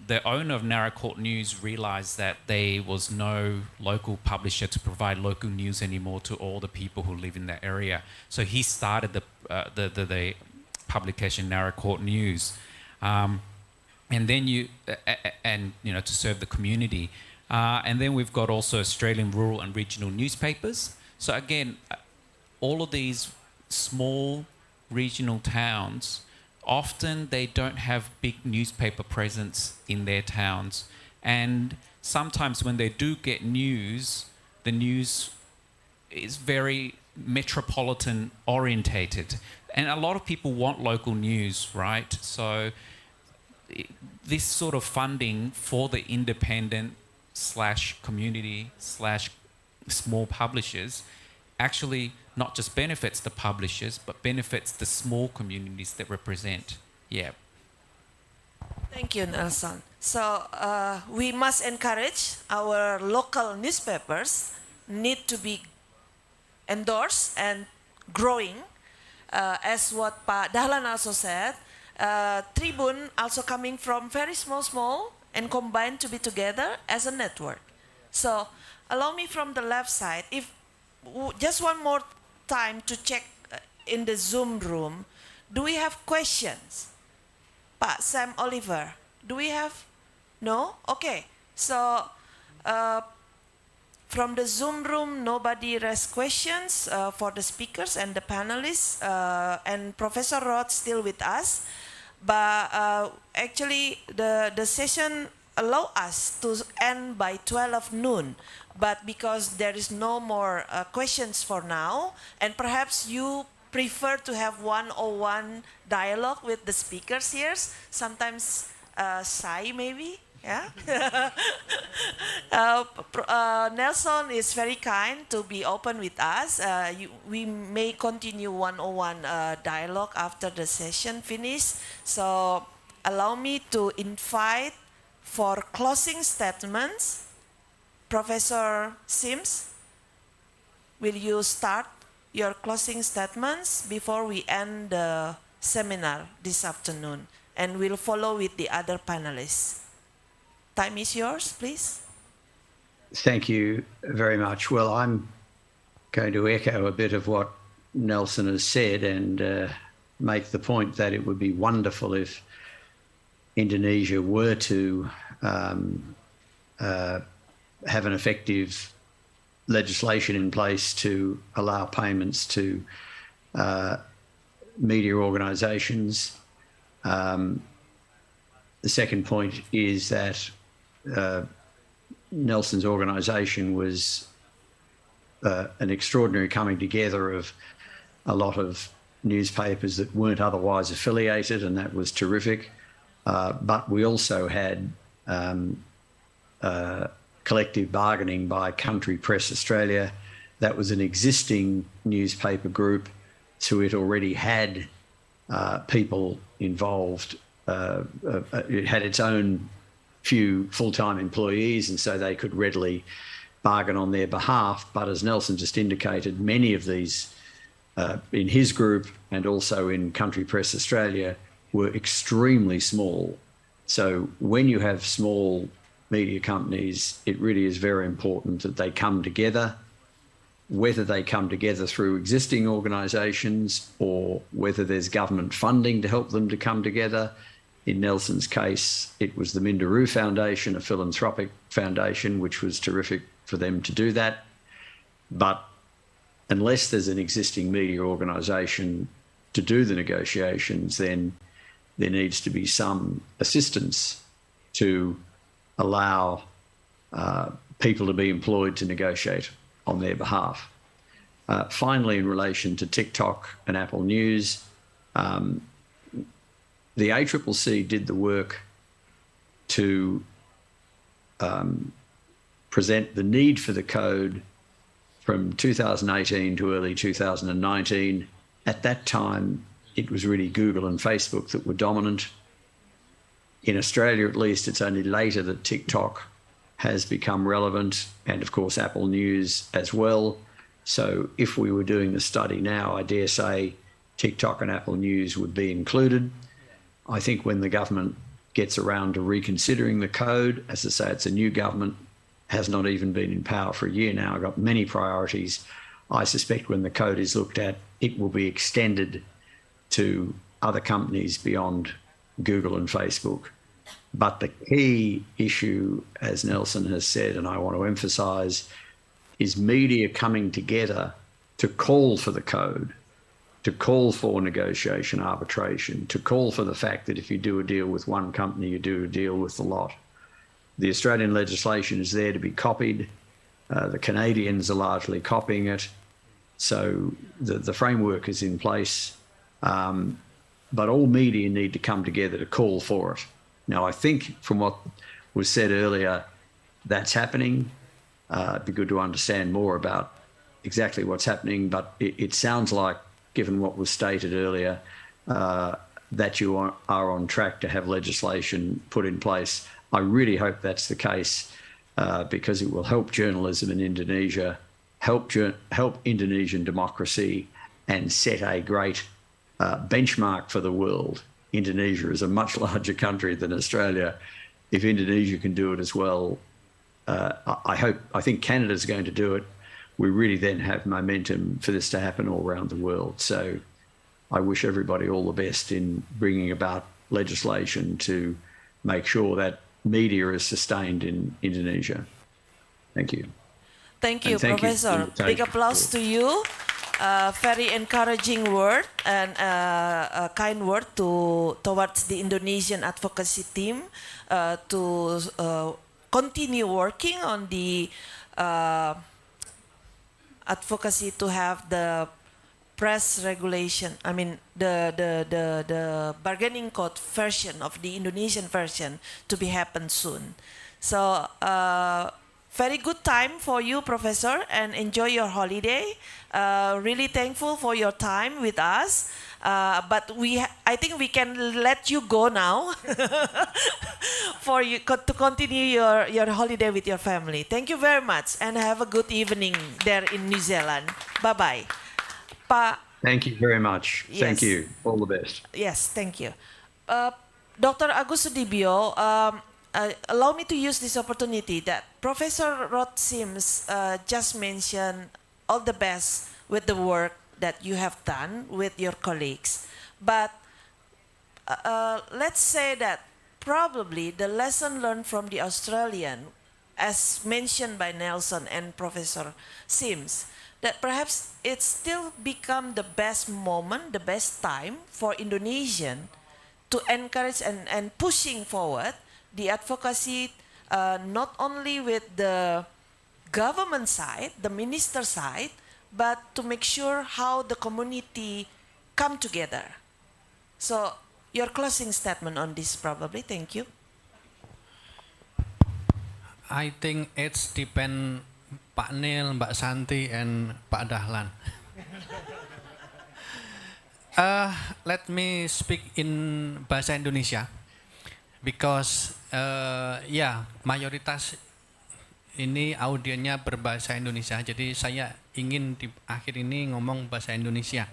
the owner of Narracourt News realised that there was no local publisher to provide local news anymore to all the people who live in that area. So he started the publication Narrow Court News, and then to serve the community, and then we've got also Australian rural and regional newspapers. So again, all of these small regional towns, often they don't have big newspaper presence in their towns, and sometimes when they do get news, the news is very metropolitan orientated, and a lot of people want local news, right? So this sort of funding for the independent / community / small publishers actually not just benefits the publishers, but benefits the small communities that represent. Yeah. Thank you, Nelson. So we must encourage our local newspapers need to be endorsed and growing. As what Pak Dahlan also said, Tribun also coming from very small and combined to be together as a network. So allow me from the left side, if just one more time to check in the Zoom room, do we have questions? Pak Sam Oliver, do we have? No? Okay. So from the Zoom room, nobody raised questions for the speakers and the panelists, and Professor Roth still with us. But actually, the session allow us to end by 12 noon. But because there is no more questions for now, and perhaps you prefer to have one-on-one dialogue with the speakers here, sometimes shy maybe, yeah? Nelson is very kind to be open with us. We may continue one-on-one dialogue after the session finish. So allow me to invite for closing statements, Professor Sims, will you start your closing statements before we end the seminar this afternoon? And we'll follow with the other panelists. Time is yours, please. Thank you very much. Well, I'm going to echo a bit of what Nelson has said and make the point that it would be wonderful if Indonesia were to have an effective legislation in place to allow payments to media organisations. The second point is that Nelson's organisation was an extraordinary coming together of a lot of newspapers that weren't otherwise affiliated, and that was terrific. But we also had collective bargaining by Country Press Australia. That was an existing newspaper group, so it already had people involved. It had its own few full-time employees, and so they could readily bargain on their behalf. But as Nelson just indicated, many of these in his group and also in Country Press Australia were extremely small. So when you have small media companies, it really is very important that they come together, whether they come together through existing organisations or whether there's government funding to help them to come together. In Nelson's case, it was the Minderoo Foundation, a philanthropic foundation, which was terrific for them to do that. But unless there's an existing media organisation to do the negotiations, then there needs to be some assistance to allow people to be employed to negotiate on their behalf. Finally, in relation to TikTok and Apple News, the ACCC did the work to present the need for the code from 2018 to early 2019. At that time, it was really Google and Facebook that were dominant. In Australia, at least, it's only later that TikTok has become relevant, and of course Apple News as well. So if we were doing the study now, I dare say TikTok and Apple News would be included. I think when the government gets around to reconsidering the code, as I say, it's a new government, has not even been in power for a year now, got many priorities. I suspect when the code is looked at, it will be extended to other companies beyond Google and Facebook. But the key issue, as Nelson has said, and I want to emphasize, is media coming together to call for the code, to call for negotiation, arbitration, to call for the fact that if you do a deal with one company, you do a deal with the lot. The Australian legislation is there to be copied. The Canadians are largely copying it. So the framework is in place, but all media need to come together to call for it. Now, I think from what was said earlier, that's happening. It'd be good to understand more about exactly what's happening, but it sounds like, given what was stated earlier, that you are on track to have legislation put in place. I really hope that's the case, because it will help journalism in Indonesia, help Indonesian democracy, and set a great benchmark for the world. Indonesia is a much larger country than Australia. If Indonesia can do it as well, I think Canada's going to do it. We really then have momentum for this to happen all around the world. So I wish everybody all the best in bringing about legislation to make sure that media is sustained in Indonesia. Thank you. Thank you, And thank you for the Professor. Big invitation. applause to you. Very encouraging word and a kind word towards the Indonesian advocacy team to continue working on the advocacy to have the press regulation. I mean the bargaining code version of the Indonesian version to be happen soon. So very good time for you, Professor, and enjoy your holiday. Really thankful for your time with us. But I think we can let you go now for you to continue your holiday with your family. Thank you very much and have a good evening there in New Zealand. Bye-bye. Thank you very much. Yes. Thank you. All the best. Yes, thank you. Dr. Agus Sudibyo, allow me to use this opportunity that Professor Rod Sims just mentioned all the best with the work that you have done with your colleagues. But let's say that probably the lesson learned from the Australian, as mentioned by Nelson and Professor Sims, that perhaps it still become the best moment, the best time for Indonesian to encourage and pushing forward the advocacy, not only with the government side, the minister side, but to make sure how the community come together. So your closing statement on this probably. Thank you. I think it's depend Pak Nil, Mbak Santi, and Pak Dahlan. Let me speak in bahasa Indonesia because mayoritas ini audiennya berbahasa Indonesia, jadi saya ingin di akhir ini ngomong bahasa Indonesia.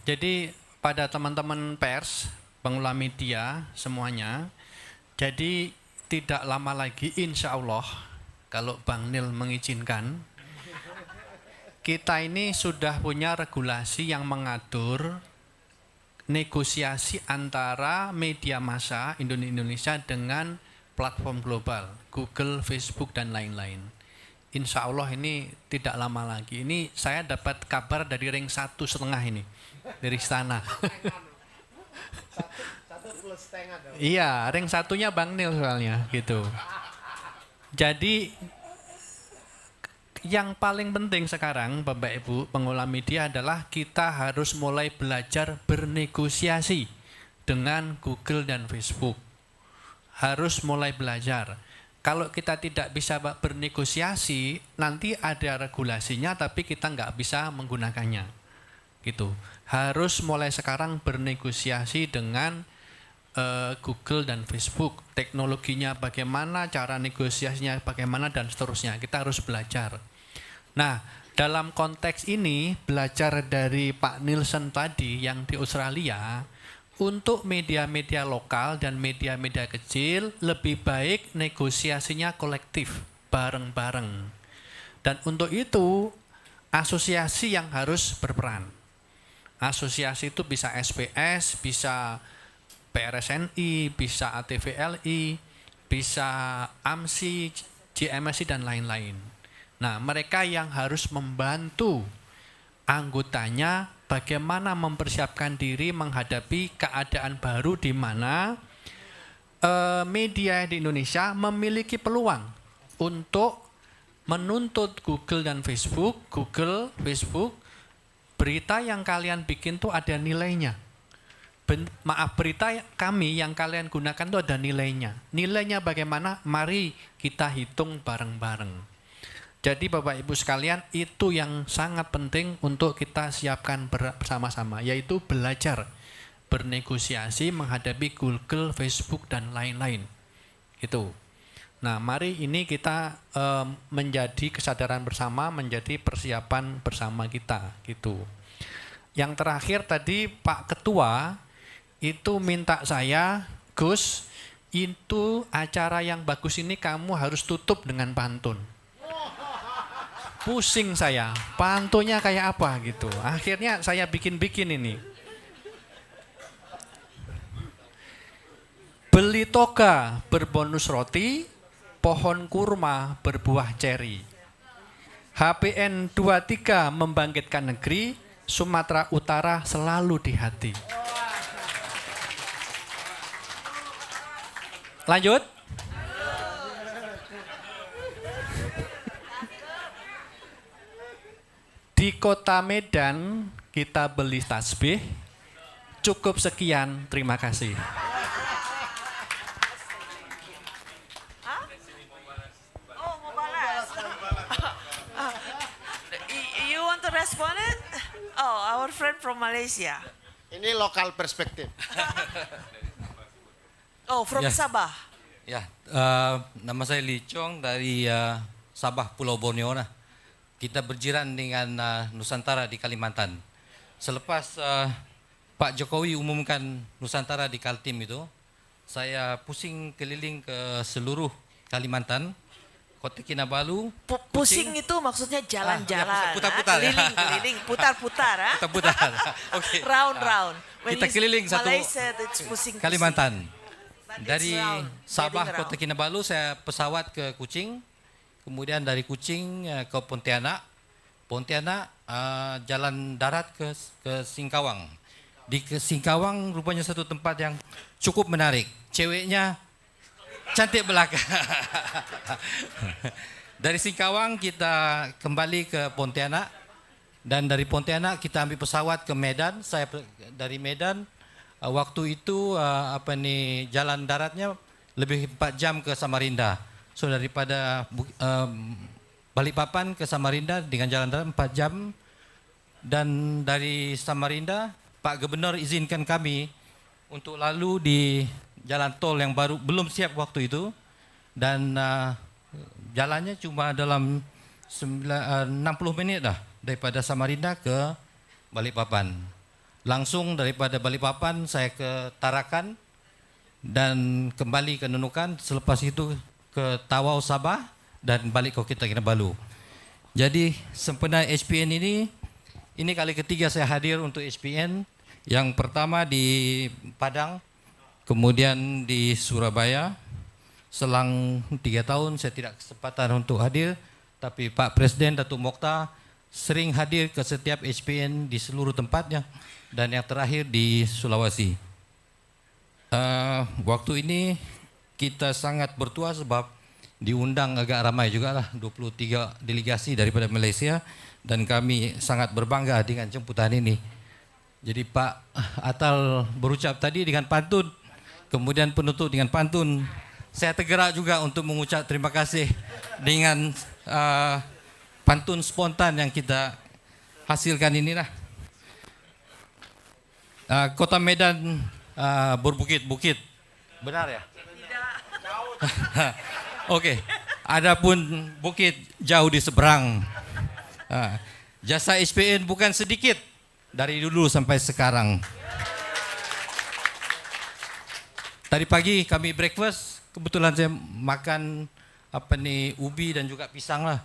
Jadi pada teman-teman pers, pengelola media semuanya, jadi tidak lama lagi insya Allah kalau Bang Nil mengizinkan, kita ini sudah punya regulasi yang mengatur negosiasi antara media massa Indonesia dengan platform global, Google, Facebook, dan lain-lain. Insya Allah ini tidak lama lagi. Ini saya dapat kabar dari ring 1,5 ini, dari istana. Iya, ring 1-nya Bang Nil soalnya, gitu. Jadi yang paling penting sekarang, Bapak Ibu pengelola media, adalah kita harus mulai belajar bernegosiasi dengan Google dan Facebook. Harus mulai belajar. Kalau kita tidak bisa bernegosiasi, nanti ada regulasinya tapi kita nggak bisa menggunakannya. Gitu. Harus mulai sekarang bernegosiasi dengan Google dan Facebook. Teknologinya bagaimana, cara negosiasinya bagaimana, dan seterusnya. Kita harus belajar. Nah, dalam konteks ini, belajar dari Pak Nielsen tadi yang di Australia, untuk media-media lokal dan media-media kecil lebih baik negosiasinya kolektif, bareng-bareng. Dan untuk itu asosiasi yang harus berperan. Asosiasi itu bisa SPS, bisa PRSNI, bisa ATVLI, bisa AMSI, JMSI, dan lain-lain. Nah, mereka yang harus membantu anggotanya bagaimana mempersiapkan diri menghadapi keadaan baru di mana media di Indonesia memiliki peluang untuk menuntut Google dan Facebook, berita yang kalian bikin tuh ada nilainya. Berita kami yang kalian gunakan tuh ada nilainya. Nilainya bagaimana? Mari kita hitung bareng-bareng. Jadi Bapak Ibu sekalian, itu yang sangat penting untuk kita siapkan bersama-sama, yaitu belajar bernegosiasi menghadapi Google, Facebook, dan lain-lain. Itu. Nah, mari ini kita menjadi kesadaran bersama, menjadi persiapan bersama kita, gitu. Yang terakhir tadi Pak Ketua itu minta saya, Gus, itu acara yang bagus ini kamu harus tutup dengan pantun. Pusing saya, pantunnya kayak apa gitu. Akhirnya saya bikin-bikin ini. Beli toga berbonus roti, pohon kurma berbuah ceri. HPN 23 membangkitkan negeri, Sumatera Utara selalu di hati. Lanjut. Di kota Medan kita beli tasbih. Cukup sekian, terima kasih. You want to respond it? Oh, our friend from Malaysia. Ini lokal perspektif. Oh, from Ya. Sabah. Ya, nama saya Lee Chong dari Sabah, Pulau Borneo. Nah, kita berjiran dengan Nusantara di Kalimantan. Selepas Pak Jokowi umumkan Nusantara di Kaltim itu, saya pusing keliling ke seluruh Kalimantan, Kota Kinabalu. Pusing itu maksudnya jalan-jalan, putar-putar, ya. keliling-keliling, putar-putar, Putar-putar. Oke. round-round. When Kita you- keliling satu Malaysia, it's pusing-pusing. Kalimantan. But it's Dari round, Sabah, heading Kota round. Kinabalu, saya pesawat ke Kuching. Kemudian dari Kuching ke Pontianak. Pontianak jalan darat ke Singkawang. Di Singkawang rupanya satu tempat yang cukup menarik. Ceweknya cantik belaka. Dari Singkawang kita kembali ke Pontianak. Dan dari Pontianak kita ambil pesawat ke Medan. Saya dari Medan waktu itu jalan daratnya lebih 4 jam ke Samarinda. So daripada Balikpapan ke Samarinda dengan jalan darat 4 jam. Dan dari Samarinda Pak Gubernur izinkan kami untuk lalu di jalan tol yang baru belum siap waktu itu. Dan jalannya cuma dalam 60 menit dah daripada Samarinda ke Balikpapan. Langsung daripada Balikpapan saya ke Tarakan dan kembali ke Nunukan, selepas itu ke Tawau Sabah dan balik ke Kota Kinabalu. Jadi sempena HPN ini kali ketiga saya hadir untuk HPN. Yang pertama di Padang, kemudian di Surabaya. Selang 3 tahun saya tidak kesempatan untuk hadir, tapi Pak Presiden Datuk Mokhtar sering hadir ke setiap HPN di seluruh tempatnya. Dan yang terakhir di Sulawesi. Waktu ini kita sangat bertuah sebab diundang agak ramai juga lah, 23 delegasi daripada Malaysia. Dan kami sangat berbangga dengan jemputan ini. Jadi Pak Atal berucap tadi dengan pantun, kemudian penutup dengan pantun. Saya tergerak juga untuk mengucap terima kasih dengan pantun spontan yang kita hasilkan inilah. Kota Medan berbukit-bukit. Benar ya? Oke. Adapun bukit jauh di seberang. Jasa HPN bukan sedikit dari dulu sampai sekarang. Tadi pagi kami breakfast, kebetulan saya makan ubi dan juga pisang lah.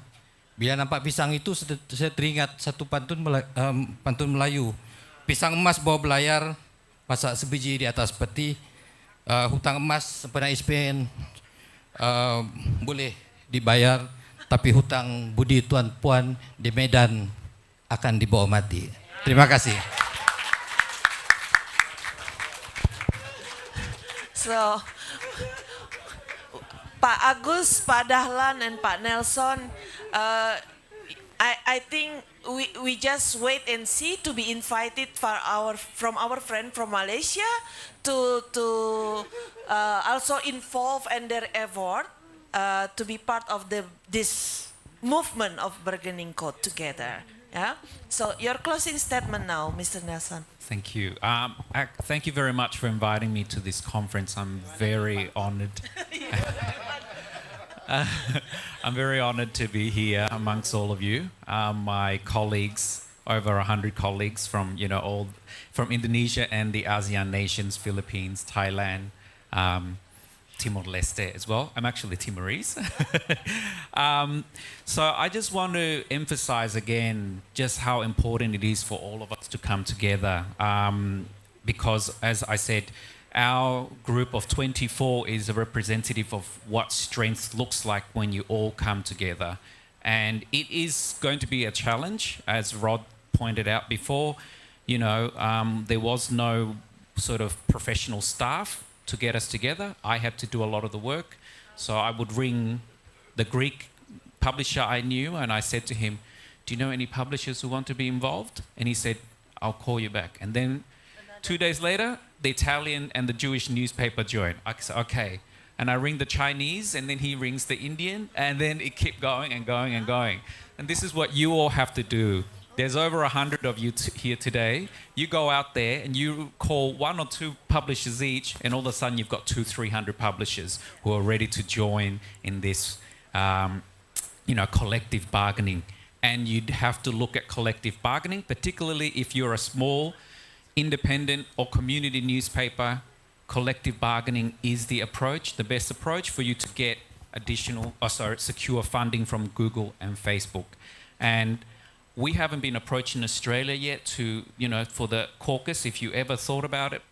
Bila nampak pisang itu saya teringat satu pantun Melayu. pisang emas bawa belayar, masak sebiji di atas peti. Hutang emas sempena HPN boleh dibayar, tapi hutang budi tuan puan di Medan akan dibawa mati. Terima kasih. So, Pak Agus, Pak Dahlan, and Pak Nelson, I think we just wait and see to be invited from our friend from Malaysia to also involve in their effort to be part of this movement of bargaining code together. Yeah. So your closing statement now, Mr. Nelson. Thank you. Thank you very much for inviting me to this conference. I'm very honored. I'm very honored to be here amongst all of you, my colleagues, over 100 colleagues from from Indonesia and the ASEAN nations, Philippines, Thailand, Timor-Leste as well. I'm actually Timorese. So I just want to emphasize again just how important it is for all of us to come together, because as I said, our group of 24 is a representative of what strength looks like when you all come together. And it is going to be a challenge, as Rod pointed out before. There was no sort of professional staff to get us together. I had to do a lot of the work. So I would ring the Greek publisher I knew and I said to him, do you know any publishers who want to be involved? And he said, I'll call you back. And then 2 days later, the Italian and the Jewish newspaper joined. I said, okay. And I ring the Chinese, and then he rings the Indian, and then it kept going and going and going. And this is what you all have to do. There's over 100 of you here today. You go out there and you call 1 or 2 publishers each, and all of a sudden you've got 200-300 publishers who are ready to join in this, collective bargaining. And you'd have to look at collective bargaining, particularly if you're a small independent or community newspaper. Collective bargaining is the best approach for you to get secure funding from Google and Facebook. And we haven't been approached in Australia yet for the caucus. If you ever thought about it,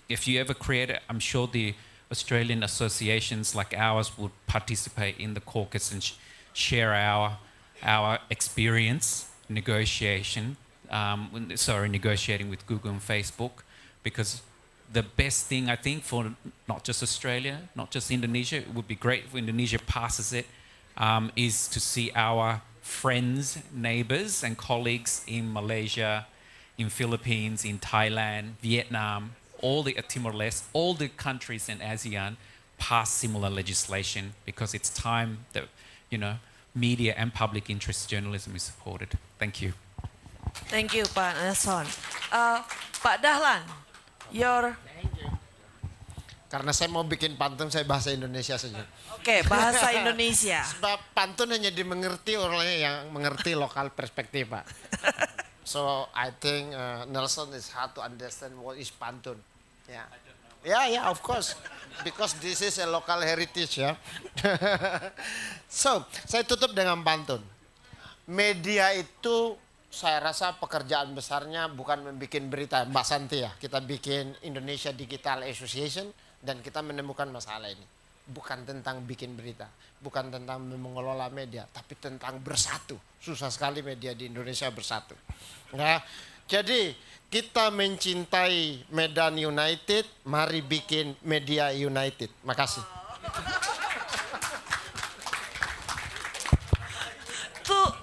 if you ever create it, I'm sure the Australian associations like ours would participate in the caucus and share our experience negotiating with Google and Facebook, because the best thing I think for not just Australia, not just Indonesia, it would be great if Indonesia passes it, is to see our friends, neighbors and colleagues in Malaysia, in Philippines, in Thailand, Vietnam, all the Timor-Leste, all the countries in ASEAN pass similar legislation, because it's time that media and public interest journalism is supported. Thank you. Thank you, Pak Nelson. Pak Dahlan, Karena saya mau bikin pantun, saya bahasa Indonesia saja. Oke, bahasa Indonesia. Sebab pantun hanya dimengerti orangnya yang mengerti lokal perspektif, Pak. So I think Nelson is hard to understand what is pantun. Yeah, of course. Because this is a local heritage, ya. So, saya tutup dengan pantun. Media itu saya rasa pekerjaan besarnya bukan membuat berita, Mbak Santi ya. Kita bikin Indonesia Digital Association dan kita menemukan masalah ini. Bukan tentang bikin berita, bukan tentang mengelola media, tapi tentang bersatu. Susah sekali media di Indonesia bersatu. Ya. Jadi kita mencintai Medan United, mari bikin Media United. Makasih.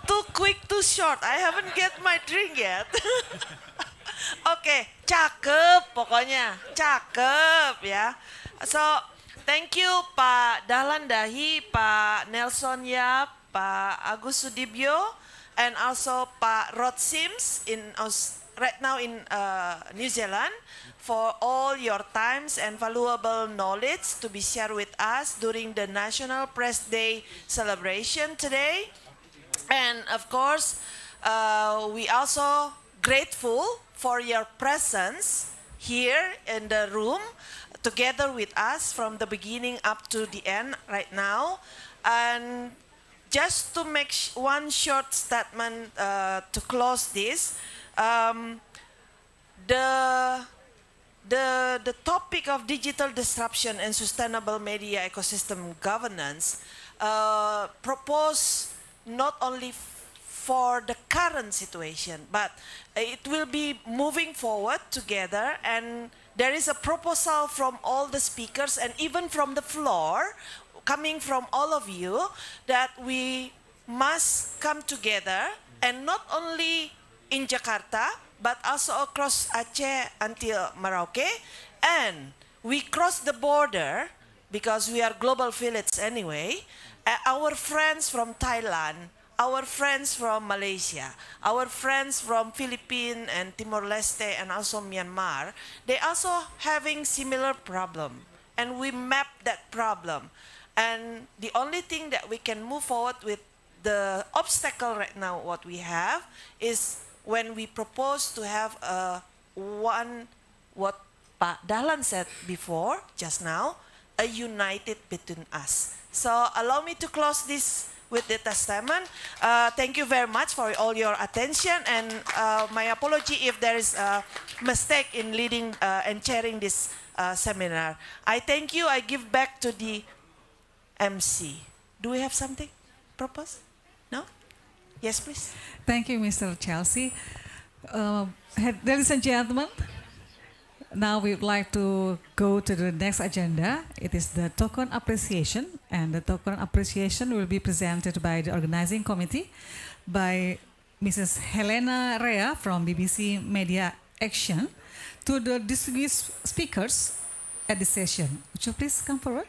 Too quick, too short. I haven't get my drink yet. Oke, cakep pokoknya, cakep ya. So, thank you Pak Dahlan Dahi, Pak Nelson Yap, Pak Agus Sudibyo, and also Pak Rod Sims right now in New Zealand, for all your times and valuable knowledge to be shared with us during the National Press Day celebration today. And of course, we also grateful for your presence here in the room together with us from the beginning up to the end right now. And just to make one short statement to close this, the topic of digital disruption and sustainable media ecosystem governance propose not only for the current situation, but it will be moving forward together, and there is a proposal from all the speakers and even from the floor, coming from all of you, that we must come together, and not only in Jakarta, but also across Aceh until Merauke, and we cross the border because we are global village anyway. Our friends from Thailand, our friends from Malaysia, our friends from Philippines and Timor-Leste and also Myanmar, they also having similar problem, and we map that problem. And the only thing that we can move forward with, the obstacle right now what we have is when we propose to have what Pak Dahlan said before, just now, a united between us. So allow me to close this with the testament. Thank you very much for all your attention, and my apology if there is a mistake in leading and chairing this seminar. I thank you. I give back to the MC. Do we have something proposed? No? Yes, please. Thank you, Mr. Chelsea. Ladies and gentlemen, now we would like to go to the next agenda. It is the token appreciation, and the token appreciation will be presented by the organizing committee by Mrs. Helena Rea from BBC Media Action to the distinguished speakers at the session. Would you please come forward?